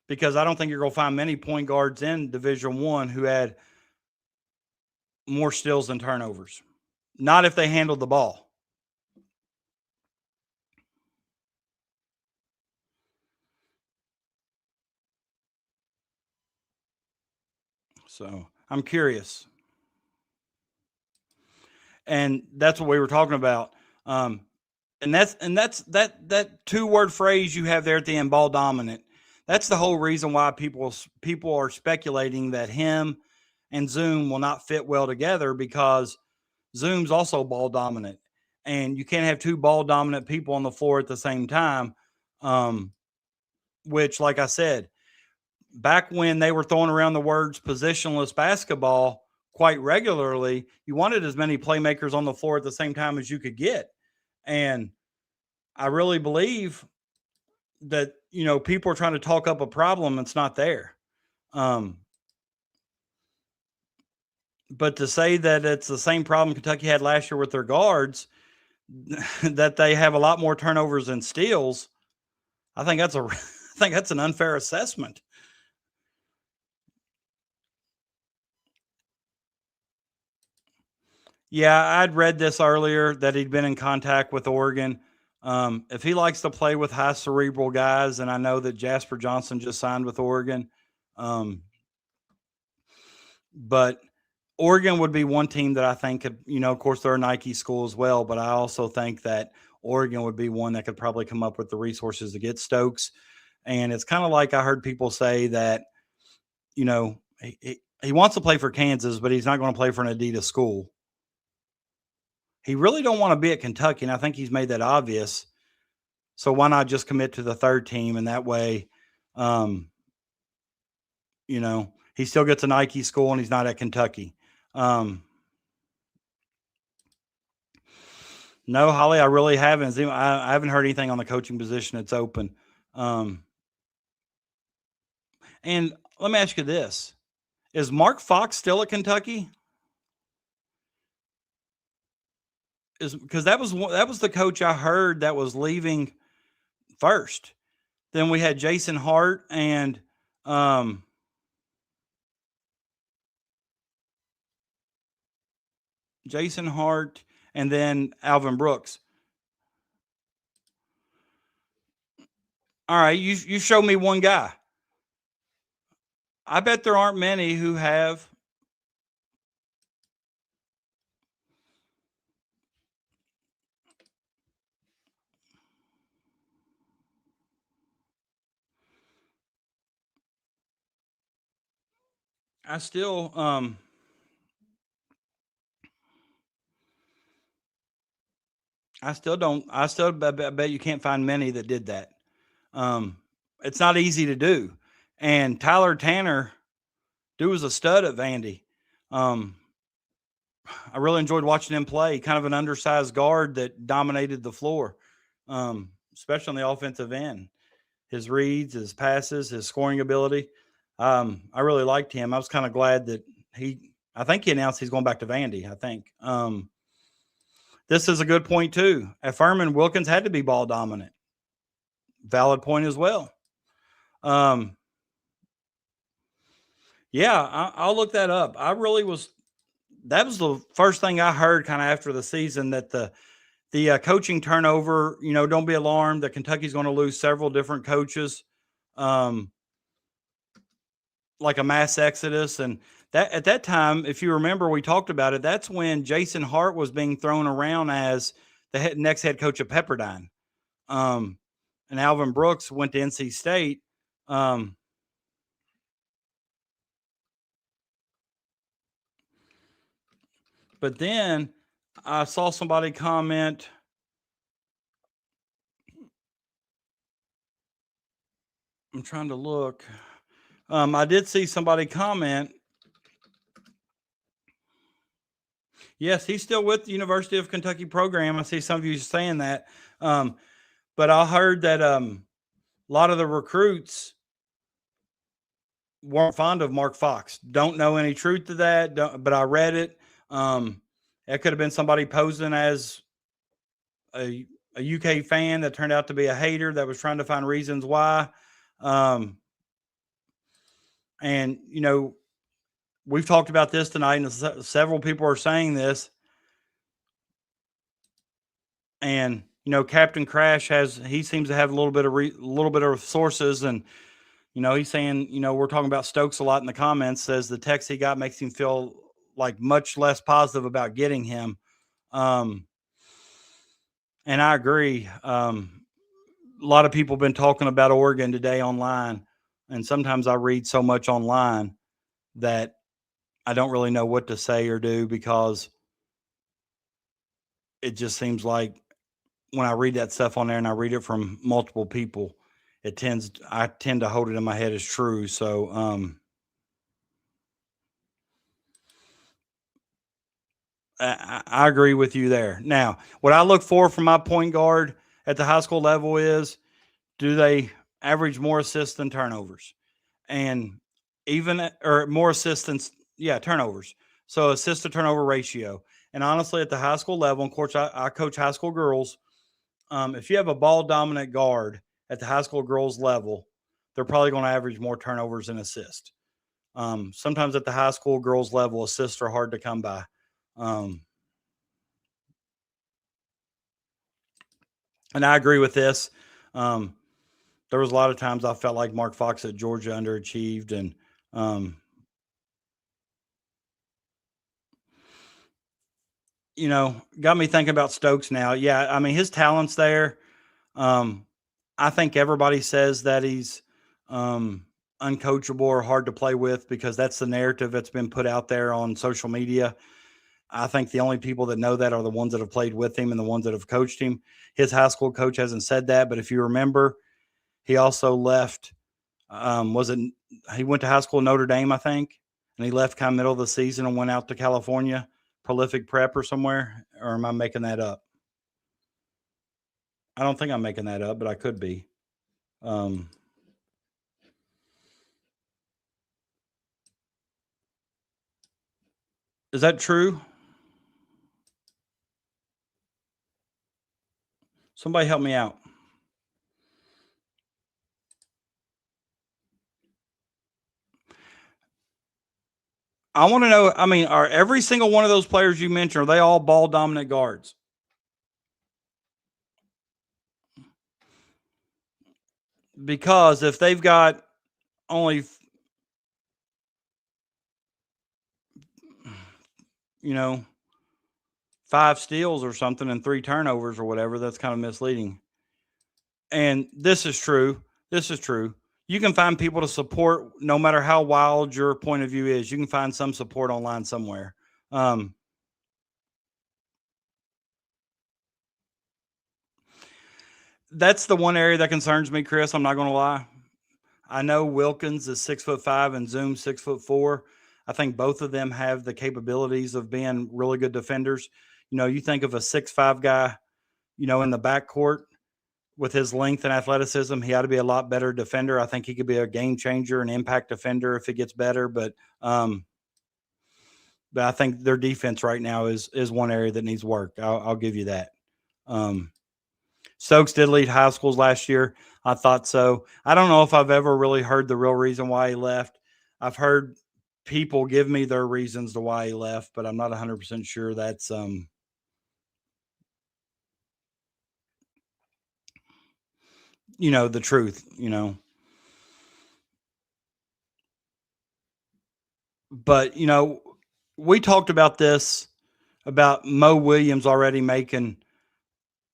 because I don't think you're going to find many point guards in Division I who had more steals than turnovers. Not if they handled the ball. So I'm curious. And that's what we were talking about. And that's that 2-word phrase you have there at the end, ball dominant. That's the whole reason why people are speculating that him and Zoom will not fit well together, because Zoom's also ball dominant, and you can't have 2 ball dominant people on the floor at the same time. Which, like I said, back when they were throwing around the words positionless basketball quite regularly, you wanted as many playmakers on the floor at the same time as you could get. And I really believe that, you know, people are trying to talk up a problem that's not there. But to say that it's the same problem Kentucky had last year with their guards, that they have a lot more turnovers and steals, I think that's an unfair assessment. Yeah, I'd read this earlier that he'd been in contact with Oregon. If he likes to play with high cerebral guys, and I know that Jasper Johnson just signed with Oregon, but Oregon would be one team that I think could, of course, they're a Nike school as well, but I also think that Oregon would be one that could probably come up with the resources to get Stokes. And it's kind of like I heard people say that, he wants to play for Kansas, but he's not going to play for an Adidas school. He really don't want to be at Kentucky, and I think he's made that obvious. So why not just commit to the third team? And that way, he still gets a Nike school and he's not at Kentucky. No, Holly, I really haven't. I haven't heard anything on the coaching position. It's open. And let me ask you this. Is Mark Fox still at Kentucky? Because that was the coach I heard that was leaving first. Then we had Jason Hart and then Alvin Brooks. All right, you show me one guy. I bet there aren't many who have. I still bet you can't find many that did that. It's not easy to do. And Tyler Tanner, dude was a stud at Vandy. I really enjoyed watching him play. Kind of an undersized guard that dominated the floor, especially on the offensive end. His reads, his passes, his scoring ability. I really liked him. I was kind of glad that I think he announced he's going back to Vandy, I think. This is a good point too. At Furman, Wilkins had to be ball dominant. Valid point as well. Yeah, I'll look that up. That was the first thing I heard kind of after the season, that the coaching turnover, don't be alarmed that Kentucky's going to lose several different coaches, like a mass exodus. And that at that time, if you remember, we talked about it. That's when Jason Hart was being thrown around as the next head coach of Pepperdine. And Alvin Brooks went to NC State. But then I saw somebody comment. I'm trying to look. I did see somebody comment. Yes, he's still with the University of Kentucky program. I see some of you saying that. But I heard that a lot of the recruits weren't fond of Mark Fox. Don't know any truth to that, but I read it. It could have been somebody posing as a UK fan that turned out to be a hater that was trying to find reasons why. And, we've talked about this tonight, and several people are saying this. And, Captain Crash he seems to have a little bit of sources, and, he's saying, we're talking about Stokes a lot in the comments, says the text he got makes him feel like much less positive about getting him. And I agree. A lot of people have been talking about Oregon today online, and sometimes I read so much online that I don't really know what to say or do, because it just seems like when I read that stuff on there and I read it from multiple people, I tend to hold it in my head as true. So, I agree with you there. Now, what I look for from my point guard at the high school level is, do they average more assists than turnovers? And or more assists, turnovers. So assist to turnover ratio. And honestly, at the high school level, of course, I coach high school girls. If you have a ball dominant guard at the high school girls level, they're probably going to average more turnovers than assists. Sometimes at the high school girls level, assists are hard to come by. And I agree with this. There was a lot of times I felt like Mark Fox at Georgia underachieved, and got me thinking about Stokes now. Yeah, I mean, his talent's there. I think everybody says that he's uncoachable or hard to play with because that's the narrative that's been put out there on social media. I think the only people that know that are the ones that have played with him and the ones that have coached him. His high school coach hasn't said that, but if you remember, he also left. He went to high school in Notre Dame, I think, and he left kind of middle of the season and went out to California, Prolific Prep or somewhere. Or am I making that up? I don't think I'm making that up, but I could be. Is that true? Somebody help me out. I want to know, I mean, are every single one of those players you mentioned, are they all ball dominant guards? Because if they've got only, 5 steals or something and 3 turnovers or whatever, that's kind of misleading. And this is true. You can find people to support no matter how wild your point of view is. You can find some support online somewhere. That's the one area that concerns me, Chris. I'm not going to lie. I know Wilkins is 6'5" and Zoom 6'4". I think both of them have the capabilities of being really good defenders. You think of a 6'5" guy, in the backcourt with his length and athleticism, he ought to be a lot better defender. I think he could be a game changer, an impact defender if it gets better. But I think their defense right now is one area that needs work. I'll give you that. Stokes did lead high schools last year. I thought so. I don't know if I've ever really heard the real reason why he left. I've heard people give me their reasons to why he left, but I'm not 100% sure that's the truth, But, we talked about this, about Mo Williams already making,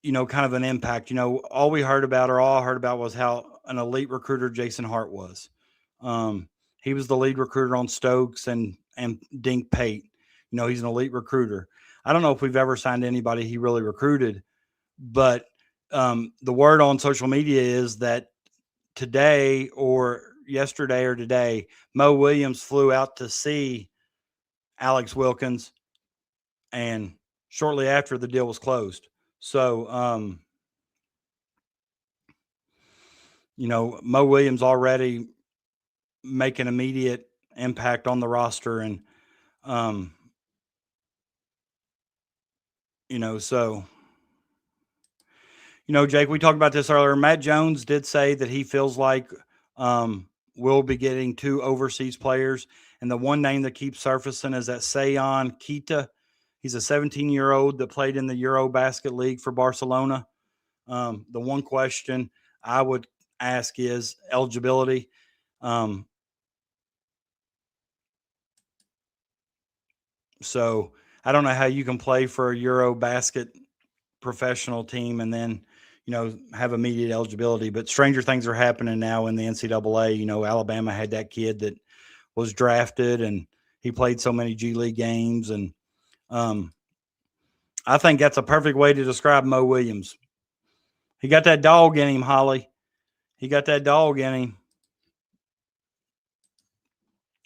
kind of an impact. All I heard about was how an elite recruiter Jason Hart was. He was the lead recruiter on Stokes and Dink Pate. He's an elite recruiter. I don't know if we've ever signed anybody he really recruited, but the word on social media is that today or yesterday or today, Mo Williams flew out to see Alex Wilkins, and shortly after the deal was closed. So, Mo Williams already making immediate impact on the roster. And, so, Jake, we talked about this earlier. Matt Jones did say that he feels like we'll be getting 2 overseas players. And the one name that keeps surfacing is that Sayon Keita. He's a 17-year-old that played in the Eurobasket League for Barcelona. The one question I would ask is eligibility. So I don't know how you can play for a Eurobasket professional team and then, have immediate eligibility. But stranger things are happening now in the NCAA. Alabama had that kid that was drafted and he played so many G League games. And I think that's a perfect way to describe Mo Williams. He got that dog in him, Holly. He got that dog in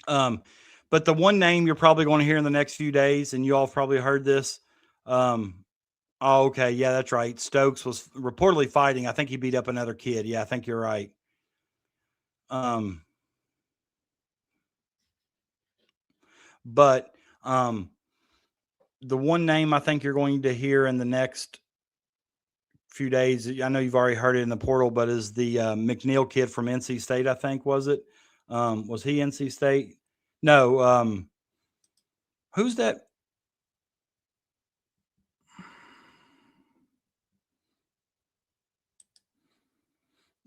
him. But the one name you're probably going to hear in the next few days, and you all probably heard this. Oh, okay. Yeah, that's right. Stokes was reportedly fighting. I think he beat up another kid. Yeah, I think you're right. But the one name I think you're going to hear in the next few days, I know you've already heard it in the portal, but is the McNeil kid from NC State, I think, was it? Was he NC State? No. Who's that?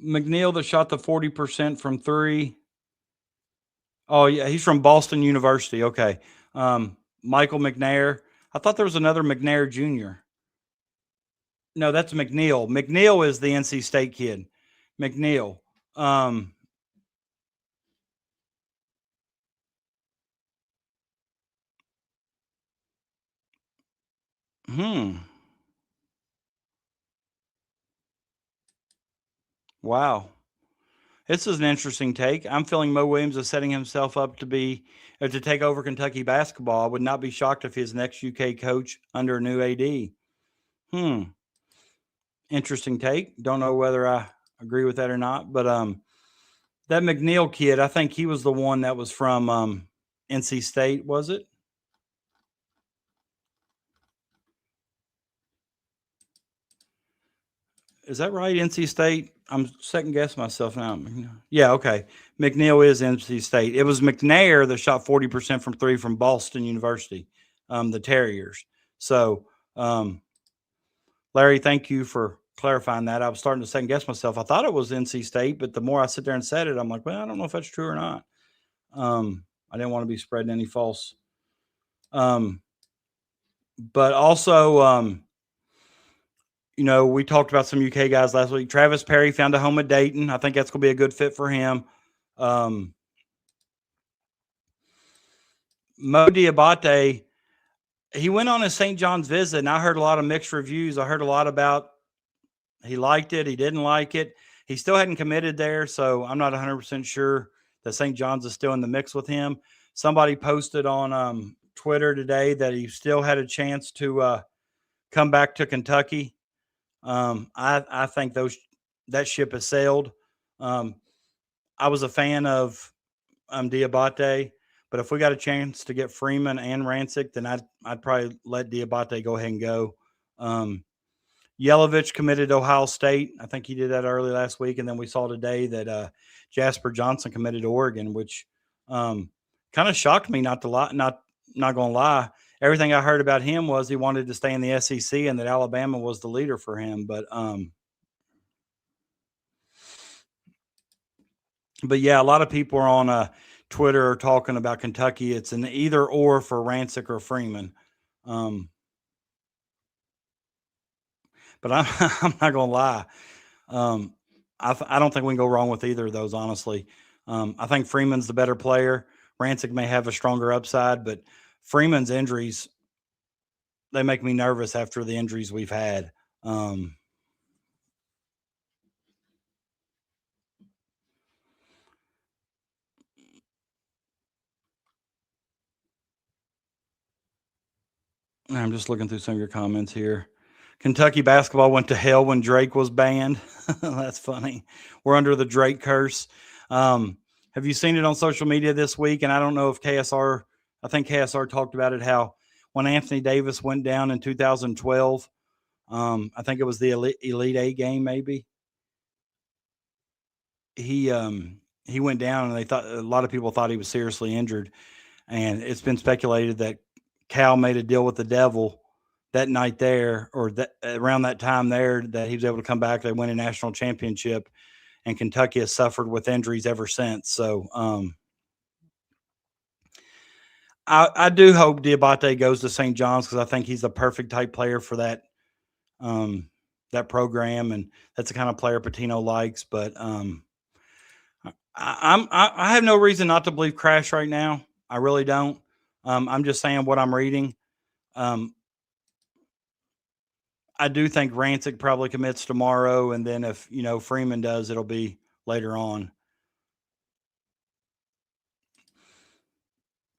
McNeil that shot the 40% from three. Oh, yeah, he's from Boston University. Okay. Michael McNair. I thought there was another McNair Jr. No, that's McNeil. McNeil is the NC State kid. McNeil. Wow. This is an interesting take. I'm feeling Mo Williams is setting himself up to take over Kentucky basketball. I would not be shocked if his next UK coach under a new AD. Interesting take. Don't know whether I agree with that or not, but that McNeil kid, I think he was the one that was from NC State, was it? Is that right? NC State? I'm second guessing myself now. Yeah, okay. McNeil is NC State. It was McNair that shot 40% from three from Boston University, the Terriers. So, Larry, thank you for clarifying that. I was starting to second guess myself. I thought it was NC State, but the more I sit there and said it, I'm like, well, I don't know if that's true or not. I didn't want to be spreading any false. But also, we talked about some UK guys last week. Travis Perry found a home at Dayton. I think that's going to be a good fit for him. Mo Diabate, he went on his St. John's visit, and I heard a lot of mixed reviews. I heard a lot about he liked it, he didn't like it. He still hadn't committed there, so I'm not 100% sure that St. John's is still in the mix with him. Somebody posted on Twitter today that he still had a chance to come back to Kentucky. I think that ship has sailed. I was a fan of Diabate, but if we got a chance to get Freeman and Rancic, then I'd probably let Diabate go ahead and go. Yelovich committed to Ohio State. I think he did that early last week, and then we saw today that Jasper Johnson committed to Oregon, which kind of shocked me. Not gonna lie. Everything I heard about him was he wanted to stay in the SEC and that Alabama was the leader for him. But yeah, a lot of people are on Twitter talking about Kentucky. It's an either or for Rancic or Freeman. But I'm not gonna lie. I don't think we can go wrong with either of those, honestly. I think Freeman's the better player. Rancic may have a stronger upside, but Freeman's injuries, they make me nervous after the injuries we've had. I'm just looking through some of your comments here. Kentucky basketball went to hell when Drake was banned. That's funny. We're under the Drake curse. Have you seen it on social media this week? And I don't know if I think KSR talked about it, how when Anthony Davis went down in 2012, I think it was the Elite Eight game, maybe. He went down, and a lot of people thought he was seriously injured. And it's been speculated that Cal made a deal with the devil that night there, or around that time there, that he was able to come back. They win a national championship, and Kentucky has suffered with injuries ever since. So I do hope Diabate goes to St. John's, because I think he's the perfect type player for that program, and that's the kind of player Pitino likes. But I have no reason not to believe Crash right now. I really don't. I'm just saying what I'm reading. I do think Rancic probably commits tomorrow, and then if Freeman does, it'll be later on.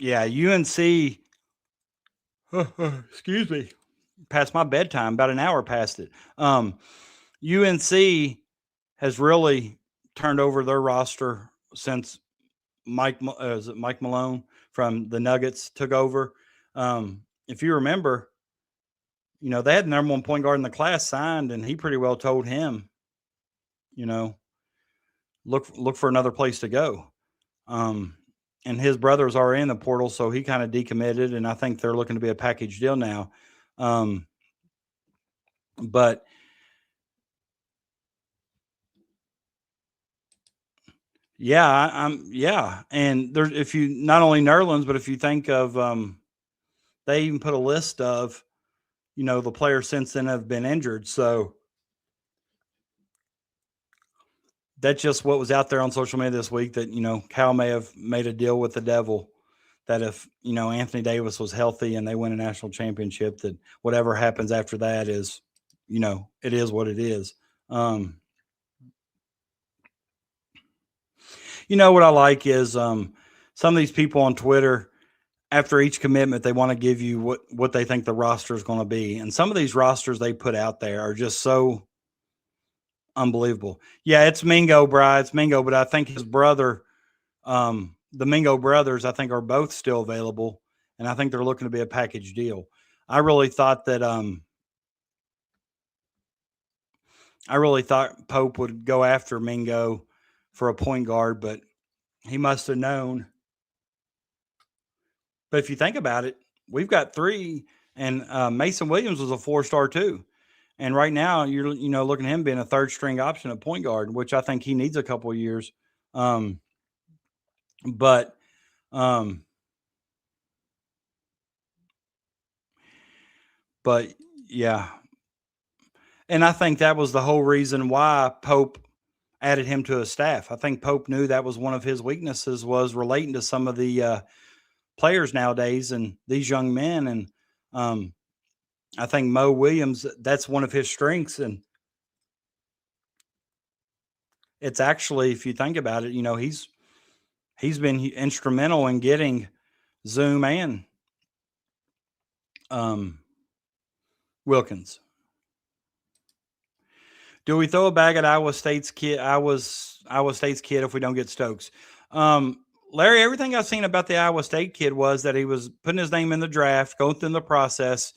Yeah, UNC. Excuse me. Past my bedtime, about an hour past it. UNC has really turned over their roster since Mike Malone from the Nuggets took over. If you remember, they had the number one point guard in the class signed, and he pretty well told him, look for another place to go. And his brothers are in the portal, so he kind of decommitted, and I think they're looking to be a package deal now. But Yeah, and there's if you not only Nerlens, but if you think of they even put a list of the players since then have been injured. So that's just what was out there on social media this week that Cal may have made a deal with the devil that if Anthony Davis was healthy and they win a national championship, that whatever happens after that is it is what it is. What I like is some of these people on Twitter, after each commitment, they want to give you what they think the roster is going to be. And some of these rosters they put out there are just so unbelievable. Yeah, it's Mingo, Bry. It's Mingo, but I think his brother, the Mingo brothers, I think are both still available. And I think they're looking to be a package deal. I really thought Pope would go after Mingo for a point guard, but he must have known. But if you think about it, we've got 3, and Mason Williams was a 4-star too. And right now, you're looking at him being a 3rd-string option at point guard, which I think he needs a couple of years. But yeah, and I think that was the whole reason why Pope added him to his staff. I think Pope knew that was one of his weaknesses, was relating to some of the players nowadays and these young men. And I think Mo Williams, that's one of his strengths. And it's actually, if you think about it, he's been instrumental in getting Zoom and Wilkins. Do we throw a bag at Iowa State's kid if we don't get Stokes? Larry, everything I've seen about the Iowa State kid was that he was putting his name in the draft, going through the process,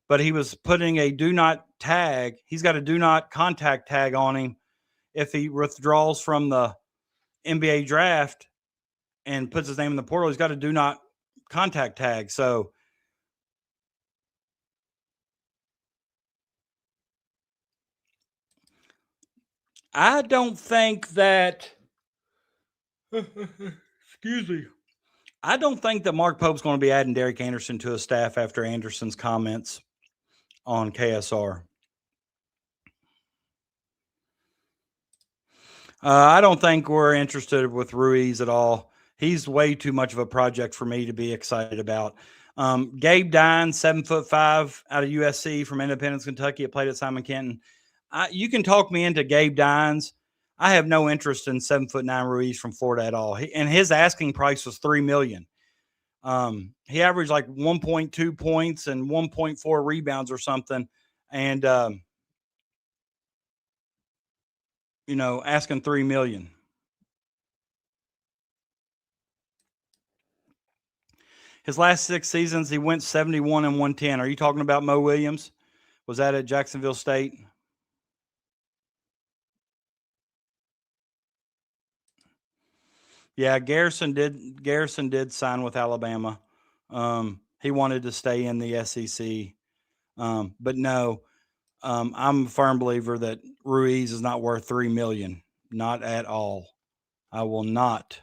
but he was putting a do not tag. He's got a do not contact tag on him if he withdraws from the NBA draft and puts his name in the portal. He's got a do not contact tag. So I don't think that excuse me. I don't think that Mark Pope's going to be adding Derek Anderson to his staff after Anderson's comments on KSR. I don't think we're interested with Ruiz at all. He's way too much of a project for me to be excited about. Gabe Dines, 7'5" out of USC from Independence, Kentucky. It played at Simon Kenton. You can talk me into Gabe Dines. I have no interest in 7'9" Ruiz from Florida at all. And his asking price was $3 million. He averaged like 1.2 points and 1.4 rebounds or something. And, asking $3 million. His last 6 seasons, he went 71 and 110. Are you talking about Mo Williams? Was that at Jacksonville State? Yeah, Garrison did sign with Alabama. He wanted to stay in the SEC. But no, I'm a firm believer that Ruiz is not worth $3 million. Not at all. I will not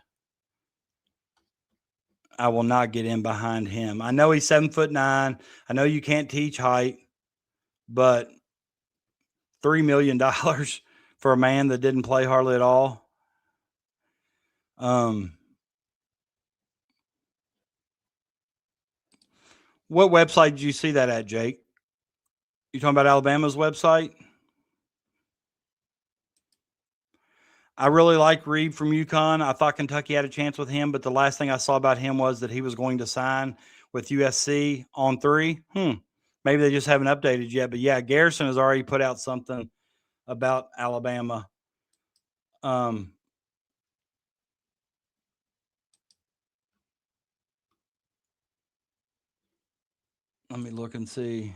get in behind him. I know he's 7'9". I know you can't teach height, but $3 million for a man that didn't play hardly at all. What website did you see that at, Jake? You talking about Alabama's website? I really like Reed from UConn. I thought Kentucky had a chance with him, but the last thing I saw about him was that he was going to sign with USC on 3. Maybe they just haven't updated yet. But yeah, Garrison has already put out something about Alabama. Let me look and see.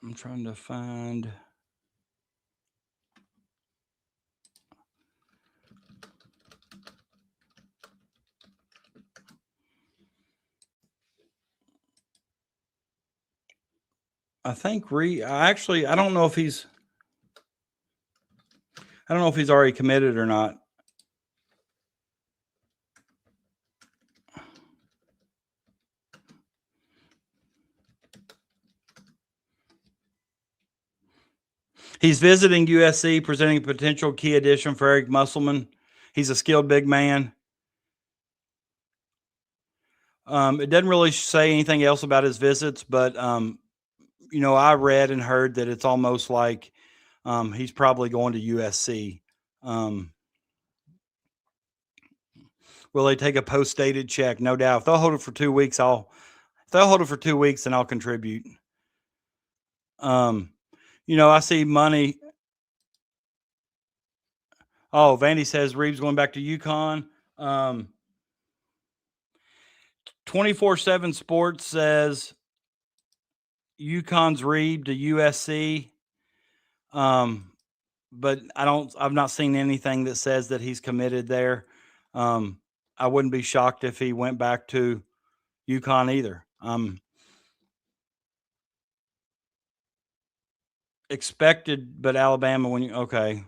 I'm trying to find. I think I don't know if he's. I don't know if he's already committed or not. He's visiting USC, presenting a potential key addition for Eric Musselman. He's a skilled big man. It doesn't really say anything else about his visits, but I read and heard that it's almost like he's probably going to USC. Will they take a post-dated check? No doubt. If they'll hold it for 2 weeks, then I'll contribute. I see money. Oh, Vandy says Reeves going back to UConn. 24/7 Sports says UConn's Reed to USC. But I've not seen anything that says that he's committed there. I wouldn't be shocked if he went back to UConn either. Expected, but Alabama okay.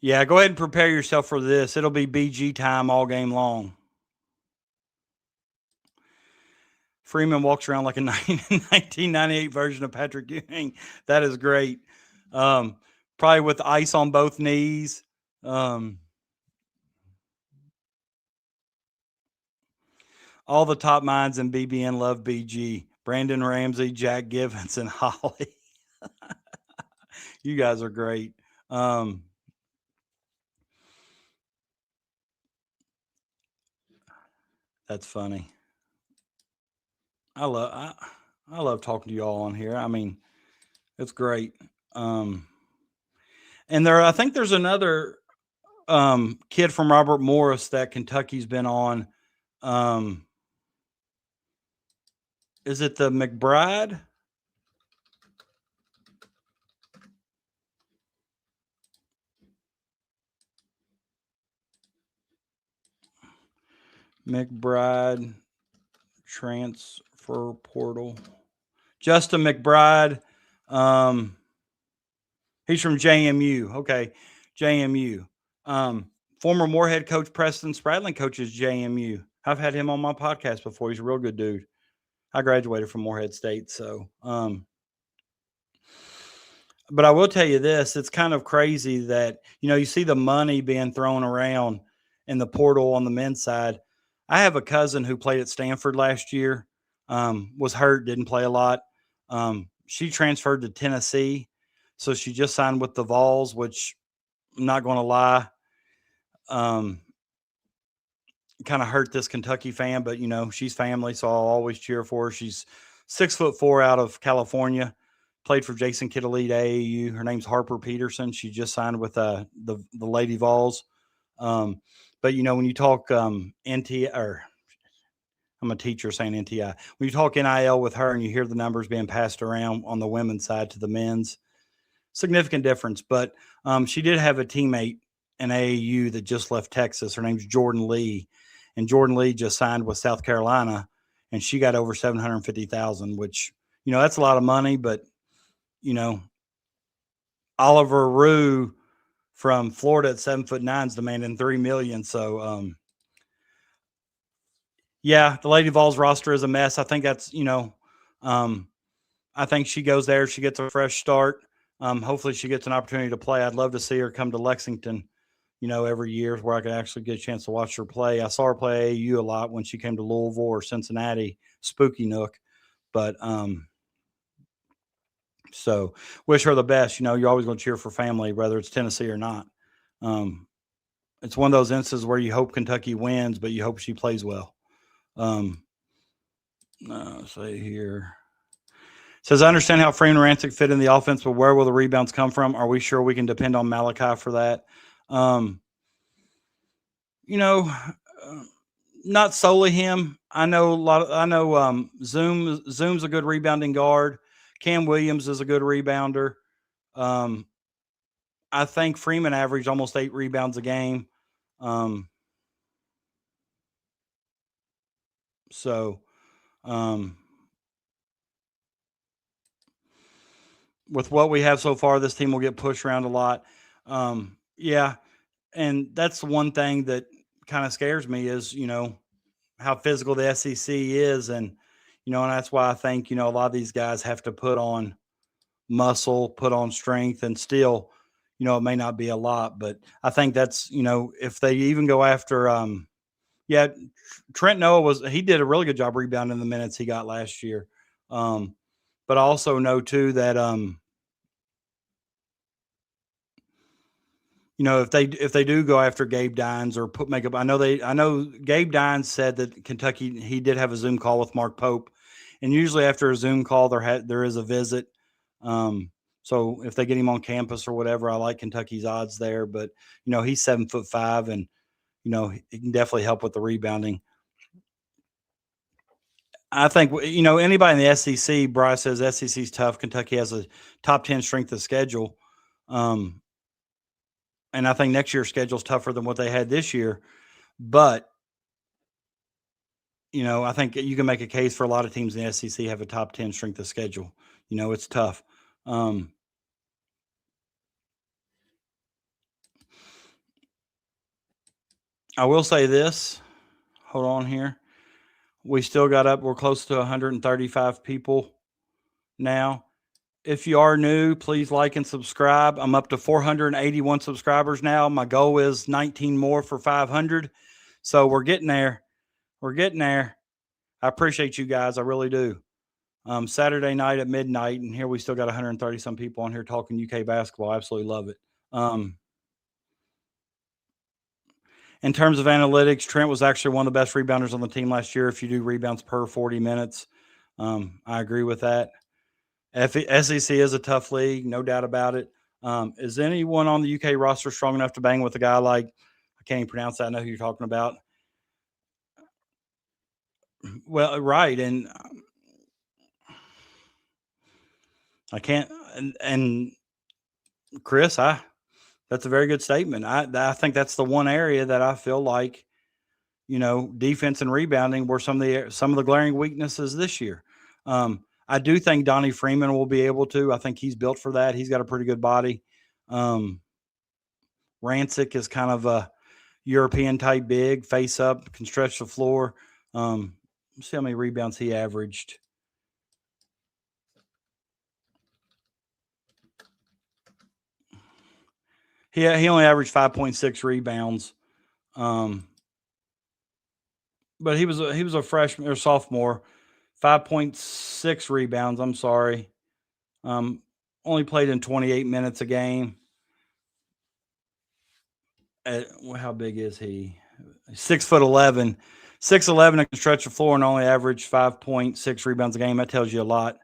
Yeah, go ahead and prepare yourself for this. It'll be BG time all game long. Freeman walks around like a 1998 version of Patrick Ewing. That is great. Probably with ice on both knees. All the top minds in BBN love BG. Brandon Ramsey, Jack Givens, and Holly. You guys are great. That's funny. I love talking to you all on here. I mean, it's great. And I think there's another kid from Robert Morris that Kentucky's been on. Is it the McBride? McBride transfer portal. Justin McBride. He's from JMU. Okay, JMU. Former Moorhead coach Preston Spradlin coaches JMU. I've had him on my podcast before. He's a real good dude. I graduated from Moorhead State, so. But I will tell you this: it's kind of crazy that you see the money being thrown around in the portal on the men's side. I have a cousin who played at Stanford last year. Was hurt, didn't play a lot. She transferred to Tennessee, so she just signed with the Vols, which I'm not going to lie, kind of hurt this Kentucky fan, but she's family, so I'll always cheer for her. She's 6'4" out of California, played for Jason Kidd Elite AAU. Her name's Harper Peterson. She just signed with the Lady Vols. But when you talk NT or I'm a teacher saying NTI. When you talk NIL with her and you hear the numbers being passed around on the women's side to the men's, significant difference. But she did have a teammate in AAU that just left Texas. Her name's Jordan Lee. And Jordan Lee just signed with South Carolina, and she got over $750,000, which, that's a lot of money. But, Oliver Rue from Florida at 7'9" is demanding $3 million. So, yeah, the Lady Vols roster is a mess. I think that's, I think she goes there. She gets a fresh start. Hopefully she gets an opportunity to play. I'd love to see her come to Lexington, every year where I could actually get a chance to watch her play. I saw her play AAU a lot when she came to Louisville or Cincinnati, Spooky Nook. But so wish her the best. You're always going to cheer for family, whether it's Tennessee or not. It's one of those instances where you hope Kentucky wins, but you hope she plays well. Say here. Says, I understand how Freeman Rancic fit in the offense, but where will the rebounds come from? Are we sure we can depend on Malachi for that? Not solely him. I know Zoom's a good rebounding guard. Cam Williams is a good rebounder. I think Freeman averaged almost 8 rebounds a game. with what we have so far, this team will get pushed around a lot. Yeah. And that's the one thing that kind of scares me is, how physical the SEC is. And, and that's why I think, a lot of these guys have to put on muscle, put on strength, and still, it may not be a lot, but I think that's, if they even go after, Trent Noah he did a really good job rebounding the minutes he got last year. But I also know too that, if they do go after Gabe Dines or put makeup, I know Gabe Dines said that Kentucky, he did have a Zoom call with Mark Pope, and usually after a Zoom call there is a visit. So if they get him on campus or whatever, I like Kentucky's odds there. But he's 7'5", and he can definitely help with the rebounding. I think anybody in the SEC, Bryce says SEC's tough. Kentucky has a top 10 strength of schedule. And I think next year's schedule is tougher than what they had this year. But, I think you can make a case for a lot of teams in the SEC have a top 10 strength of schedule. It's tough. I will say this. Hold on here. We still got we're close to 135 people now. If you are new, please like and subscribe. I'm up to 481 subscribers now. My goal is 19 more for 500. So we're getting there. I appreciate you guys. I really do. Saturday night at midnight, and here we still got 130 some people on here talking UK basketball. I absolutely love it. In terms of analytics, Trent was actually one of the best rebounders on the team last year. If you do rebounds per 40 minutes, I agree with that. SEC is a tough league, no doubt about it. Is anyone on the UK roster strong enough to bang with a guy like, I can't even pronounce that, I know who you're talking about. Well, right, and I can't, and Chris, that's a very good statement. I think that's the one area that I feel like, defense and rebounding were some of the glaring weaknesses this year. I do think Donnie Freeman will be able to. I think he's built for that. He's got a pretty good body. Rancic is kind of a European type big, face up, can stretch the floor. Let's see how many rebounds he averaged. He only averaged 5.6 rebounds. But he was a freshman or sophomore. 5.6 rebounds. I'm sorry. Only played in 28 minutes a game. How big is he? 6'11". 6'11" and can stretch the floor and only average 5.6 rebounds a game. That tells you a lot.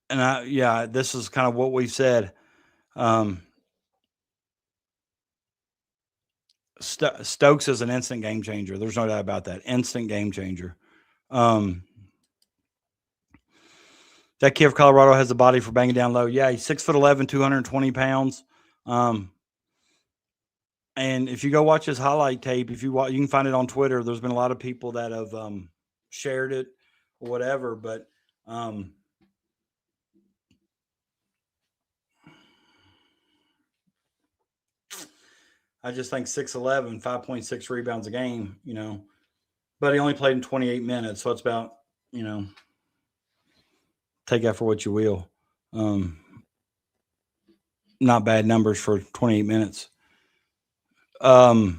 And this is kind of what we've said. Stokes is an instant game changer. There's no doubt about that. Instant game changer. That kid of Colorado has a body for banging down low. Yeah, he's 6'11", 220 pounds. And if you go watch his highlight tape, you can find it on Twitter. There's been a lot of people that have shared it or whatever, but I just think 6'11", 5.6 rebounds a game, but he only played in 28 minutes. So it's about, take that for what you will. Not bad numbers for 28 minutes. The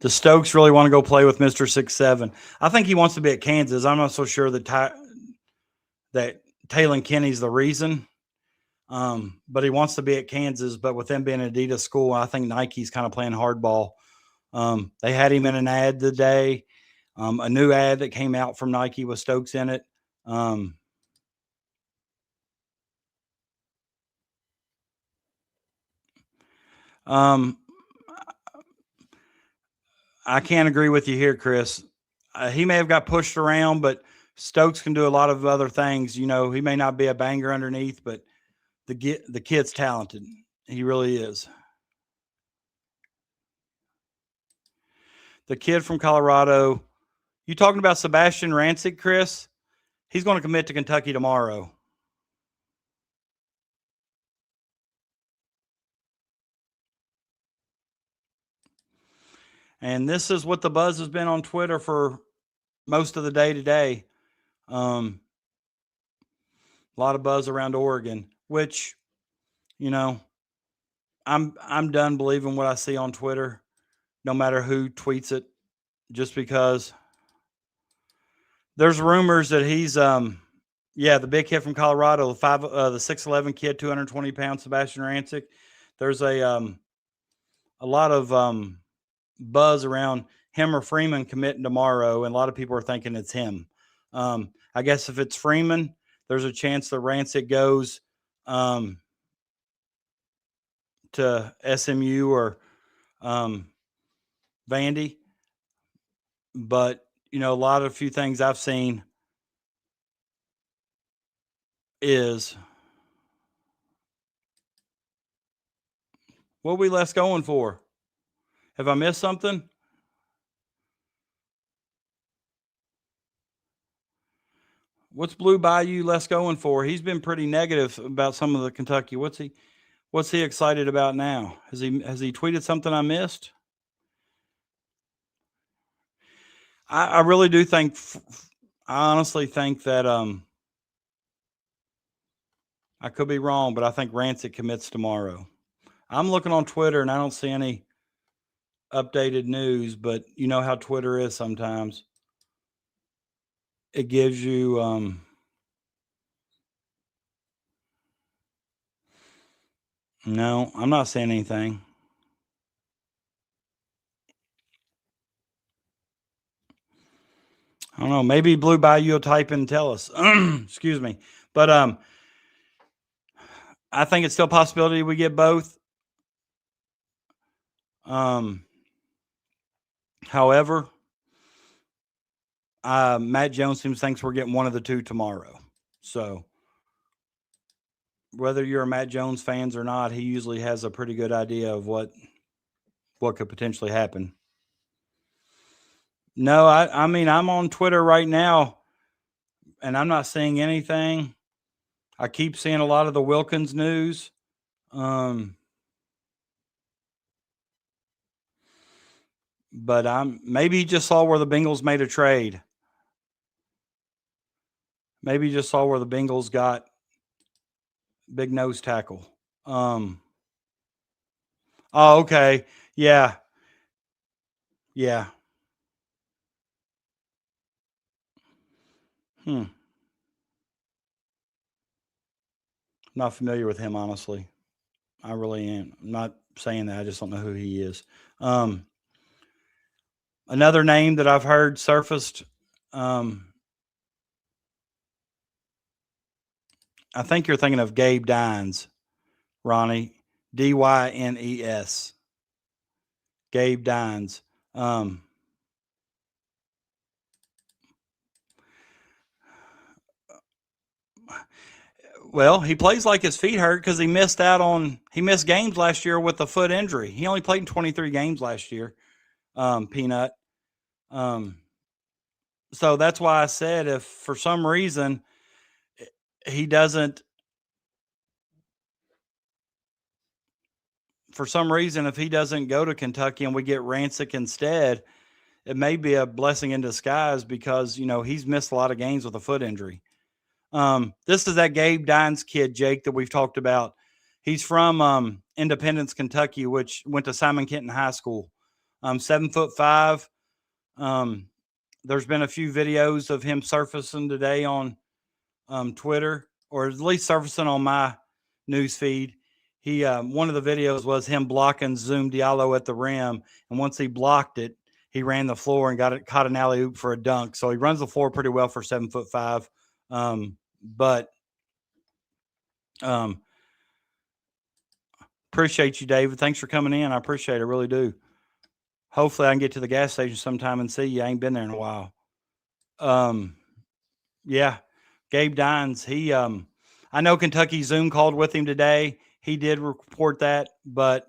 Stokes really want to go play with Mr. 6'7". I think he wants to be at Kansas. I'm not so sure that Taylon Kenny's the reason. But he wants to be at Kansas, but with them being an Adidas school, I think Nike's kind of playing hardball. They had him in an ad today, a new ad that came out from Nike with Stokes in it. I can't agree with you here, Chris. He may have got pushed around, but Stokes can do a lot of other things. He may not be a banger underneath, but the kid's talented. He really is. The kid from Colorado. You talking about Sebastian Rancic, Chris? He's going to commit to Kentucky tomorrow. And this is what the buzz has been on Twitter for most of the day today. A lot of buzz around Oregon, which, you know, I'm done believing what I see on Twitter, no matter who tweets it, just because there's rumors that he's the big kid from Colorado, the 6'11" kid, 220 pounds, Sebastian Rancic. There's a lot of buzz around him or Freeman committing tomorrow, and a lot of people are thinking it's him. I guess if it's Freeman, there's a chance that Rancic goes to SMU or Vandy. But, a few things I've seen is what we left going for. Have I missed something? What's Blue Bayou less going for? He's been pretty negative about some of the Kentucky. What's he excited about now? Has he tweeted something I missed? I really do think, I honestly think that I could be wrong, but I think Rancic commits tomorrow. I'm looking on Twitter and I don't see any updated news, but you know how Twitter is sometimes. It gives you no, I'm not saying anything. I don't know. Maybe Blue Bayou will type in and tell us. Excuse me. But I think it's still a possibility we get both. However, Matt Jones thinks we're getting one of the two tomorrow. So whether you're a Matt Jones fans or not, he usually has a pretty good idea of what could potentially happen. No, I mean, I'm on Twitter right now and I'm not seeing anything. I keep seeing a lot of the Wilkins news. But maybe he just saw where the Bengals made a trade. Maybe he just saw where the Bengals got big nose tackle. Oh, okay. Yeah. Yeah. Not familiar with him, honestly. I really am. I'm not saying that. I just don't know who he is. Another name that I've heard surfaced, I think you're thinking of Gabe Dines, Ronnie, Dynes. Gabe Dines. Well, he plays like his feet hurt because he missed games last year with a foot injury. He only played in 23 games last year, Peanut. So that's why I said if for some reason he doesn't, if he doesn't go to Kentucky and we get Rancic instead, it may be a blessing in disguise because, he's missed a lot of games with a foot injury. This is that Gabe Dines kid, Jake, that we've talked about. He's from Independence, Kentucky, which went to Simon Kenton High School. 7'5". There's been a few videos of him surfacing today on Twitter, or at least surfacing on my news feed. He one of the videos was him blocking Zoom Diallo at the rim, and once he blocked it, he ran the floor and caught an alley-oop for a dunk. So he runs the floor pretty well for 7'5". But appreciate you, David. Thanks for coming in. I appreciate it. I really do. Hopefully I can get to the gas station sometime and see you. I ain't been there in a while. Yeah. Gabe Dines, he, I know Kentucky Zoom called with him today. He did report that, but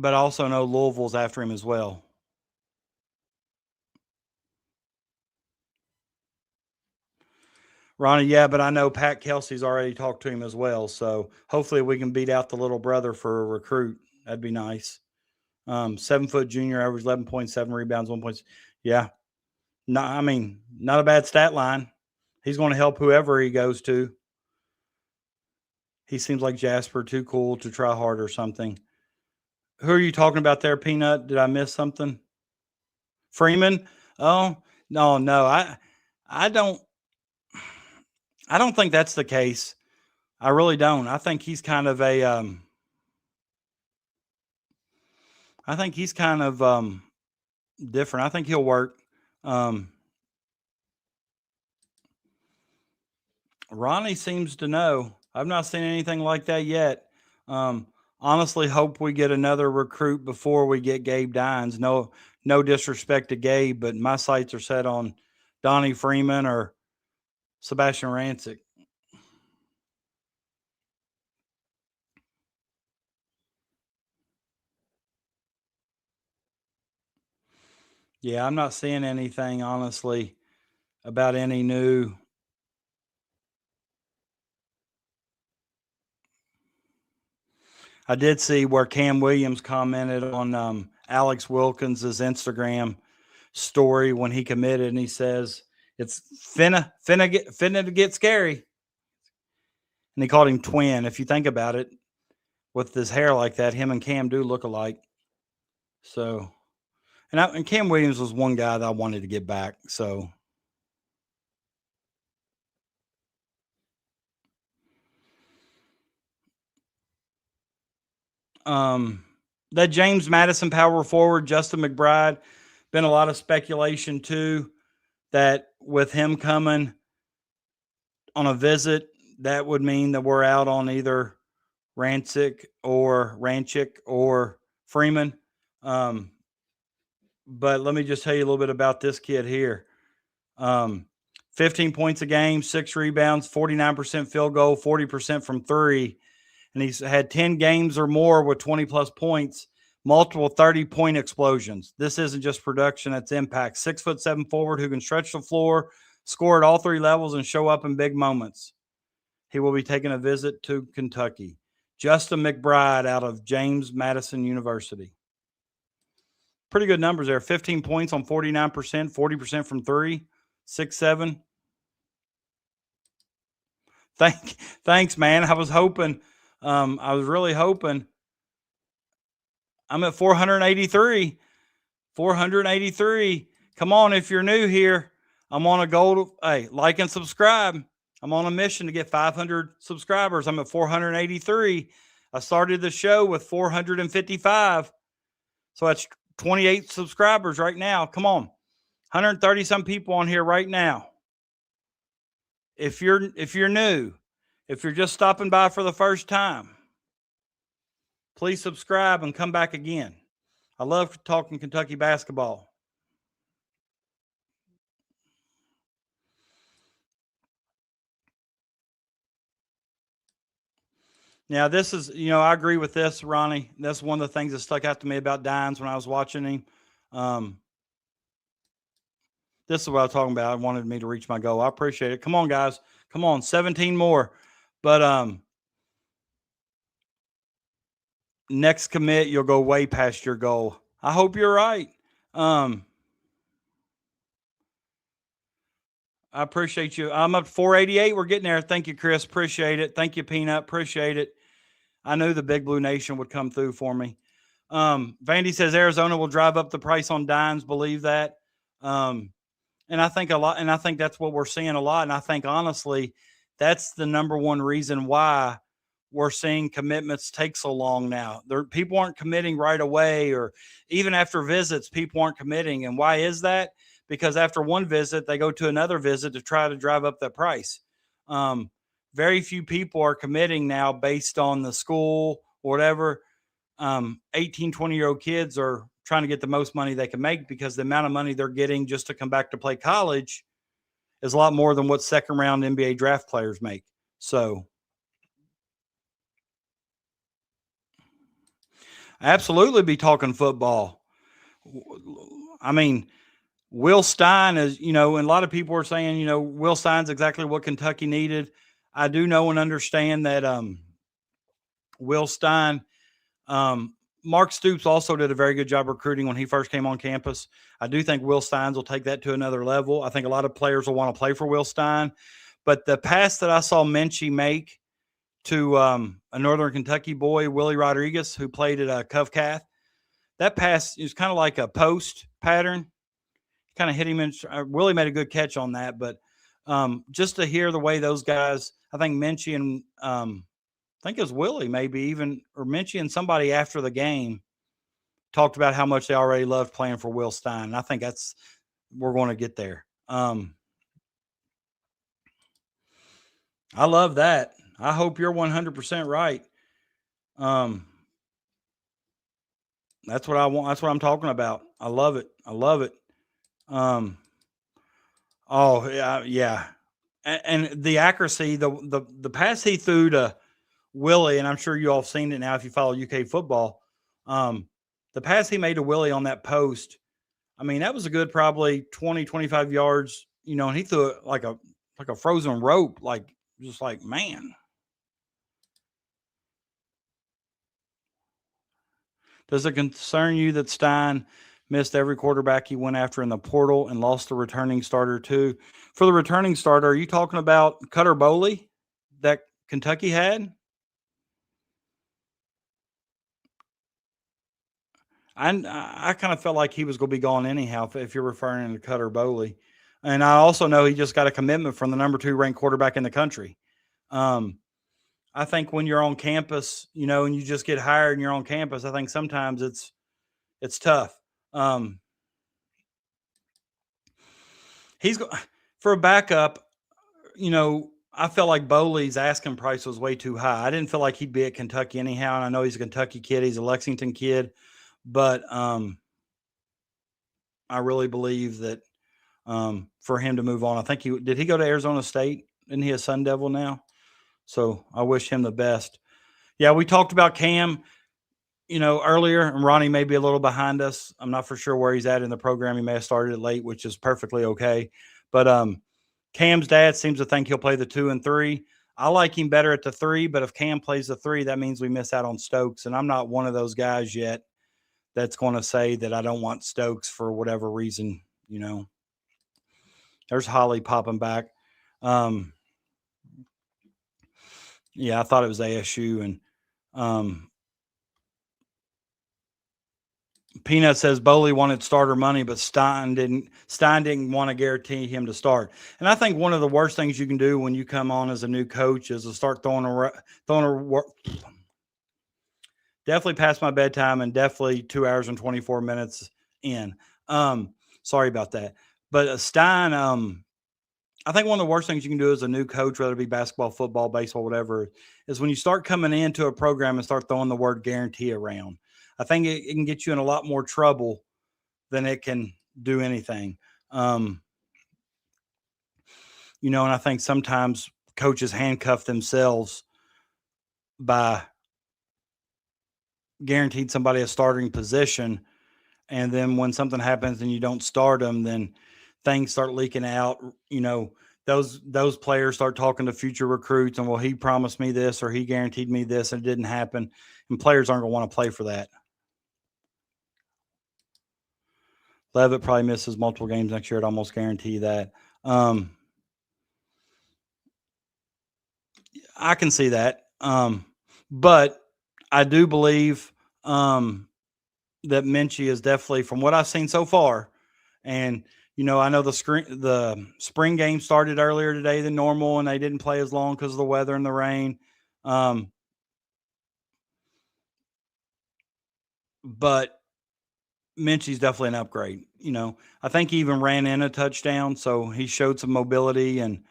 also know Louisville's after him as well. Ronnie, yeah, but I know Pat Kelsey's already talked to him as well. So hopefully we can beat out the little brother for a recruit. That'd be nice. 7-foot junior, average 11.7 rebounds, 1 point. Yeah. No, I mean, not a bad stat line. He's going to help whoever he goes to. He seems like Jasper, too cool to try hard or something. Who are you talking about there, Peanut? Did I miss something? Freeman? Oh, no. I don't think that's the case. I really don't. I think he's kind of a different. I think he'll work. Ronnie seems to know. I've not seen anything like that yet. Honestly, hope we get another recruit before we get Gabe Dines. No disrespect to Gabe, but my sights are set on Donnie Freeman or Sebastian Rancic. Yeah, I'm not seeing anything, honestly, about any new. I did see where Cam Williams commented on Alex Wilkins' Instagram story when he committed, and he says it's finna to get scary. And he called him twin. If you think about it, with his hair like that, him and Cam do look alike. So, and Cam Williams was one guy that I wanted to get back. So, that James Madison power forward, Justin McBride, been a lot of speculation too, that with him coming on a visit, that would mean that we're out on either Rancic or Freeman. But let me just tell you a little bit about this kid here. 15 points a game, 6 rebounds, 49% field goal, 40% from three. And he's had 10 games or more with 20-plus points, multiple 30-point explosions. This isn't just production, it's impact. 6'7" forward who can stretch the floor, score at all three levels, and show up in big moments. He will be taking a visit to Kentucky. Justin McBride out of James Madison University. Pretty good numbers there. 15 points on 49%, 40% from three, 6'7". Thanks, man. I was really hoping. I'm at 483. 483. Come on, if you're new here, I'm on a goal. Hey, like and subscribe. I'm on a mission to get 500 subscribers. I'm at 483. I started the show with 455. So that's 28 subscribers right now. Come on. 130 some people on here right now. If you're new, if you're just stopping by for the first time, please subscribe and come back again. I love talking Kentucky basketball. Now, this is, I agree with this, Ronnie. That's one of the things that stuck out to me about Dines when I was watching him. This is what I was talking about. I wanted me to reach my goal. I appreciate it. Come on, guys. Come on, 17 more. But next commit, you'll go way past your goal. I hope you're right. I appreciate you. I'm up to 488. We're getting there. Thank you, Chris. Appreciate it. Thank you, Peanut. Appreciate it. I knew the Big Blue Nation would come through for me. Vandy says Arizona will drive up the price on Dines. Believe that. And I think a lot, and I think that's what we're seeing a lot. And I think, honestly, that's the number one reason why we're seeing commitments take so long now. People aren't committing right away, or even after visits, people aren't committing. And why is that? Because after one visit, they go to another visit to try to drive up that price. Very few people are committing now based on the school or whatever. 18, 20-year-old kids are trying to get the most money they can make because the amount of money they're getting just to come back to play college is a lot more than what second-round NBA draft players make. So, absolutely be talking football. I mean, Will Stein is, and a lot of people are saying, Will Stein's exactly what Kentucky needed. I do know and understand that Will Stein, Mark Stoops also did a very good job recruiting when he first came on campus. I do think Will Steins will take that to another level. I think a lot of players will want to play for Will Stein. But the pass that I saw Minchie make to a Northern Kentucky boy, Willie Rodriguez, who played at Covcath, that pass is kind of like a post pattern. Kind of hit him in. Willie made a good catch on that, but just to hear the way those guys, I think Minchie and I think it was Willie, maybe even, or Minchie and somebody after the game talked about how much they already loved playing for Will Stein. And I think we're going to get there. I love that. I hope you're 100% right. That's what I want. That's what I'm talking about. I love it. I love it. Oh yeah. And the accuracy, the pass he threw to Willie, and I'm sure you all have seen it now if you follow UK football. The pass he made to Willie on that post, I mean, that was a good probably 20, 25 yards, and he threw it like a frozen rope, just like, man. Does it concern you that Stein missed every quarterback he went after in the portal and lost the returning starter too? For the returning starter, are you talking about Cutter Boley that Kentucky had? I kind of felt like he was going to be gone anyhow if you're referring to Cutter Boley. And I also know he just got a commitment from the number 2 ranked quarterback in the country. I think when you're on campus, and you just get hired and you're on campus, I think sometimes it's tough. For a backup, I felt like Boley's asking price was way too high. I didn't feel like he'd be at Kentucky anyhow. And I know he's a Kentucky kid. He's a Lexington kid. But I really believe that for him to move on, I think did he go to Arizona State? Isn't he a Sun Devil now? So I wish him the best. Yeah, we talked about Cam, earlier, and Ronnie may be a little behind us. I'm not for sure where he's at in the program. He may have started it late, which is perfectly okay. But Cam's dad seems to think he'll play the 2 and 3. I like him better at the 3, but if Cam plays the 3, that means we miss out on Stokes. And I'm not one of those guys yet that's going to say that I don't want Stokes for whatever reason, There's Holly popping back. Yeah, I thought it was ASU. And Peanut says Boley wanted starter money, but Stein didn't want to guarantee him to start. And I think one of the worst things you can do when you come on as a new coach is to start throwing definitely past my bedtime and definitely 2 hours and 24 minutes in. Sorry about that. But Stein, I think one of the worst things you can do as a new coach, whether it be basketball, football, baseball, whatever, is when you start coming into a program and start throwing the word guarantee around. I think it can get you in a lot more trouble than it can do anything. And I think sometimes coaches handcuff themselves by guaranteed somebody a starting position. And then when something happens and you don't start them, then things start leaking out. Those players start talking to future recruits and, well, he promised me this or he guaranteed me this and it didn't happen. And players aren't going to want to play for that. Levitt probably misses multiple games next year. I'd almost guarantee that. I can see that. But I do believe that Minchie is definitely, from what I've seen so far, and I know the spring game started earlier today than normal, and they didn't play as long because of the weather and the rain. But Minchie's definitely an upgrade. I think he even ran in a touchdown, so he showed some mobility, and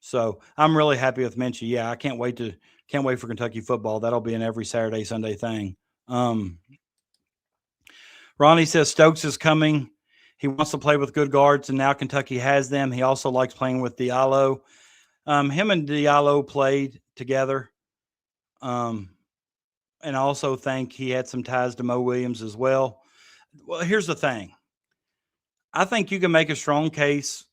so I'm really happy with Minchie. Yeah, I can't wait for Kentucky football. That'll be an every Saturday, Sunday thing. Ronnie says Stokes is coming. He wants to play with good guards, and now Kentucky has them. He also likes playing with Diallo. Him and Diallo played together. And I also think he had some ties to Mo Williams as well. Well, here's the thing. I think you can make a strong case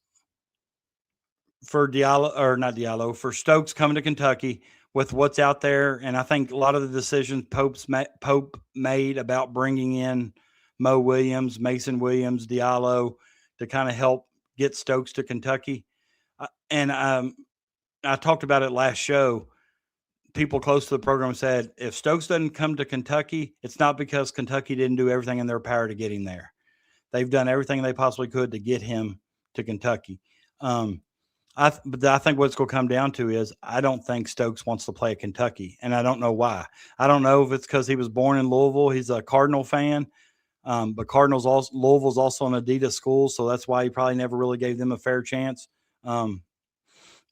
for for Stokes coming to Kentucky with what's out there. And I think a lot of the decisions Pope made about bringing in Mo Williams, Mason Williams, Diallo to kind of help get Stokes to Kentucky. And I talked about it last show. People close to the program said, if Stokes doesn't come to Kentucky, it's not because Kentucky didn't do everything in their power to get him there. They've done everything they possibly could to get him to Kentucky. But I think what it's going to come down to is I don't think Stokes wants to play at Kentucky, and I don't know why. I don't know if it's because he was born in Louisville. He's a Cardinal fan, but Louisville's also an Adidas school, so that's why he probably never really gave them a fair chance.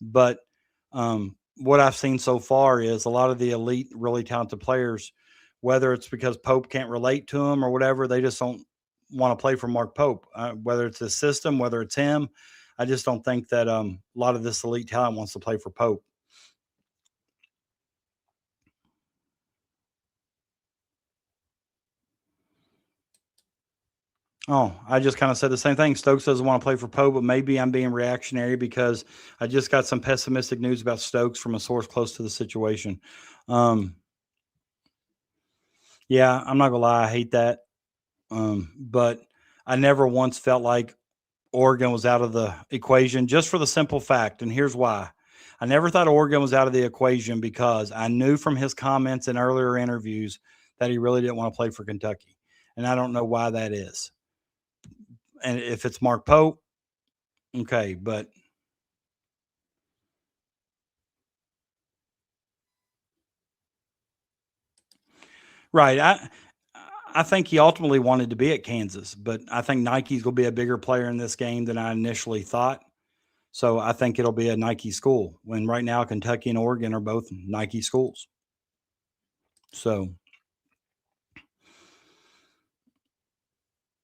But what I've seen so far is a lot of the elite, really talented players, whether it's because Pope can't relate to them or whatever, they just don't want to play for Mark Pope, whether it's the system, whether it's him. I just don't think that a lot of this elite talent wants to play for Pope. Oh, I just kind of said the same thing. Stokes doesn't want to play for Pope, but maybe I'm being reactionary because I just got some pessimistic news about Stokes from a source close to the situation. Yeah, I'm not going to lie. I hate that. But I never once felt like Oregon was out of the equation just for the simple fact, and here's why. I never thought Oregon was out of the equation because I knew from his comments in earlier interviews that he really didn't want to play for Kentucky. And I don't know why that is. And if it's Mark Pope, okay, but right. I think he ultimately wanted to be at Kansas, but I think Nike's going to be a bigger player in this game than I initially thought. So I think it'll be a Nike school when right now Kentucky and Oregon are both Nike schools. So,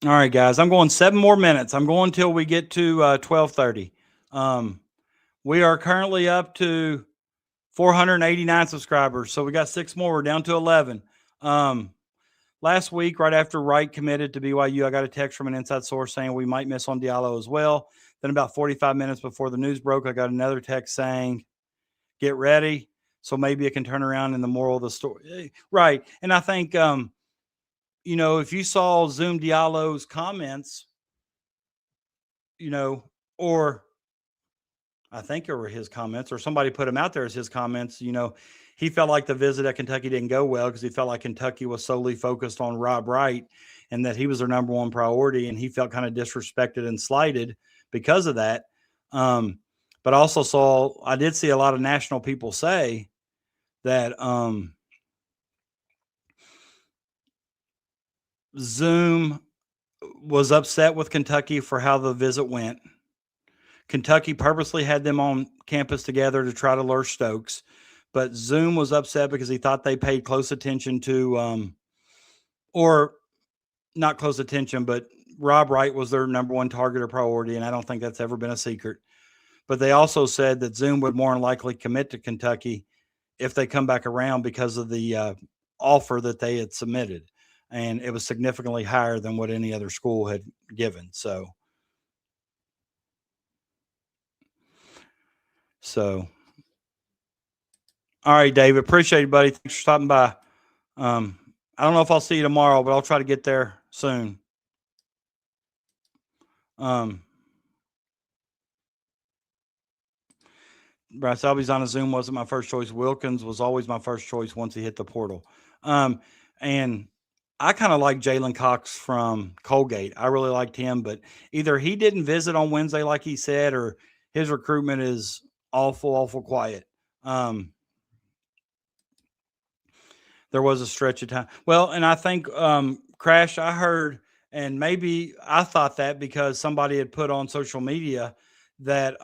all right, guys, I'm going 7 more minutes. I'm going till we get to 12:30. We are currently up to 489 subscribers. So we got 6 more. We're down to 11. Last week, right after Wright committed to BYU, I got a text from an inside source saying we might miss on Diallo as well. Then about 45 minutes before the news broke, I got another text saying, get ready. So maybe it can turn around in the moral of the story. Right. And I think, if you saw Zoom Diallo's comments, or I think it were his comments or somebody put him out there as his comments, he felt like the visit at Kentucky didn't go well because he felt like Kentucky was solely focused on Rob Wright and that he was their number one priority. And he felt kind of disrespected and slighted because of that. But I did see a lot of national people say that Zoom was upset with Kentucky for how the visit went. Kentucky purposely had them on campus together to try to lure Stokes, but Zoom was upset because he thought they paid close attention to, or not close attention, but Rob Wright was their number one target or priority, and I don't think that's ever been a secret. But they also said that Zoom would more than likely commit to Kentucky if they come back around because of the offer that they had submitted. And it was significantly higher than what any other school had given. So all right, Dave, appreciate it, buddy. Thanks for stopping by. I don't know if I'll see you tomorrow, but I'll try to get there soon. Bryce Albies on a Zoom wasn't my first choice. Wilkins was always my first choice once he hit the portal. And I kind of like Jalen Cox from Colgate. I really liked him, but either he didn't visit on Wednesday like he said, or his recruitment is awful quiet. There was a stretch of time. Well, and I think Crash, I heard, and maybe I thought that because somebody had put on social media that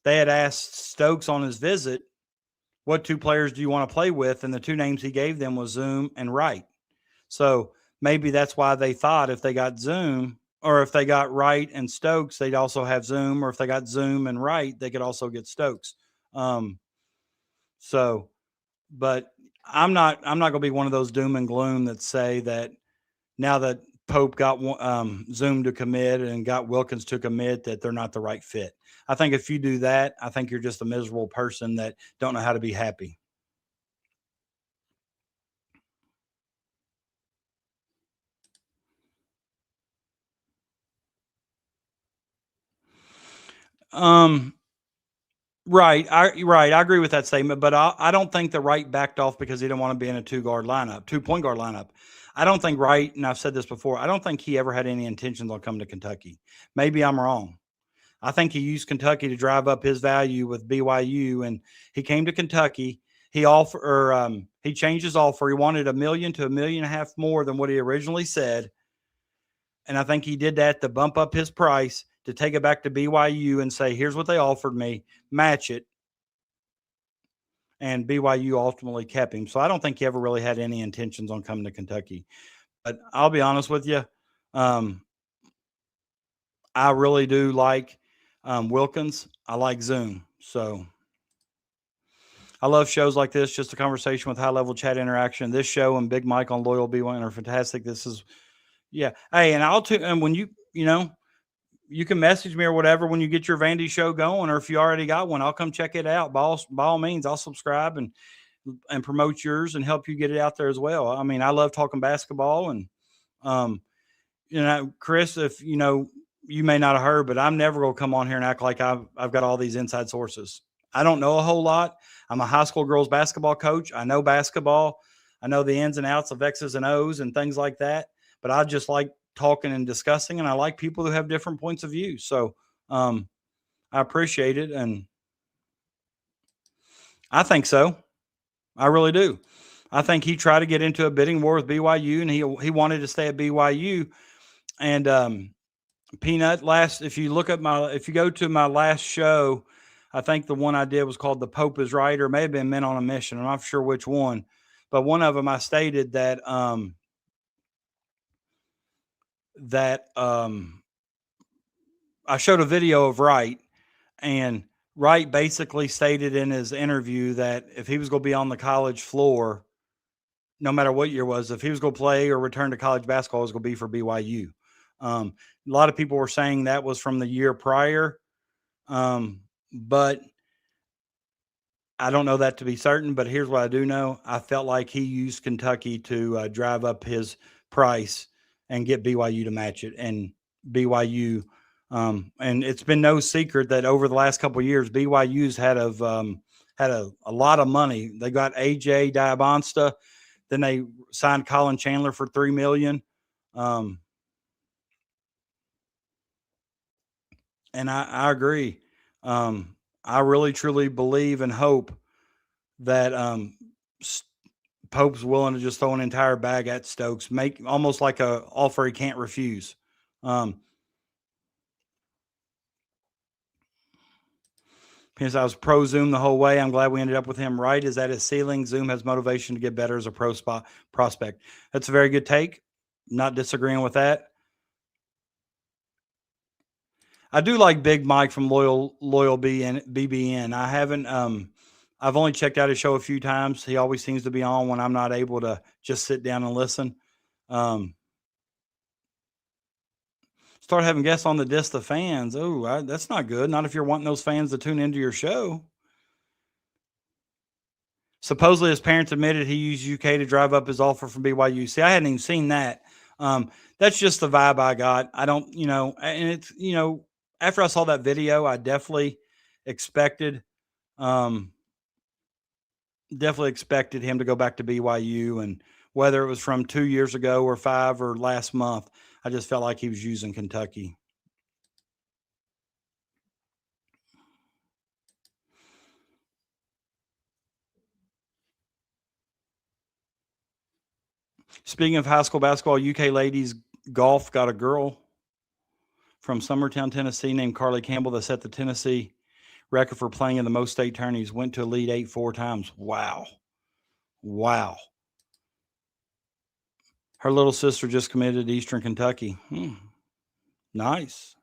they had asked Stokes on his visit, what 2 players do you want to play with? And the 2 names he gave them was Zoom and Wright. So maybe that's why they thought if they got Zoom, or if they got Wright and Stokes, they'd also have Zoom, or if they got Zoom and Wright, they could also get Stokes. But I'm not going to be one of those doom and gloom that say that now that Pope got Zoom to commit and got Wilkins to commit, that they're not the right fit. I think if you do that, I think you're just a miserable person that don't know how to be happy. Right. I agree with that statement, but I don't think the Wright backed off because he didn't want to be in a two-point guard lineup. I don't think Wright, and I've said this before, I don't think he ever had any intentions on coming to Kentucky. Maybe I'm wrong. I think he used Kentucky to drive up his value with BYU, and he came to Kentucky. He changed his offer. He wanted $1 million to $1.5 million more than what he originally said, and I think he did that to bump up his price, to take it back to BYU and say, here's what they offered me, match it. And BYU ultimately kept him. So I don't think he ever really had any intentions on coming to Kentucky. But I'll be honest with you. I really do like Wilkins. I like Zoom. So I love shows like this, just a conversation with high-level chat interaction. This show and Big Mike on Loyal B1 are fantastic. This is, yeah. Hey, and when you can message me or whatever when you get your Vandy show going, or if you already got one, I'll come check it out. By all means, I'll subscribe and promote yours and help you get it out there as well. I mean, I love talking basketball, and Chris, if you may not have heard, but I'm never going to come on here and act like I've got all these inside sources. I don't know a whole lot. I'm a high school girls basketball coach. I know basketball. I know the ins and outs of X's and O's and things like that, but I just like talking and discussing, and I like people who have different points of view. So I appreciate it, and I think so. I really do. I think he tried to get into a bidding war with BYU, and he wanted to stay at BYU. And Peanut, if you go to my last show, I think the one I did was called "The Pope is Right," or may have been "Men on a Mission." I'm not sure which one, but one of them I stated that I showed a video of Wright, and Wright basically stated in his interview that if he was going to be on the college floor, no matter what year it was, if he was going to play or return to college basketball, it was going to be for BYU. A lot of people were saying that was from the year prior, but I don't know that to be certain. But here's what I do know. I felt like he used Kentucky to drive up his price and get BYU to match it. And BYU, and it's been no secret that over the last couple of years, BYU's had a lot of money. They got AJ Diabonsta, then they signed Colin Chandler for $3 million. And I agree. I really truly believe and hope that Pope's willing to just throw an entire bag at Stokes, make almost like a offer he can't refuse. Because I was pro Zoom the whole way. I'm glad we ended up with him. Right is at his ceiling. Zoom has motivation to get better as a prospect. That's a very good take. Not disagreeing with that. I do like Big Mike from Loyal BBN. I haven't. I've only checked out his show a few times. He always seems to be on when I'm not able to just sit down and listen. Start having guests on the diss the fans. Oh, that's not good. Not if you're wanting those fans to tune into your show. Supposedly his parents admitted he used UK to drive up his offer from BYU. See, I hadn't even seen that. That's just the vibe I got. I don't, and it's, after I saw that video, I definitely expected him to go back to BYU, and whether it was from 2 years ago or 5 or last month, I just felt like he was using Kentucky. Speaking of high school basketball, UK ladies golf got a girl from Summertown, Tennessee named Carly Campbell that set the Tennessee record for playing in the most state tourneys, went to Elite 8 4 times. Wow. Her little sister just committed to Eastern Kentucky. Nice.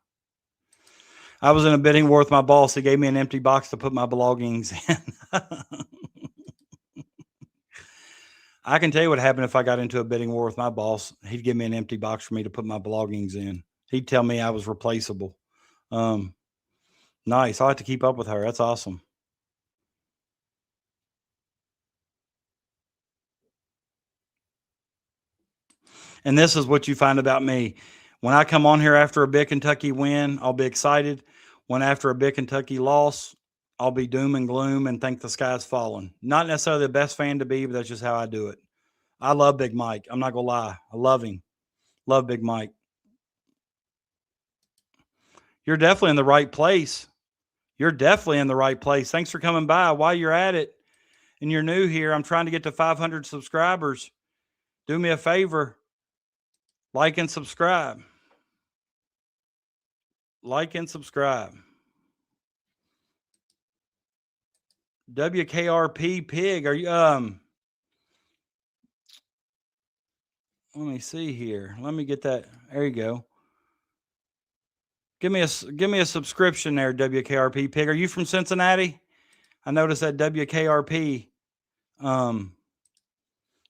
I was in a bidding war with my boss. He gave me an empty box to put my belongings in. I can tell you what happened if I got into a bidding war with my boss. He'd give me an empty box for me to put my belongings in. He'd tell me I was replaceable. Nice. I'll have to keep up with her. That's awesome. And this is what you find about me. When I come on here after a big Kentucky win, I'll be excited. When after a big Kentucky loss, I'll be doom and gloom and think the sky's falling. Not necessarily the best fan to be, but that's just how I do it. I love Big Mike. I'm not going to lie. I love him. Love Big Mike. You're definitely in the right place. You're definitely in the right place. Thanks for coming by. While you're at it and you're new here, I'm trying to get to 500 subscribers. Do me a favor. Like and subscribe. Like and subscribe. WKRP Pig. Are you let me see here. Let me get that. There you go. Give me a subscription there, WKRP Pig. Are you from Cincinnati? I noticed that WKRP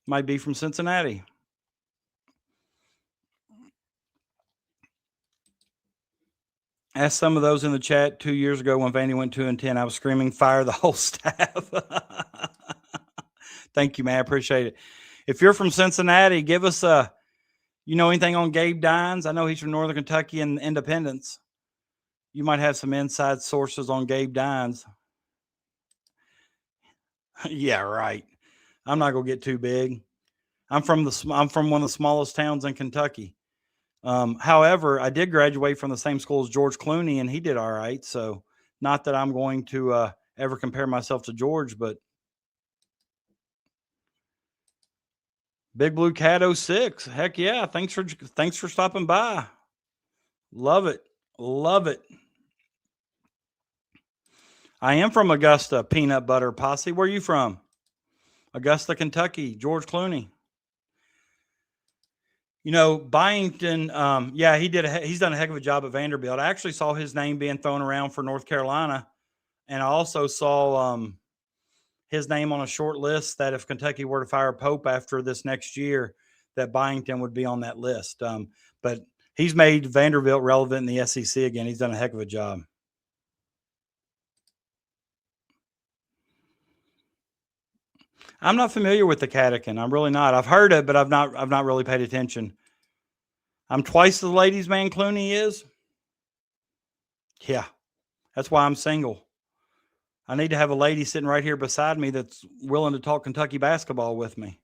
might be from Cincinnati. Asked some of those in the chat 2 years ago when Vandy went 2-10. I was screaming, fire the whole staff. Thank you, man. I appreciate it. If you're from Cincinnati, give us you know anything on Gabe Dines? I know he's from Northern Kentucky and Independence. You might have some inside sources on Gabe Dines. Yeah, right. I'm not gonna get too big. I'm from one of the smallest towns in Kentucky. However, I did graduate from the same school as George Clooney, and he did all right. So, not that I'm going to ever compare myself to George, but Big Blue Cat 06. Heck yeah! Thanks for stopping by. Love it, love it. I am from Augusta, Peanut Butter Posse. Where are you from? Augusta, Kentucky. George Clooney. You know, Byington, yeah, he's done a heck of a job at Vanderbilt. I actually saw his name being thrown around for North Carolina. And I also saw his name on a short list that if Kentucky were to fire Pope after this next year, that Byington would be on that list. But he's made Vanderbilt relevant in the SEC again. He's done a heck of a job. I'm not familiar with the catechin. I'm really not. I've heard it, but I've not really paid attention. I'm twice the ladies' man Clooney is. Yeah, that's why I'm single. I need to have a lady sitting right here beside me that's willing to talk Kentucky basketball with me.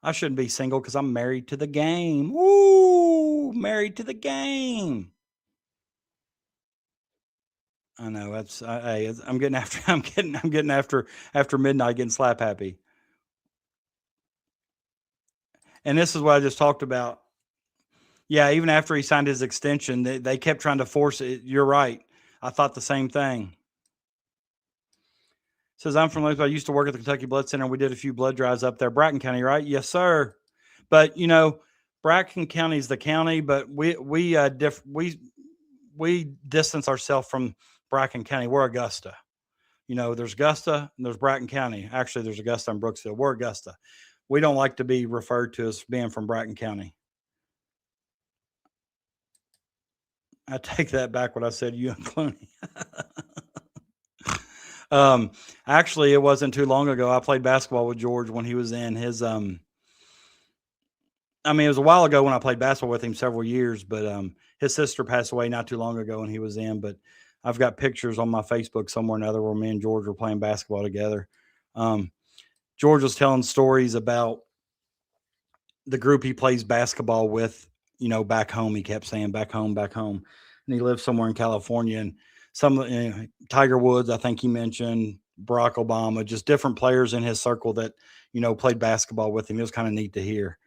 I shouldn't be single because I'm married to the game. Woo! Married to the game. I know I'm getting after midnight, getting slap happy. And this is what I just talked about. Yeah, even after he signed his extension, they kept trying to force it. You're right. I thought the same thing. Says, I'm from Louisville. I used to work at the Kentucky Blood Center. We did a few blood drives up there. Bracken County, right? Yes, sir. But, you know, Bracken County is the county, but we distance ourselves from Bracken County. We're Augusta. You know, there's Augusta and there's Bracken County. Actually, there's Augusta and Brooksville. We're Augusta. We don't like to be referred to as being from Bracken County. I take that back what I said, you and Clooney. Actually, it wasn't too long ago. I played basketball with George when he was in his, I mean, it was a while ago when I played basketball with him, several years, but his sister passed away not too long ago when he was in, but I've got pictures on my Facebook somewhere or another where me and George were playing basketball together. George was telling stories about the group he plays basketball with, you know, back home. He kept saying back home. And he lives somewhere in California, and some Tiger Woods, I think he mentioned, Barack Obama, just different players in his circle that, you know, played basketball with him. It was kind of neat to hear.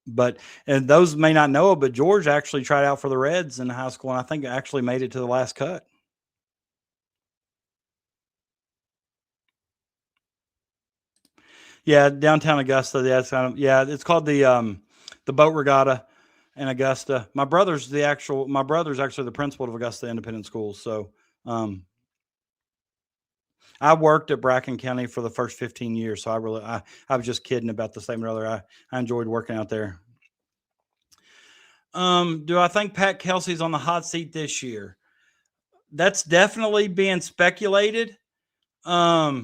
But those may not know it, but George actually tried out for the Reds in high school, and I think actually made it to the last cut. Yeah, downtown Augusta. Yeah, it's called the boat regatta in Augusta. My brother's actually the principal of Augusta Independent Schools. So, I worked at Bracken County for the first 15 years, so I was just kidding about the statement earlier. I enjoyed working out there. Do I think Pat Kelsey's on the hot seat this year? That's definitely being speculated. A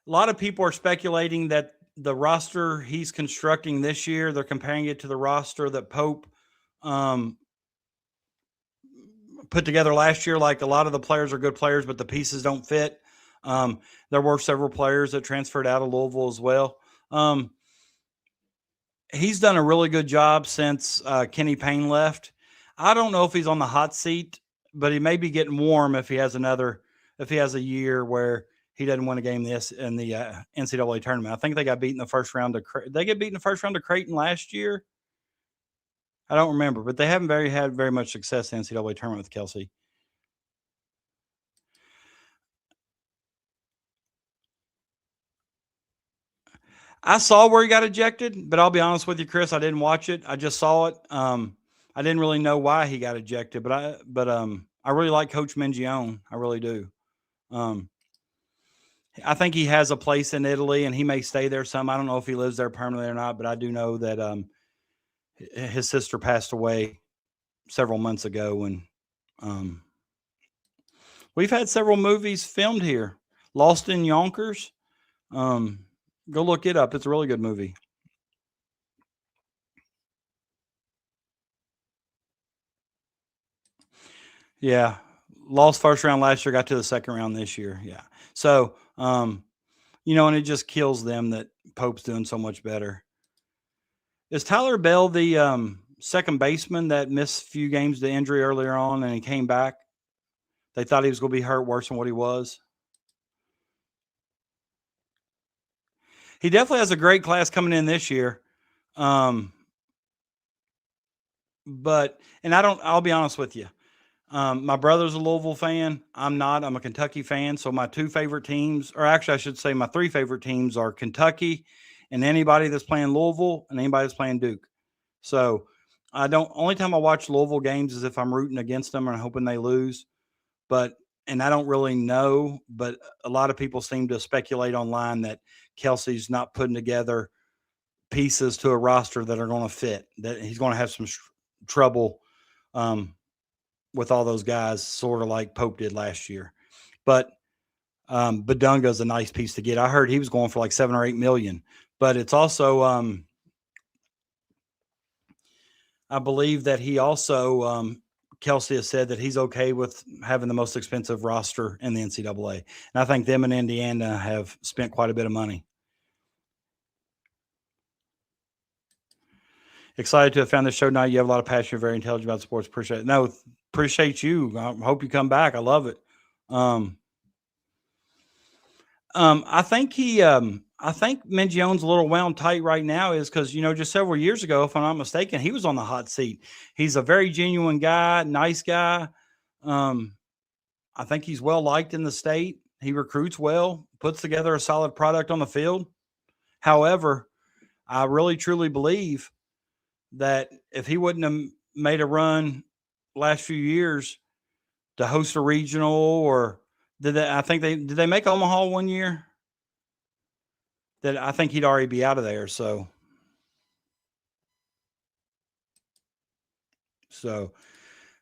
lot of people are speculating that the roster he's constructing this year, they're comparing it to the roster that Pope put together last year. Like, a lot of the players are good players, but the pieces don't fit. There were several players that transferred out of Louisville as well. He's done a really good job since Kenny Payne left. I don't know if he's on the hot seat, but he may be getting warm if he has a year where he doesn't win a game in the NCAA tournament. I think they got beat in the first round they get beat in the first round of Creighton last year. I don't remember, but they haven't had very much success in the NCAA tournament with Kelsey. I saw where he got ejected, but I'll be honest with you, Chris, I didn't watch it. I just saw it. I didn't really know why he got ejected, but I really like Coach Mingione. I really do. I think he has a place in Italy, and he may stay there some. I don't know if he lives there permanently or not, but I do know that his sister passed away several months ago, and we've had several movies filmed here. Lost in Yonkers. Go look it up. It's a really good movie. Yeah. Lost first round last year, got to the second round this year. Yeah. So, and it just kills them that Pope's doing so much better. Is Tyler Bell the second baseman that missed a few games to injury earlier on and he came back? They thought he was going to be hurt worse than what he was. He definitely has a great class coming in this year. I'll be honest with you. My brother's a Louisville fan. I'm not. I'm a Kentucky fan. So my two favorite teams, or actually I should say my three favorite teams, are Kentucky and anybody that's playing Louisville and anybody that's playing Duke. So only time I watch Louisville games is if I'm rooting against them and hoping they lose. And I don't really know, but a lot of people seem to speculate online that Kelsey's not putting together pieces to a roster that are going to fit, that he's going to have some trouble with all those guys, sort of like Pope did last year. But Badunga's a nice piece to get. I heard he was going for like $7 or $8 million, but it's also I believe that he also Kelsey has said that he's okay with having the most expensive roster in the NCAA. And I think them and Indiana have spent quite a bit of money. Excited to have found this show tonight. You have a lot of passion. You're very intelligent about sports. Appreciate it. No, appreciate you. I hope you come back. I love it. I think Mingione's a little wound tight right now is because, just several years ago, if I'm not mistaken, he was on the hot seat. He's a very genuine guy, nice guy. I think he's well liked in the state. He recruits well, puts together a solid product on the field. However, I really truly believe that if he wouldn't have made a run last few years to host a regional, or did they make Omaha one year? That I think he'd already be out of there. So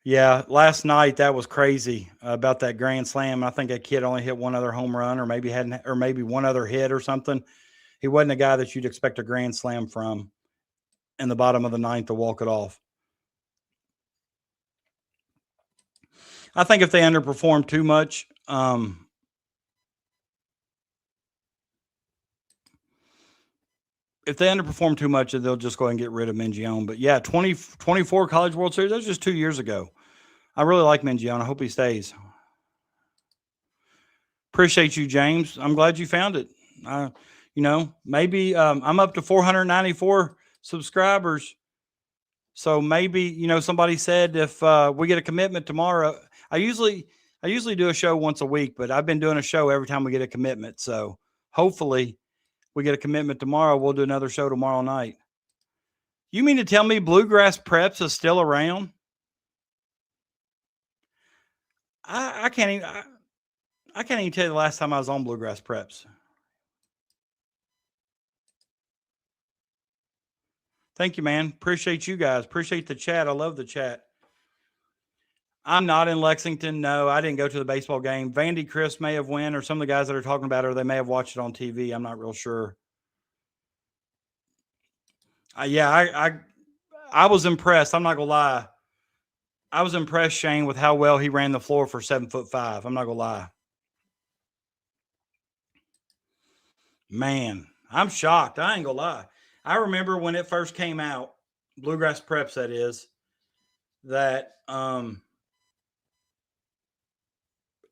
yeah, last night that was crazy about that grand slam. I think that kid only hit one other home run, or maybe one other hit or something. He wasn't a guy that you'd expect a grand slam from in the bottom of the ninth to walk it off. I think if they underperform too much, they'll just go ahead and get rid of Mingione. But yeah, 24 College World Series, that was just 2 years ago. I really like Mingione. I hope he stays. Appreciate you, James. I'm glad you found it. Maybe I'm up to 494 subscribers. So maybe, somebody said if we get a commitment tomorrow, I usually do a show once a week, but I've been doing a show every time we get a commitment. So hopefully we get a commitment tomorrow. We'll do another show tomorrow night. You mean to tell me Bluegrass Preps is still around? I can't even. I can't even tell you the last time I was on Bluegrass Preps. Thank you, man. Appreciate you guys. Appreciate the chat. I love the chat. I'm not in Lexington. No, I didn't go to the baseball game. Vandy Chris may have won, or some of the guys that are talking about it, or they may have watched it on TV. I'm not real sure. I was impressed. I'm not gonna lie. I was impressed, Shane, with how well he ran the floor for 7'5". I'm not gonna lie. Man, I'm shocked. I ain't gonna lie. I remember when it first came out, Bluegrass Preps, that is, that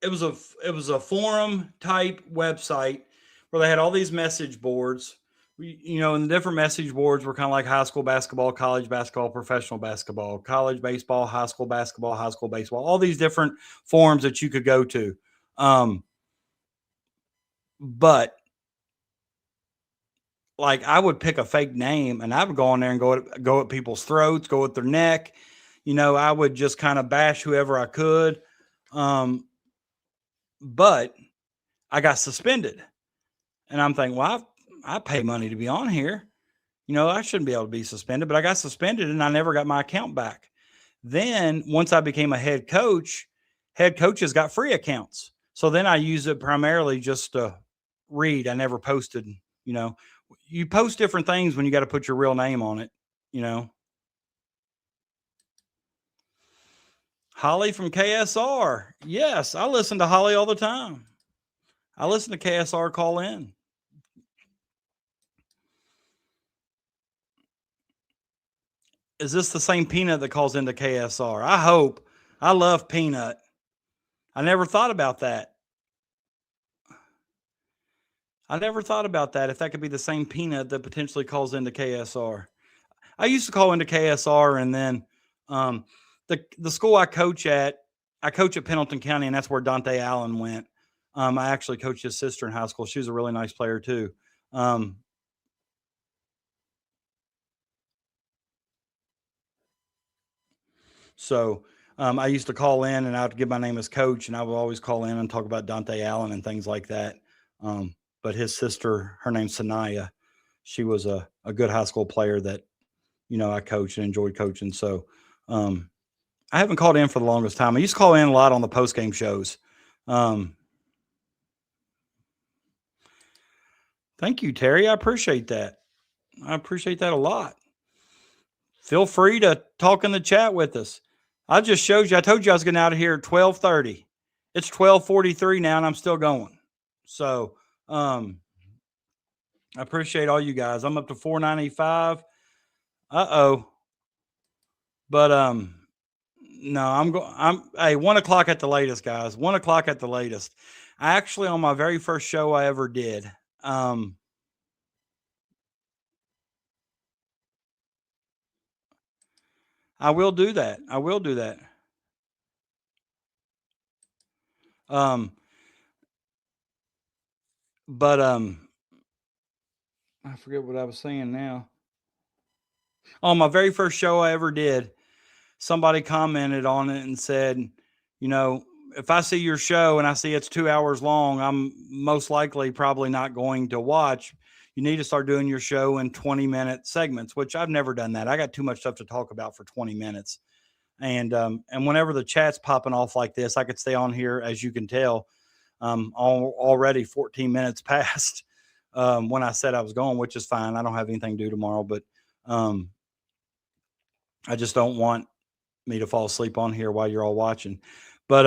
it was a forum type website where they had all these message boards. And the different message boards were kind of like high school basketball, college basketball, professional basketball, college baseball, high school basketball, high school baseball, all these different forums that you could go to. But like I would pick a fake name and I would go on there and go at people's throats, go at their neck. I would just kind of bash whoever I could. But I got suspended. And I'm thinking, well, I pay money to be on here. I shouldn't be able to be suspended, but I got suspended and I never got my account back. Then once I became a head coach, head coaches got free accounts. So then I use it primarily just to read. I never posted, you post different things when you got to put your real name on it, Holly from KSR. Yes, I listen to Holly all the time. I listen to KSR call in. Is this the same Peanut that calls into KSR? I hope. I love Peanut. I never thought about that. If that could be the same Peanut that potentially calls into KSR. I used to call into KSR, and then the school I coach at Pendleton County, and that's where Dante Allen went. I actually coached his sister in high school. She was a really nice player too. So I used to call in and I would give my name as coach, and I would always call in and talk about Dante Allen and things like that. But his sister, her name's Sanaya. She was a good high school player that, I coached and enjoyed coaching. So I haven't called in for the longest time. I used to call in a lot on the post-game shows. Thank you, Terry. I appreciate that. I appreciate that a lot. Feel free to talk in the chat with us. I just showed you. I told you I was getting out of here at 12:30. It's 12:43 now, and I'm still going. So I appreciate all you guys. I'm up to 495. But no, I'm 1 o'clock at the latest, guys. 1 o'clock at the latest. I actually, on my very first show I ever did, I will do that. But I forget what I was saying now. On my very first show I ever did, somebody commented on it and said, if I see your show and I see it's 2 hours long, I'm most likely probably not going to watch. You need to start doing your show in 20-minute segments, which I've never done that. I got too much stuff to talk about for 20 minutes. And whenever the chat's popping off like this, I could stay on here, as you can tell, already 14 minutes past when I said I was going, which is fine. I don't have anything to do tomorrow, but I just don't want me to fall asleep on here while you're all watching. But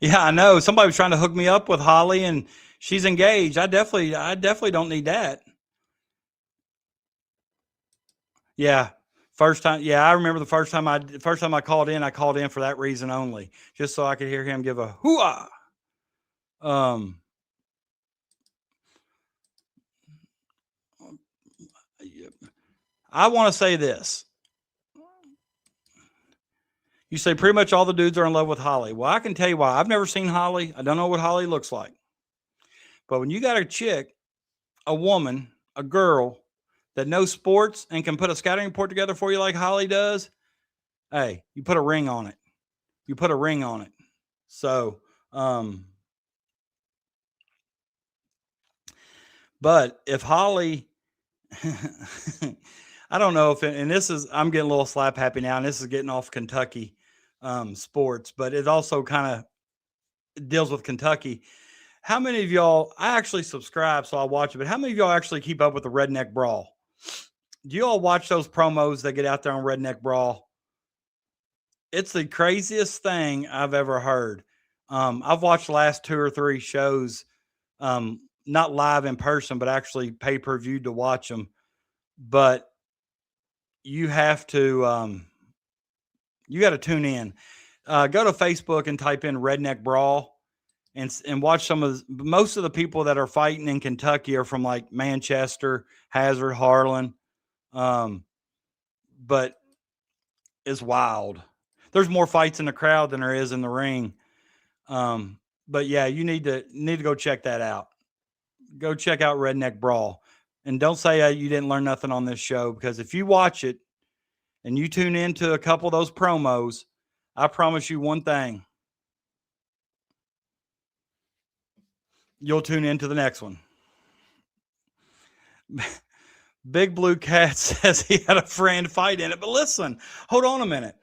yeah, I know somebody was trying to hook me up with Holly, and she's engaged. I definitely don't need that. Yeah. First time. Yeah. I remember the first time I called in for that reason only, just so I could hear him give a hoo-ah. I want to say this. You say pretty much all the dudes are in love with Holly. Well, I can tell you why. I've never seen Holly. I don't know what Holly looks like. But when you got a chick, a woman, a girl that knows sports and can put a scouting report together for you like Holly does, hey, you put a ring on it. You put a ring on it. So, but if Holly, I don't know if, and this is, I'm getting a little slap happy now, and this is getting off Kentucky sports, but it also kind of deals with Kentucky. How many of y'all, I actually subscribe, so I watch it, but how many of y'all actually keep up with the Redneck Brawl? Do you all watch those promos that get out there on Redneck Brawl? It's the craziest thing I've ever heard. I've watched the last 2 or 3 shows, not live in person, but actually pay-per-view to watch them. But you have to, you got to tune in. Go to Facebook and type in Redneck Brawl and watch most of the people that are fighting in Kentucky are from like Manchester, Hazard, Harlan. But it's wild. There's more fights in the crowd than there is in the ring. But yeah, you need to go check that out. Go check out Redneck Brawl. And don't say you didn't learn nothing on this show, because if you watch it and you tune into a couple of those promos, I promise you one thing. You'll tune into the next one. Big Blue Cat says he had a friend fight in it. But listen, hold on a minute.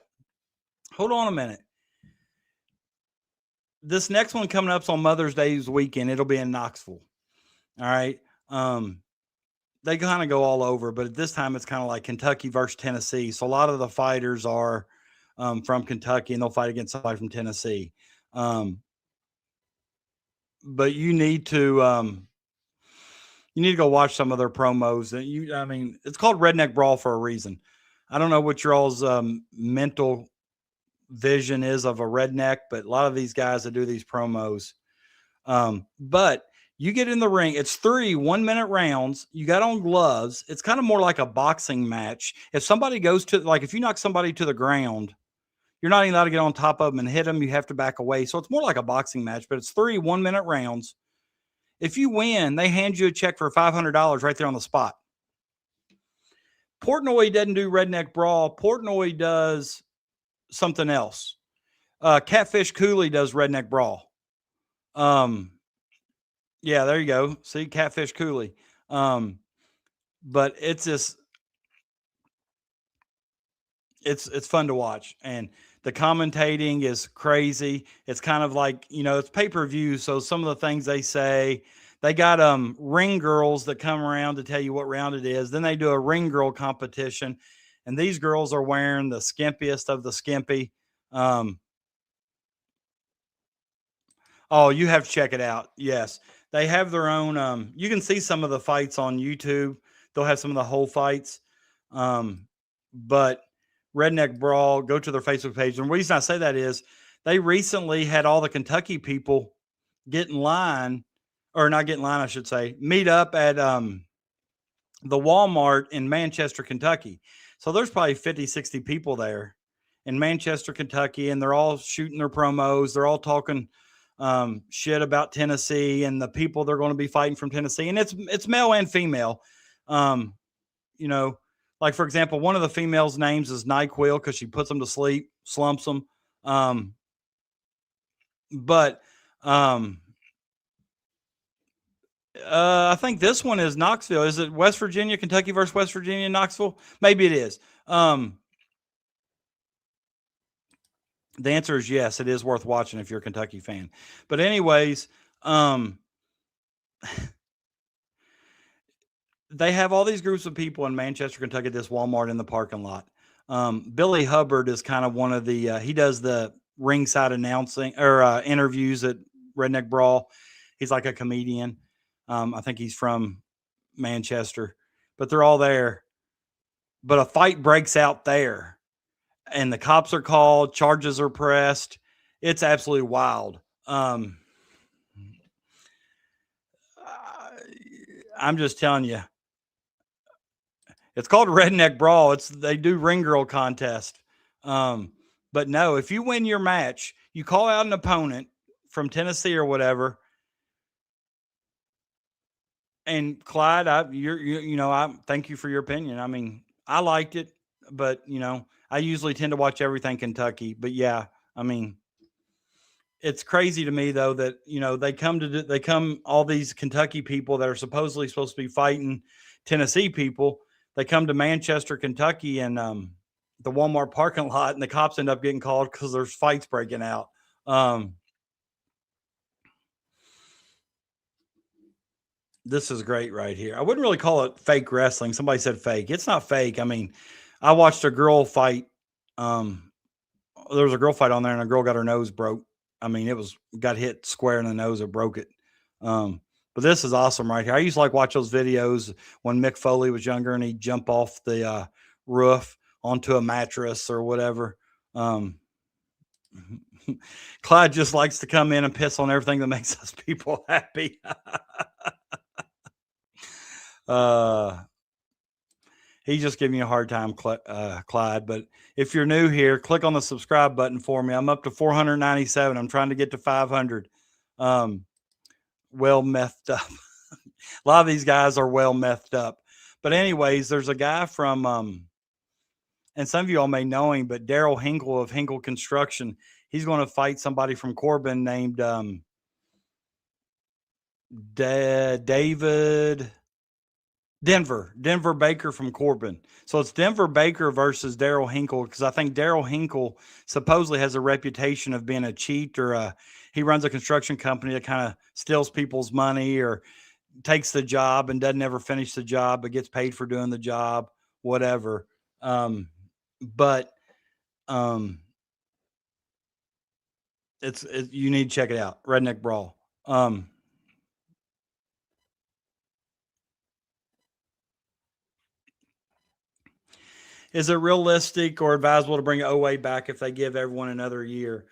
This next one coming up is on Mother's Day's weekend. It'll be in Knoxville. All right. They kind of go all over, but at this time it's kind of like Kentucky versus Tennessee. So a lot of the fighters are from Kentucky, and they'll fight against somebody from Tennessee. But you need to go watch some of their promos. I mean, it's called Redneck Brawl for a reason. I don't know what your all's mental vision is of a redneck, but a lot of these guys that do these promos. But you get in the ring. It's 3 1-minute rounds. You got on gloves. It's kind of more like a boxing match. If somebody goes to, like, if you knock somebody to the ground, you're not even allowed to get on top of them and hit them. You have to back away. So it's more like a boxing match, but it's 3 1-minute rounds. If you win, they hand you a check for $500 right there on the spot. Portnoy doesn't do Redneck Brawl. Portnoy does something else. Catfish Cooley does Redneck Brawl. Yeah, there you go. See, Catfish Cooley. But it's just, it's fun to watch, and the commentating is crazy. It's kind of like, it's pay-per-view, so some of the things they say, they got ring girls that come around to tell you what round it is. Then they do a ring girl competition, and these girls are wearing the skimpiest of the skimpy. Oh, you have to check it out. Yes, they have their own. You can see some of the fights on YouTube. They'll have some of the whole fights. But Redneck Brawl, go to their Facebook page. And the reason I say that is they recently had all the Kentucky people get in line, or not get in line, I should say, meet up at the Walmart in Manchester, Kentucky. So there's probably 50, 60 people there in Manchester, Kentucky, and they're all shooting their promos. They're all talking shit about Tennessee and the people they're going to be fighting from Tennessee. And it's male and female. Like, for example, one of the females' names is NyQuil because she puts them to sleep, slumps them. I think this one is Knoxville. Is it West Virginia, Kentucky versus West Virginia, Knoxville? Maybe it is. The answer is yes. It is worth watching if you're a Kentucky fan. But anyways, they have all these groups of people in Manchester, Kentucky, this Walmart in the parking lot. Billy Hubbard is kind of one of the, he does the ringside announcing or interviews at Redneck Brawl. He's like a comedian. I think he's from Manchester, but they're all there. But a fight breaks out there, and the cops are called, charges are pressed. It's absolutely wild. I'm just telling you. It's called Redneck Brawl. They do ring girl contest. But no, if you win your match, you call out an opponent from Tennessee or whatever. And Clyde, I thank you for your opinion. I mean, I liked it, but I usually tend to watch everything Kentucky. But yeah, I mean, it's crazy to me though that they come all these Kentucky people that are supposedly supposed to be fighting Tennessee people. They come to Manchester, Kentucky, and the Walmart parking lot, and the cops end up getting called because there's fights breaking out. This is great right here. I wouldn't really call it fake wrestling. Somebody said fake. It's not fake. I mean, I watched a girl fight. There was a girl fight on there, and a girl got her nose broke. I mean, got hit square in the nose or broke it. But this is awesome right here. I used to watch those videos when Mick Foley was younger, and he'd jump off the roof onto a mattress or whatever. Clyde just likes to come in and piss on everything that makes us people happy. He's just giving you a hard time, Clyde. But if you're new here, click on the subscribe button for me. I'm up to 497. I'm trying to get to 500. Well methed up. A lot of these guys are well methed up. But anyways, there's a guy from, and some of you all may know him, but Daryl Hinkle of Hinkle Construction. He's going to fight somebody from Corbin named Denver Baker from Corbin. So it's Denver Baker versus Daryl Hinkle, because I think Daryl Hinkle supposedly has a reputation of being a cheat, or he runs a construction company that kind of steals people's money or takes the job and doesn't ever finish the job, but gets paid for doing the job, whatever. You need to check it out. Redneck Brawl. Is it realistic or advisable to bring OA back if they give everyone another year?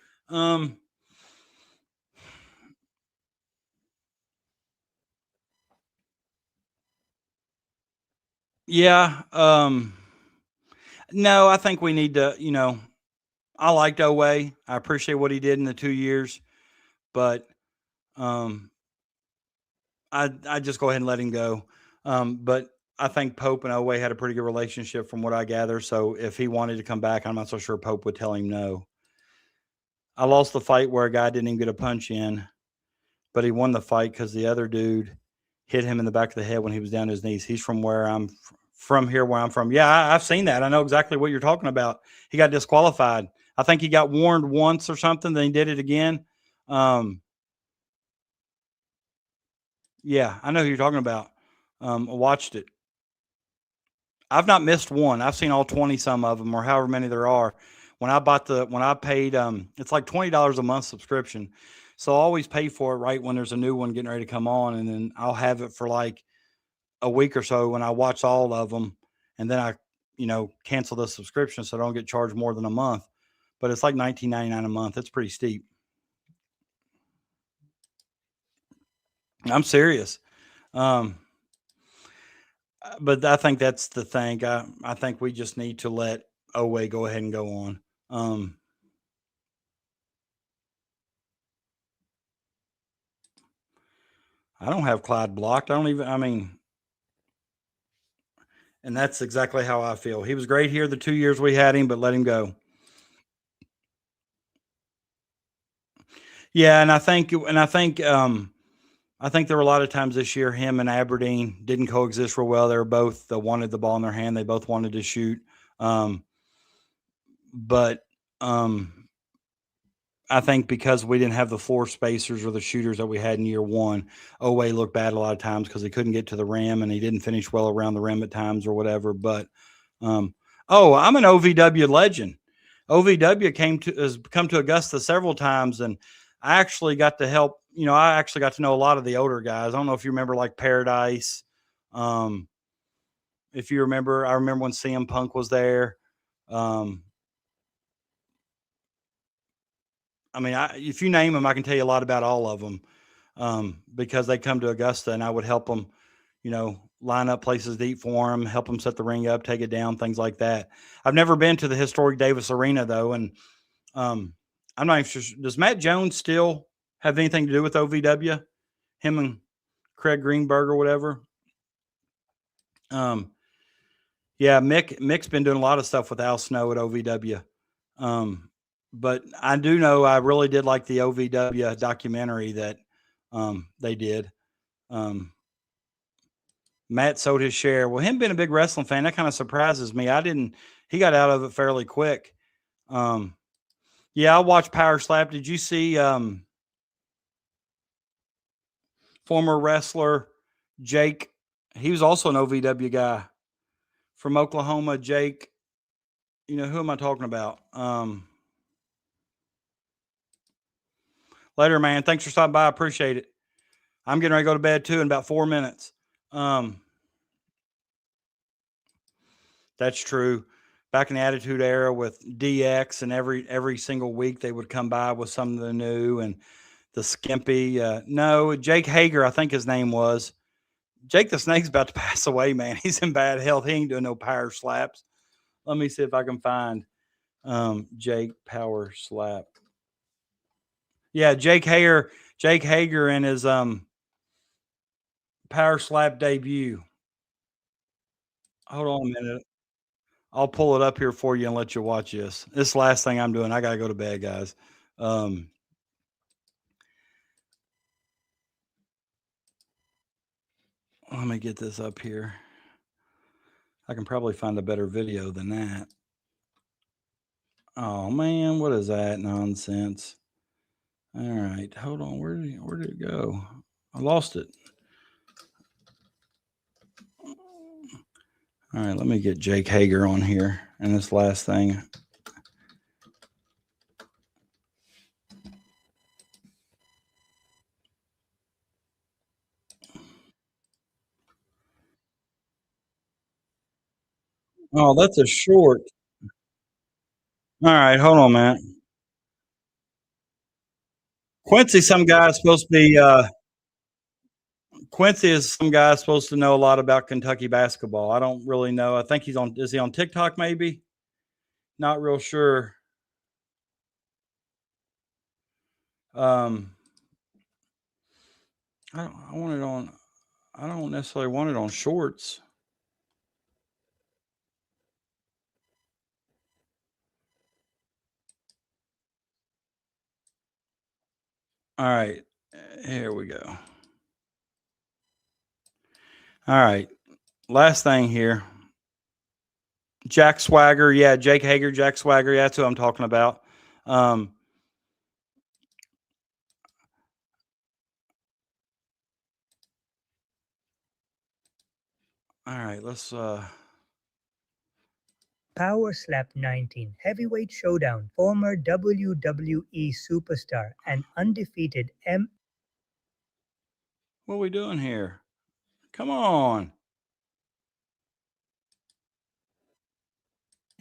Yeah. No, I think we need to, I liked OA. I appreciate what he did in the 2 years, but I just go ahead and let him go. But I think Pope and OA had a pretty good relationship from what I gather. So if he wanted to come back, I'm not so sure Pope would tell him no. I lost the fight where a guy didn't even get a punch in, but he won the fight because the other dude hit him in the back of the head when he was down to his knees. He's from where I'm from. Yeah, I've seen that. I know exactly what you're talking about. He got disqualified. I think he got warned once or something, then he did it again. Yeah, I know who you're talking about. I watched it. I've not missed one. I've seen all 20 some of them, or however many there are. When I paid, it's like $20 a month subscription. So I always pay for it right when there's a new one getting ready to come on. And then I'll have it for like a week or so when I watch all of them. And then I, cancel the subscription so I don't get charged more than a month. But it's like $19.99 a month. It's pretty steep. I'm serious. But I think that's the thing. I think we just need to let OA go ahead and go on. I don't have Clyde blocked. And that's exactly how I feel. He was great here the 2 years we had him, but let him go. Yeah. And I think there were a lot of times this year, him and Aberdeen didn't coexist real well. They were both wanted the ball in their hand. They both wanted to shoot. But I think because we didn't have the floor spacers or the shooters that we had in year one, OA looked bad a lot of times because he couldn't get to the rim and he didn't finish well around the rim at times or whatever. But, I'm an OVW legend. OVW has come to Augusta several times, and I actually got to help. I actually got to know a lot of the older guys. I don't know if you remember like Paradise. If you remember, I remember when CM Punk was there. If you name them, I can tell you a lot about all of them because they come to Augusta, and I would help them, line up places to eat for them, help them set the ring up, take it down, things like that. I've never been to the historic Davis Arena though, and I'm not even sure. Does Matt Jones still have anything to do with OVW? Him and Craig Greenberg or whatever. Yeah, Mick's been doing a lot of stuff with Al Snow at OVW. But I do know I really did like the OVW documentary that they did. Matt sold his share. Well, him being a big wrestling fan, that kind of surprises me. He got out of it fairly quick. Yeah, I watched Power Slap. Did you see former wrestler Jake? He was also an OVW guy from Oklahoma. Jake, you know, who am I talking about? Later, man. Thanks for stopping by. I appreciate it. I'm getting ready to go to bed too in about 4 minutes. That's true. Back in the Attitude Era with DX, and every single week they would come by with something new, and the Skimpy. No, Jake Hager, I think his name was. Jake the Snake's about to pass away, man. He's in bad health. He ain't doing no power slaps. Let me see if I can find Jake Power Slap. Yeah, Jake Hager in his Power Slap debut. Hold on a minute. I'll pull it up here for you and let you watch this. This is the last thing I'm doing. I got to go to bed, guys. Let me get this up here. I can probably find a better video than that. Oh, man, what is that nonsense? All right, hold on. Where did it go? I lost it. All right, let me get Jake Hager on here and this last thing. Oh, that's a short. All right, hold on, man. Quincy, some guy supposed to be. Quincy is some guy supposed to know a lot about Kentucky basketball. I don't really know. I think he's on. Is he on TikTok? Maybe. Not real sure. I want it on. I don't necessarily want it on shorts. All right, here we go. All right, last thing here. Jack Swagger, yeah, Jake Hager, Jack Swagger, yeah, that's who I'm talking about. All right, let's Power Slap 19 Heavyweight Showdown. Former WWE superstar and undefeated What are we doing here? Come on.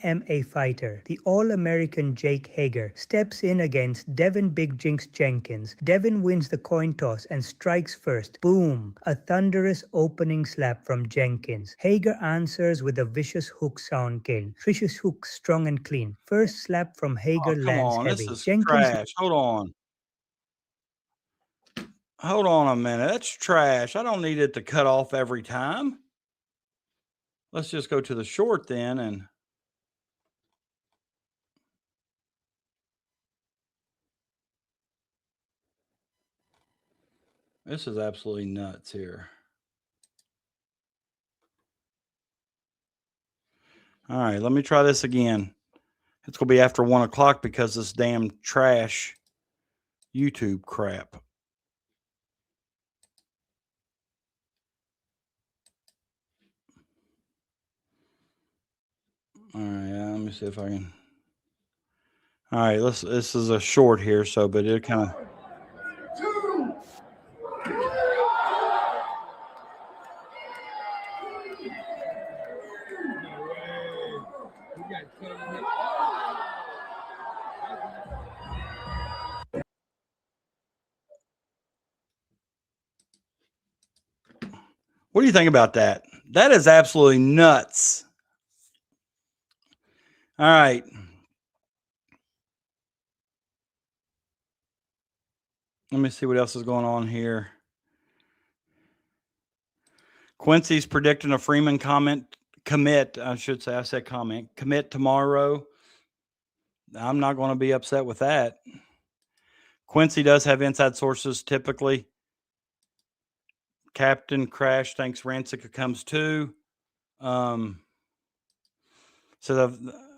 MMA fighter, the All-American Jake Hager, steps in against Devin Big Jinx Jenkins. Devin wins the coin toss and strikes first. Boom! A thunderous opening slap from Jenkins. Hager answers with a vicious hook sound kill. Vicious hook strong and clean. First slap from Hager lands heavy. This is Jenkins trash. Hold on a minute. That's trash. I don't need it to cut off every time. Let's just go to the short then, and this is absolutely nuts here. All right, let me try this again. It's going to be after 1 o'clock because this damn trash YouTube crap. All right, let me see if I can. All right, this is a short here, so, but it kind of. What do you think about that? That is absolutely nuts. All right. Let me see what else is going on here. Quincy's predicting a Freeman commit. I should say, I said commit tomorrow. I'm not going to be upset with that. Quincy does have inside sources typically. Captain Crash thinks Rancic comes too. So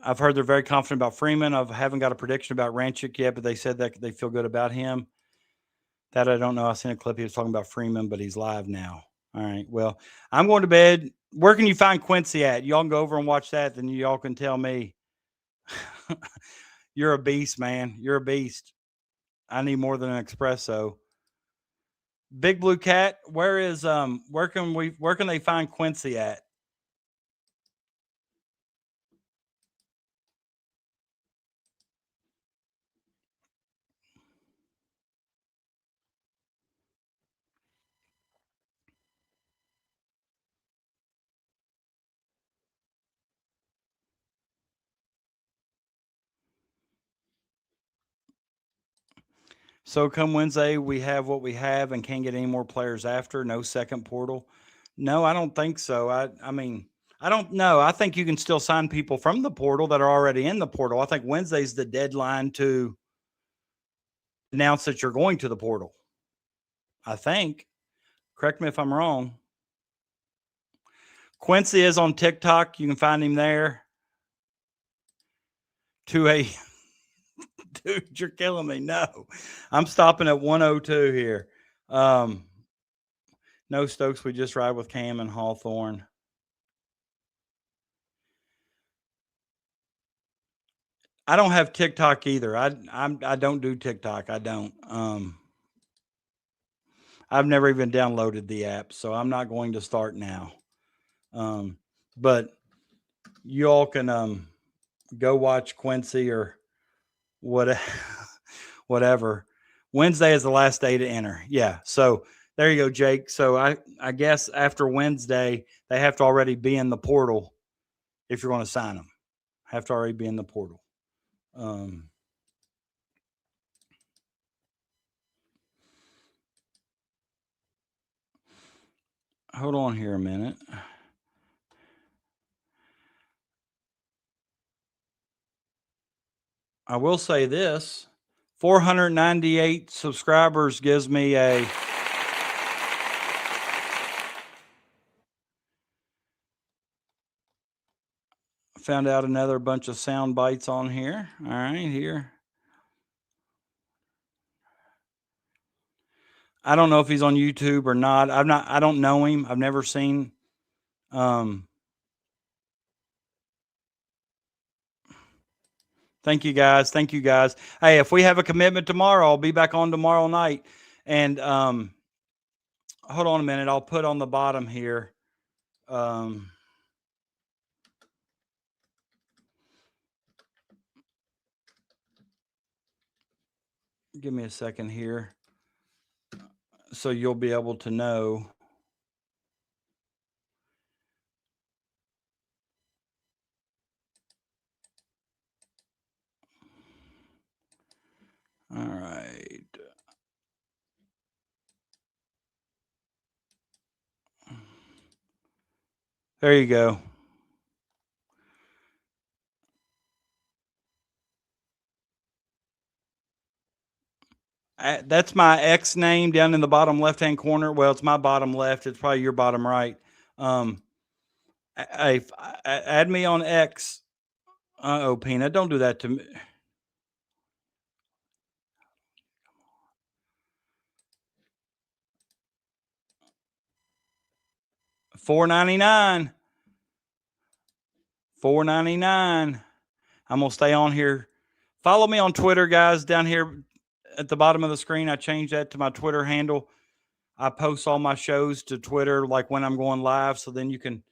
I've heard they're very confident about Freeman. I haven't got a prediction about Rancic yet, but they said that they feel good about him. That I don't know. I seen a clip he was talking about Freeman, but he's live now. All right. Well, I'm going to bed. Where can you find Quincy at? Y'all can go over and watch that. Then y'all can tell me. You're a beast, man. You're a beast. I need more than an espresso. Big Blue Cat, where can they find Quincy at? So come Wednesday, we have what we have and can't get any more players after. No second portal. No, I don't think so. I mean, I don't know. I think you can still sign people from the portal that are already in the portal. I think Wednesday's the deadline to announce that you're going to the portal. I think. Correct me if I'm wrong. Quincy is on TikTok. You can find him there. Dude, you're killing me. No, I'm stopping at 102 here. No Stokes. We just ride with Cam and Hawthorne. I don't have TikTok either. I don't do TikTok. I don't. I've never even downloaded the app, so I'm not going to start now. But you all can go watch Quincy or whatever. Wednesday is the last day to enter. Yeah. So there you go, Jake. So I guess after Wednesday, they have to already be in the portal if you're going to sign them. Have to already be in the portal. Hold on here a minute. I will say this, 498 subscribers gives me a found out another bunch of sound bites on here. All right, here. I don't know if he's on YouTube or not. I don't know him. I've never seen Thank you guys. Thank you guys. Hey, if we have a commitment tomorrow, I'll be back on tomorrow night. And hold on a minute. I'll put on the bottom here. Give me a second here. So you'll be able to know. All right. There you go. That's my X name down in the bottom left-hand corner. Well, it's my bottom left. It's probably your bottom right. Add me on X. Uh-oh, Peanut, don't do that to me. $4.99. $4.99. I'm gonna stay on here. Follow me on Twitter, guys. Down here at the bottom of the screen, I changed that to my Twitter handle. I post all my shows to Twitter, like when I'm going live, so then you can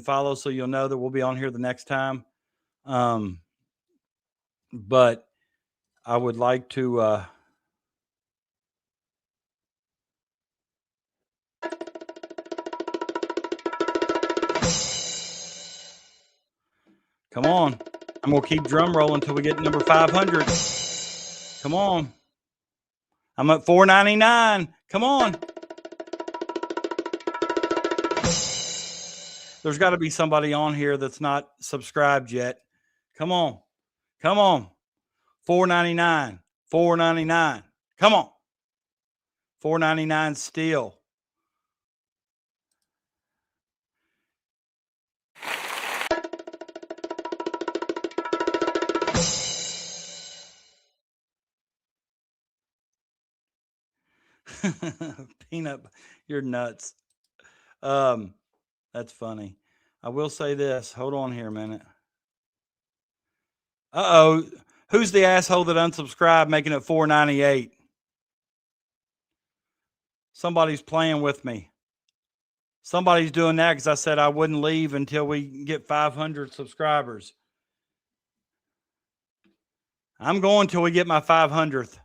follow, so you'll know that we'll be on here the next time. But I would like to come on. I'm going to keep drum rolling until we get number 500. Come on. I'm at $4.99. Come on. There's got to be somebody on here that's not subscribed yet. Come on. Come on. $4.99. $4.99. Come on. $4.99 still. Peanut, you're nuts. That's funny. I will say this. Hold on here a minute. Uh-oh. Who's the asshole that unsubscribed making it $4.98? Somebody's playing with me. Somebody's doing that because I said I wouldn't leave until we get 500 subscribers. I'm going till we get my 500th.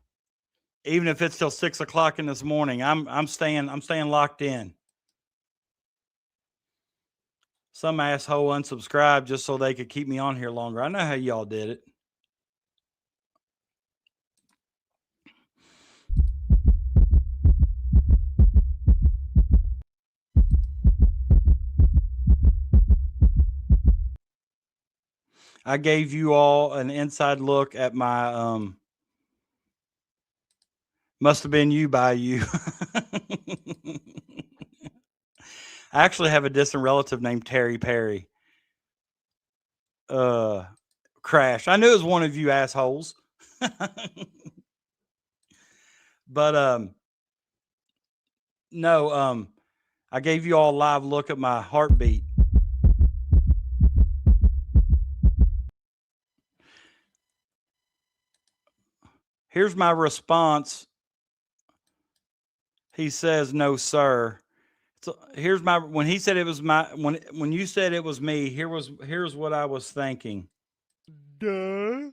Even if it's till 6 o'clock in this morning, I'm staying locked in. Some asshole unsubscribed just so they could keep me on here longer. I know how y'all did it. I gave you all an inside look at my must have been you by you. I actually have a distant relative named Terry Perry. Crash. I knew it was one of you assholes. But no, I gave you all a live look at my heartbeat. Here's my response. He says, "No, sir." So here's my, when he said it was my, when you said it was me, here's what I was thinking. Duh.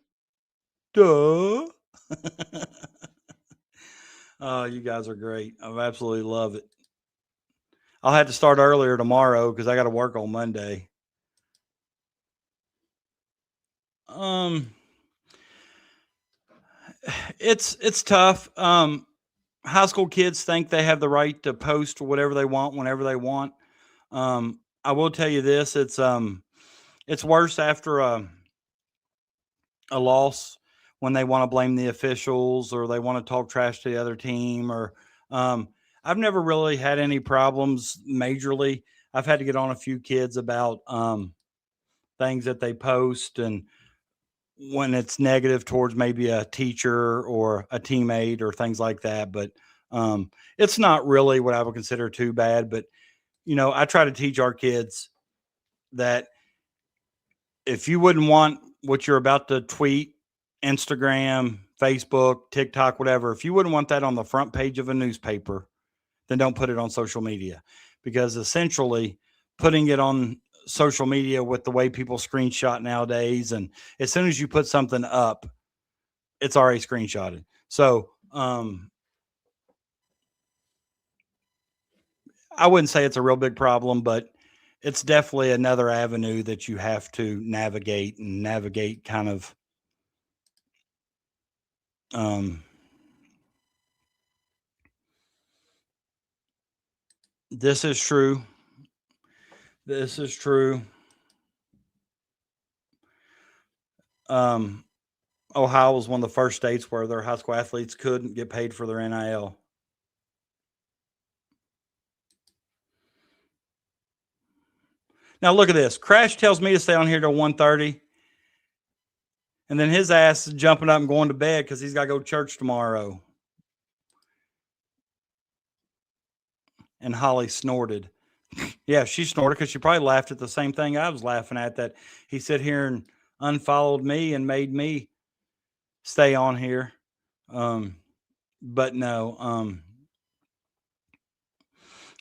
Oh, you guys are great. I absolutely love it. I'll have to start earlier tomorrow because I got to work on Monday. It's tough. High school kids think they have the right to post whatever they want whenever they want. I will tell you this: it's worse after a loss when they want to blame the officials or they want to talk trash to the other team. Or I've never really had any problems majorly. I've had to get on a few kids about things that they post, and when it's negative towards maybe a teacher or a teammate or things like that. But it's not really what I would consider too bad. But, I try to teach our kids that if you wouldn't want what you're about to tweet, Instagram, Facebook, TikTok, whatever, if you wouldn't want that on the front page of a newspaper, then don't put it on social media, because essentially putting it on social media with the way people screenshot nowadays, and as soon as you put something up, it's already screenshotted. So I wouldn't say it's a real big problem, but it's definitely another avenue that you have to navigate kind of this is true. This is true. Ohio was one of the first states where their high school athletes couldn't get paid for their NIL. Now look at this. Crash tells me to stay on here till 1:30. And then his ass is jumping up and going to bed because he's got to go to church tomorrow. And Holly snorted. Yeah, she snorted because she probably laughed at the same thing I was laughing at, that he sit here and unfollowed me and made me stay on here. But no,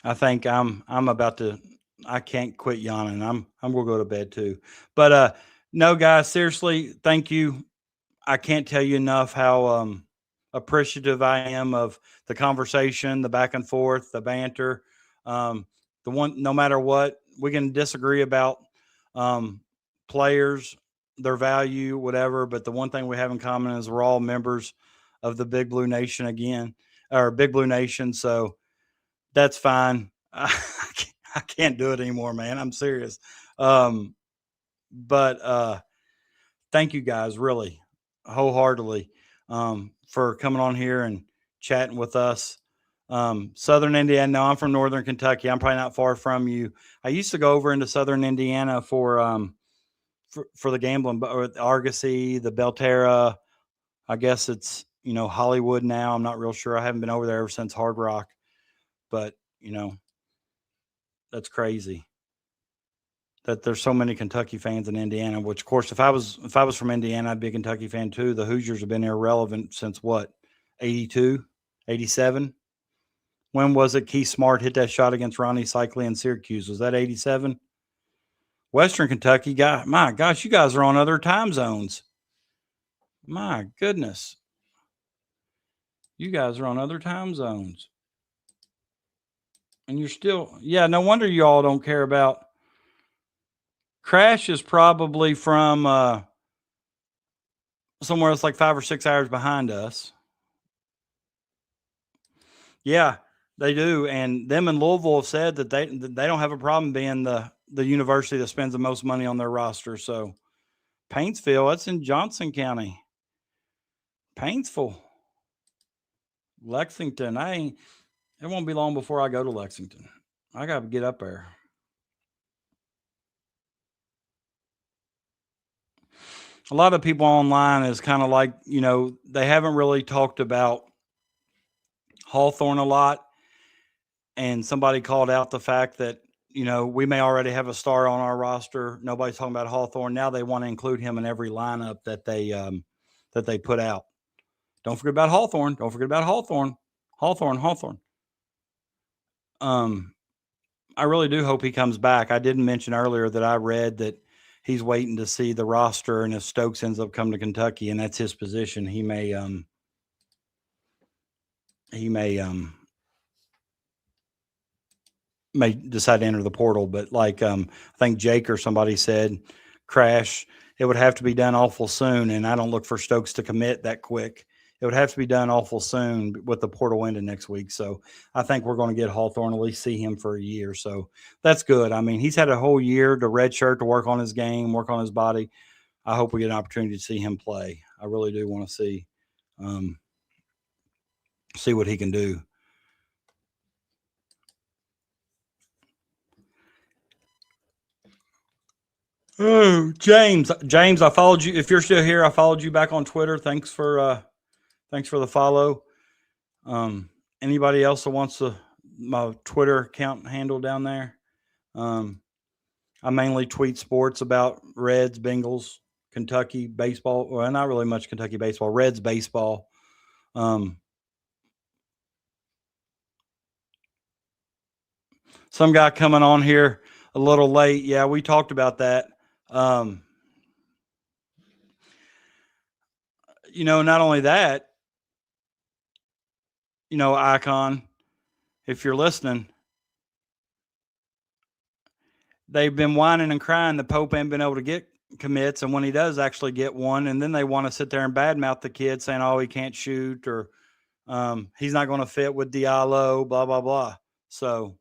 I think I'm about to, I can't quit yawning. I'm going to go to bed too. But no, guys, seriously, thank you. I can't tell you enough how appreciative I am of the conversation, the back and forth, the banter. No matter what, we can disagree about players, their value, whatever. But the one thing we have in common is we're all members of the Big Blue Nation again, or Big Blue Nation. So that's fine. I I can't do it anymore, man. I'm serious. But thank you guys, really, wholeheartedly, for coming on here and chatting with us. Southern Indiana. No, I'm from Northern Kentucky. I'm probably not far from you. I used to go over into Southern Indiana for the gambling, or Argosy, the Belterra. I guess it's, Hollywood now. I'm not real sure. I haven't been over there ever since Hard Rock, but that's crazy that there's so many Kentucky fans in Indiana, which of course, if I was from Indiana, I'd be a Kentucky fan too. The Hoosiers have been irrelevant since what, 82, 87? When was it Keith Smart hit that shot against Ronnie Cycli in Syracuse? Was that 87? Western Kentucky, my gosh, you guys are on other time zones. My goodness. You guys are on other time zones. And you're still, no wonder you all don't care about. Crash is probably from somewhere that's like 5 or 6 hours behind us. Yeah, they do. And them in Louisville have said that they don't have a problem being the university that spends the most money on their roster. So Paintsville, that's in Johnson County. Paintsville. Lexington. It won't be long before I go to Lexington. I got to get up there. A lot of people online is kind of like, they haven't really talked about Hawthorne a lot. And somebody called out the fact that, we may already have a star on our roster. Nobody's talking about Hawthorne. Now they want to include him in every lineup that they put out. Don't forget about Hawthorne. Don't forget about Hawthorne. Hawthorne. I really do hope he comes back. I didn't mention earlier that I read that he's waiting to see the roster, and if Stokes ends up coming to Kentucky and that's his position, he may decide to enter the portal. But like I think Jake or somebody said, Crash, it would have to be done awful soon, and I don't look for Stokes to commit that quick. It would have to be done awful soon with the portal ending next week. So I think we're going to get Hawthorne, at least see him for a year. So that's good. I mean, he's had a whole year to redshirt, to work on his game, work on his body. I hope we get an opportunity to see him play. I really do want to see what he can do. Oh, James, I followed you. If you're still here, I followed you back on Twitter. Thanks for the follow. Anybody else that wants my Twitter account handle down there? I mainly tweet sports about Reds, Bengals, Kentucky baseball. Well, not really much Kentucky baseball. Reds baseball. Some guy coming on here a little late. Yeah, we talked about that. Not only that, Icon, if you're listening, they've been whining and crying the Pope ain't been able to get commits. And when he does actually get one, and then they want to sit there and badmouth the kid saying, oh, he can't shoot, or he's not going to fit with Diallo, blah, blah, blah. So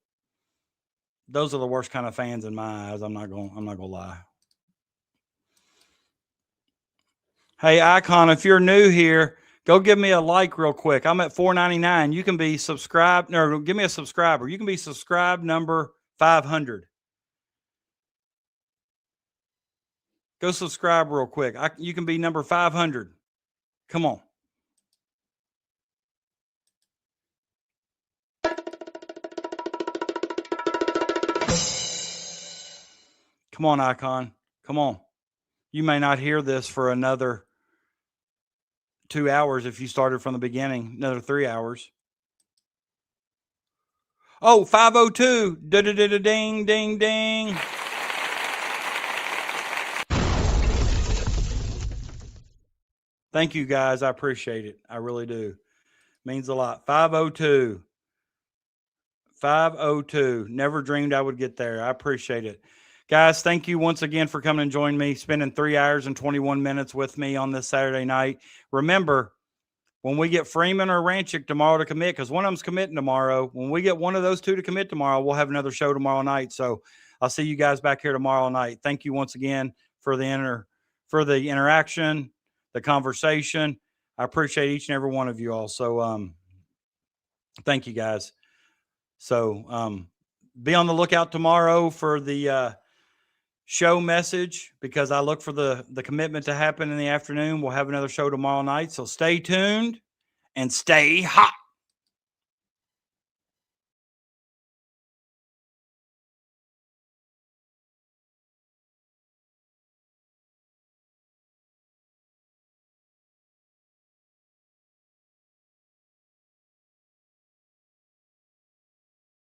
those are the worst kind of fans in my eyes. I'm not going to lie. Hey, Icon, if you're new here, go give me a like real quick. I'm at $4.99. You can be subscribed, or give me a subscriber. You can be subscribed number 500. Go subscribe real quick. You can be number 500. Come on. Come on, Icon. Come on. You may not hear this for another 2 hours if you started from the beginning, another 3 hours. Oh, 502. Ding, ding, ding. Thank you, guys. I appreciate it. I really do. Means a lot. 502. 502. Never dreamed I would get there. I appreciate it. Guys, thank you once again for coming and joining me, spending 3 hours and 21 minutes with me on this Saturday night. Remember, when we get Freeman or Ranchick tomorrow to commit, because one of them's committing tomorrow. When we get one of those two to commit tomorrow, we'll have another show tomorrow night. So I'll see you guys back here tomorrow night. Thank you once again for the interaction, the conversation. I appreciate each and every one of you all. So thank you guys. So be on the lookout tomorrow for the show message, because I look for the commitment to happen in the afternoon. We'll have another show tomorrow night. So stay tuned and stay hot.